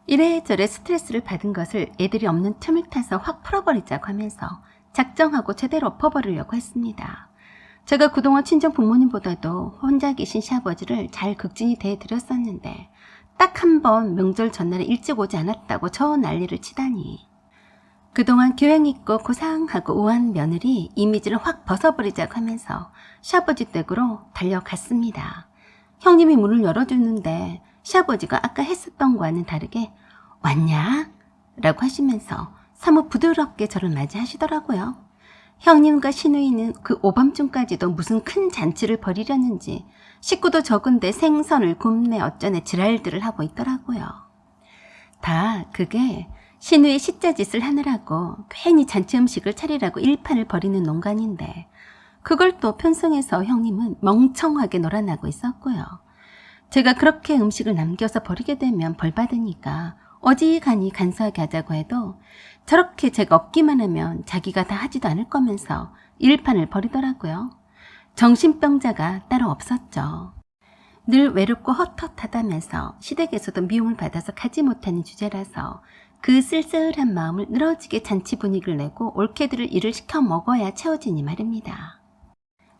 이래저래 스트레스를 받은 것을 애들이 없는 틈을 타서 확 풀어버리자고 하면서 작정하고 제대로 엎어버리려고 했습니다. 제가 그동안 친정 부모님보다도 혼자 계신 시아버지를 잘 극진히 대해드렸었는데 딱 한 번 명절 전날에 일찍 오지 않았다고 저 난리를 치다니. 그동안 교양 있고 고상하고 우아한 며느리 이미지를 확 벗어버리자고 하면서 시아버지 댁으로 달려갔습니다. 형님이 문을 열어주는데 시아버지가 아까 했었던 거와는 다르게 왔냐? 라고 하시면서 사뭇 부드럽게 저를 맞이하시더라고요. 형님과 시누이는 그 오밤중까지도 무슨 큰 잔치를 벌이려는지 식구도 적은데 생선을 굽네 어쩌네 지랄들을 하고 있더라고요. 다 그게 시누이 시자짓을 하느라고 괜히 잔치 음식을 차리라고 일판을 벌이는 농간인데 그걸 또 편성해서 형님은 멍청하게 놀아나고 있었고요. 제가 그렇게 음식을 남겨서 버리게 되면 벌 받으니까 어지간히 간소하게 하자고 해도 저렇게 제가 없기만 하면 자기가 다 하지도 않을 거면서 일판을 벌이더라고요. 정신병자가 따로 없었죠. 늘 외롭고 헛헛하다면서 시댁에서도 미움을 받아서 가지 못하는 주제라서 그 쓸쓸한 마음을 늘어지게 잔치 분위기를 내고 올케들을 일을 시켜 먹어야 채워지니 말입니다.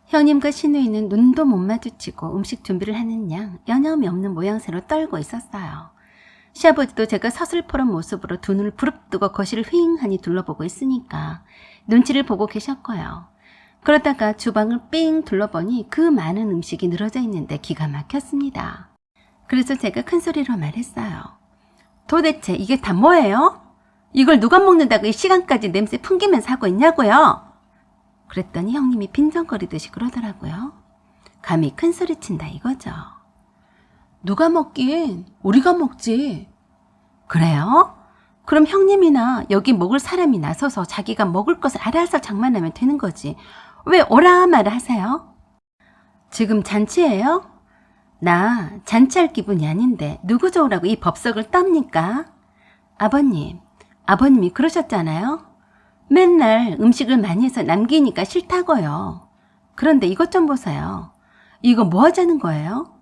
형님과 시누이는 눈도 못 마주치고 음식 준비를 하는 양 여념이 없는 모양새로 떨고 있었어요. 시아버지도 제가 서슬퍼런 모습으로 두 눈을 부릅뜨고 거실을 휑하니 둘러보고 있으니까 눈치를 보고 계셨고요. 그러다가 주방을 삥 둘러보니 그 많은 음식이 늘어져 있는데 기가 막혔습니다. 그래서 제가 큰 소리로 말했어요. 도대체 이게 다 뭐예요? 이걸 누가 먹는다고 이 시간까지 냄새 풍기면서 하고 있냐고요? 그랬더니 형님이 빈정거리듯이 그러더라고요. 감히 큰 소리 친다 이거죠. 누가 먹긴 우리가 먹지. 그래요? 그럼 형님이나 여기 먹을 사람이 나서서 자기가 먹을 것을 알아서 장만하면 되는 거지. 왜 오라 말을 하세요? 지금 잔치예요? 나 잔치할 기분이 아닌데 누구 좋으라고 이 법석을 떱니까? 아버님이 그러셨잖아요. 맨날 음식을 많이 해서 남기니까 싫다고요. 그런데 이것 좀 보세요. 이거 뭐 하자는 거예요?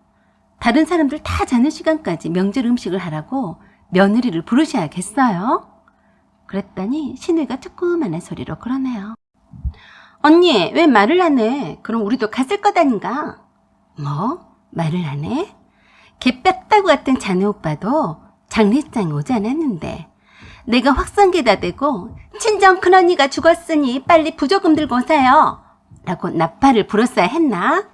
다른 사람들 다 자는 시간까지 명절 음식을 하라고 며느리를 부르셔야겠어요? 그랬더니 시누이가 조그만한 소리로 그러네요. 언니 왜 말을 안 해? 그럼 우리도 갔을 거다닌가? 뭐? 말을 안 해? 개 뺐다고 같은 자네 오빠도 장례장에 오지 않았는데 내가 확성기다 대고 친정 큰언니가 죽었으니 빨리 부조금 들고 오세요 라고 나팔을 불었어야 했나?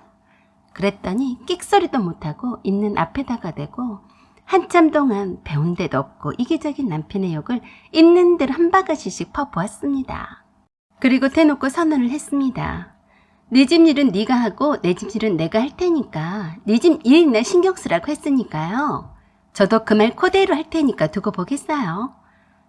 그랬더니 끽소리도 못하고 있는 앞에다가 대고 한참 동안 배운 데도 없고 이기적인 남편의 욕을 있는 대로 한 바가지씩 퍼보았습니다. 그리고 대놓고 선언을 했습니다. 네 집 일은 네가 하고 내 집 일은 내가 할 테니까 네 집 일이나 신경 쓰라고 했으니까요. 저도 그 말 그대로 할 테니까 두고 보겠어요.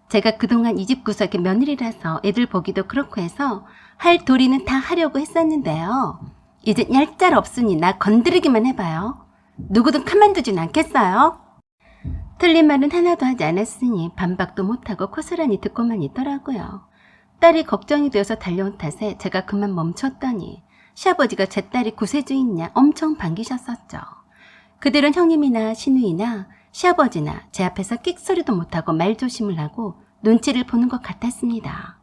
제가 그동안 이 집 구석의 며느리라서 애들 보기도 그렇고 해서 할 도리는 다 하려고 했었는데요. 이제 얄짤 없으니 나 건드리기만 해봐요. 누구든 가만두진 않겠어요. 틀린 말은 하나도 하지 않았으니 반박도 못하고 고스란히 듣고만 있더라고요. 딸이 걱정이 되어서 달려온 탓에 제가 그만 멈췄더니 시아버지가 제 딸이 구세주있냐 엄청 반기셨었죠. 그들은 형님이나 시누이나 시아버지나 제 앞에서 끽소리도 못하고 말조심을 하고 눈치를 보는 것 같았습니다.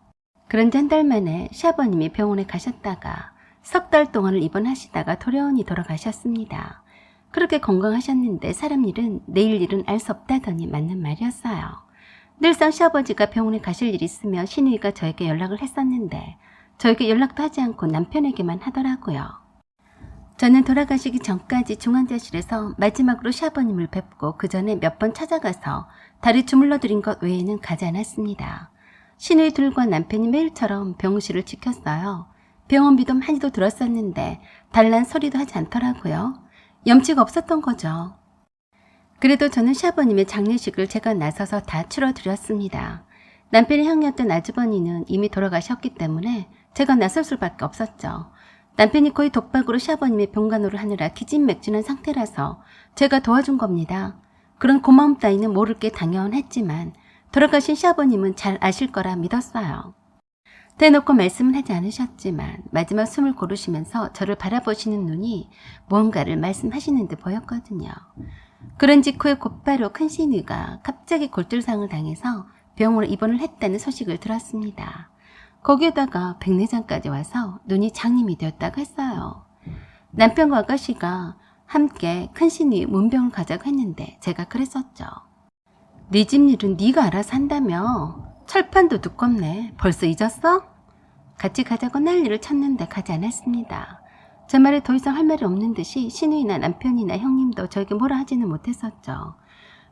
그런데 한 달 만에 시아버님이 병원에 가셨다가 석 달 동안을 입원하시다가 돌연히 돌아가셨습니다. 그렇게 건강하셨는데 사람 일은 내일 일은 알 수 없다더니 맞는 말이었어요. 늘상 시아버지가 병원에 가실 일이 있으면 시누이가 저에게 연락을 했었는데 저에게 연락도 하지 않고 남편에게만 하더라고요. 저는 돌아가시기 전까지 중환자실에서 마지막으로 시아버님을 뵙고 그 전에 몇 번 찾아가서 다리 주물러 드린 것 외에는 가지 않았습니다. 시누이 둘과 남편이 매일처럼 병실을 지켰어요. 병원비도 많이도 들었었는데 달란 소리도 하지 않더라고요. 염치가 없었던 거죠. 그래도 저는 시아버님의 장례식을 제가 나서서 다 치러드렸습니다. 남편의 형이었던 아주버니는 이미 돌아가셨기 때문에 제가 나설 수밖에 없었죠. 남편이 거의 독박으로 시아버님의 병간호를 하느라 기진맥진한 상태라서 제가 도와준 겁니다. 그런 고마움 따위는 모를 게 당연했지만 돌아가신 시아버님은 잘 아실 거라 믿었어요. 대놓고 말씀은 하지 않으셨지만 마지막 숨을 고르시면서 저를 바라보시는 눈이 무언가를 말씀하시는 듯 보였거든요. 그런 직후에 곧바로 큰 시누이가 갑자기 골절상을 당해서 병원에 입원을 했다는 소식을 들었습니다. 거기에다가 백내장까지 와서 눈이 장님이 되었다고 했어요. 남편과 아가씨가 함께 큰 시누이 문병을 가자고 했는데 제가 그랬었죠. 네 집 일은 네가 알아서 한다며. 철판도 두껍네. 벌써 잊었어? 같이 가자고 난리를 쳤는데 가지 않았습니다. 제 말에 더 이상 할 말이 없는 듯이 신우이나 남편이나 형님도 저에게 뭐라 하지는 못했었죠.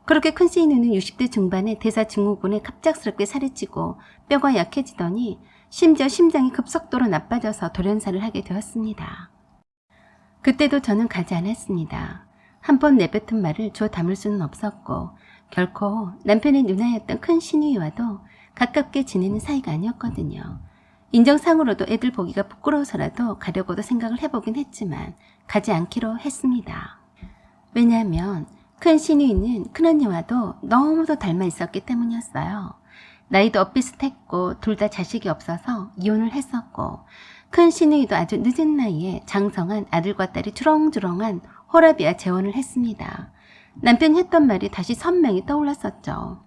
그렇게 큰 신우는 60대 중반에 대사 증후군에 갑작스럽게 살이 찌고 뼈가 약해지더니 심지어 심장이 급속도로 나빠져서 돌연사를 하게 되었습니다. 그때도 저는 가지 않았습니다. 한 번 내뱉은 말을 주워 담을 수는 없었고 결코 남편의 누나였던 큰 신우이와도 가깝게 지내는 사이가 아니었거든요. 인정상으로도 애들 보기가 부끄러워서라도 가려고도 생각을 해보긴 했지만 가지 않기로 했습니다. 왜냐하면 큰 신우이는 큰언니와도 너무도 닮아 있었기 때문이었어요. 나이도 엇비슷했고 둘 다 자식이 없어서 이혼을 했었고 큰 신우이도 아주 늦은 나이에 장성한 아들과 딸이 주렁주렁한 호라비와 재혼을 했습니다. 남편이 했던 말이 다시 선명히 떠올랐었죠.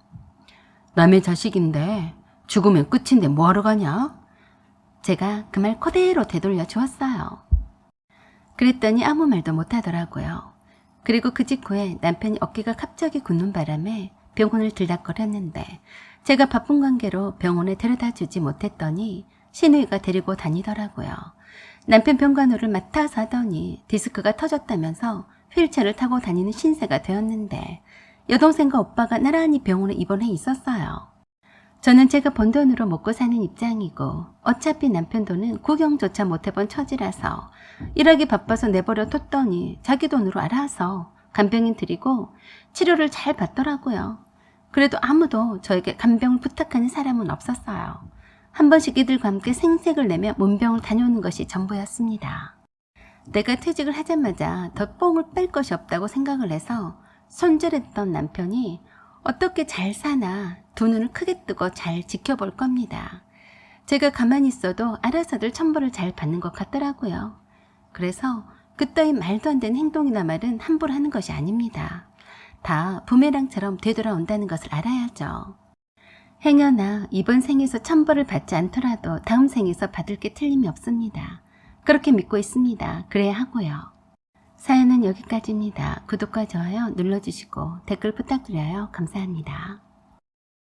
남의 자식인데 죽으면 끝인데 뭐하러 가냐? 제가 그 말 그대로 되돌려 주었어요. 그랬더니 아무 말도 못하더라고요. 그리고 그 직후에 남편이 어깨가 갑자기 굳는 바람에 병원을 들락거렸는데 제가 바쁜 관계로 병원에 데려다 주지 못했더니 신우이가 데리고 다니더라고요. 남편 병간호를 맡아서 하더니 디스크가 터졌다면서 휠체어를 타고 다니는 신세가 되었는데 여동생과 오빠가 나란히 병원에 입원해 있었어요. 저는 제가 번 돈으로 먹고 사는 입장이고 어차피 남편 돈은 구경조차 못해본 처지라서 일하기 바빠서 내버려 뒀더니 자기 돈으로 알아서 간병인 들이고 치료를 잘 받더라고요. 그래도 아무도 저에게 간병을 부탁하는 사람은 없었어요. 한 번씩 이들과 함께 생색을 내며 문병을 다녀오는 것이 전부였습니다. 내가 퇴직을 하자마자 더 뽕을 뺄 것이 없다고 생각을 해서 손절했던 남편이 어떻게 잘 사나 두 눈을 크게 뜨고 잘 지켜볼 겁니다. 제가 가만히 있어도 알아서들 천벌을 잘 받는 것 같더라고요. 그래서 그따위 말도 안 되는 행동이나 말은 함부로 하는 것이 아닙니다. 다 부메랑처럼 되돌아온다는 것을 알아야죠. 행여나 이번 생에서 천벌을 받지 않더라도 다음 생에서 받을 게 틀림이 없습니다. 그렇게 믿고 있습니다. 그래야 하고요. 사연은 여기까지입니다. 구독과 좋아요 눌러주시고 댓글 부탁드려요. 감사합니다.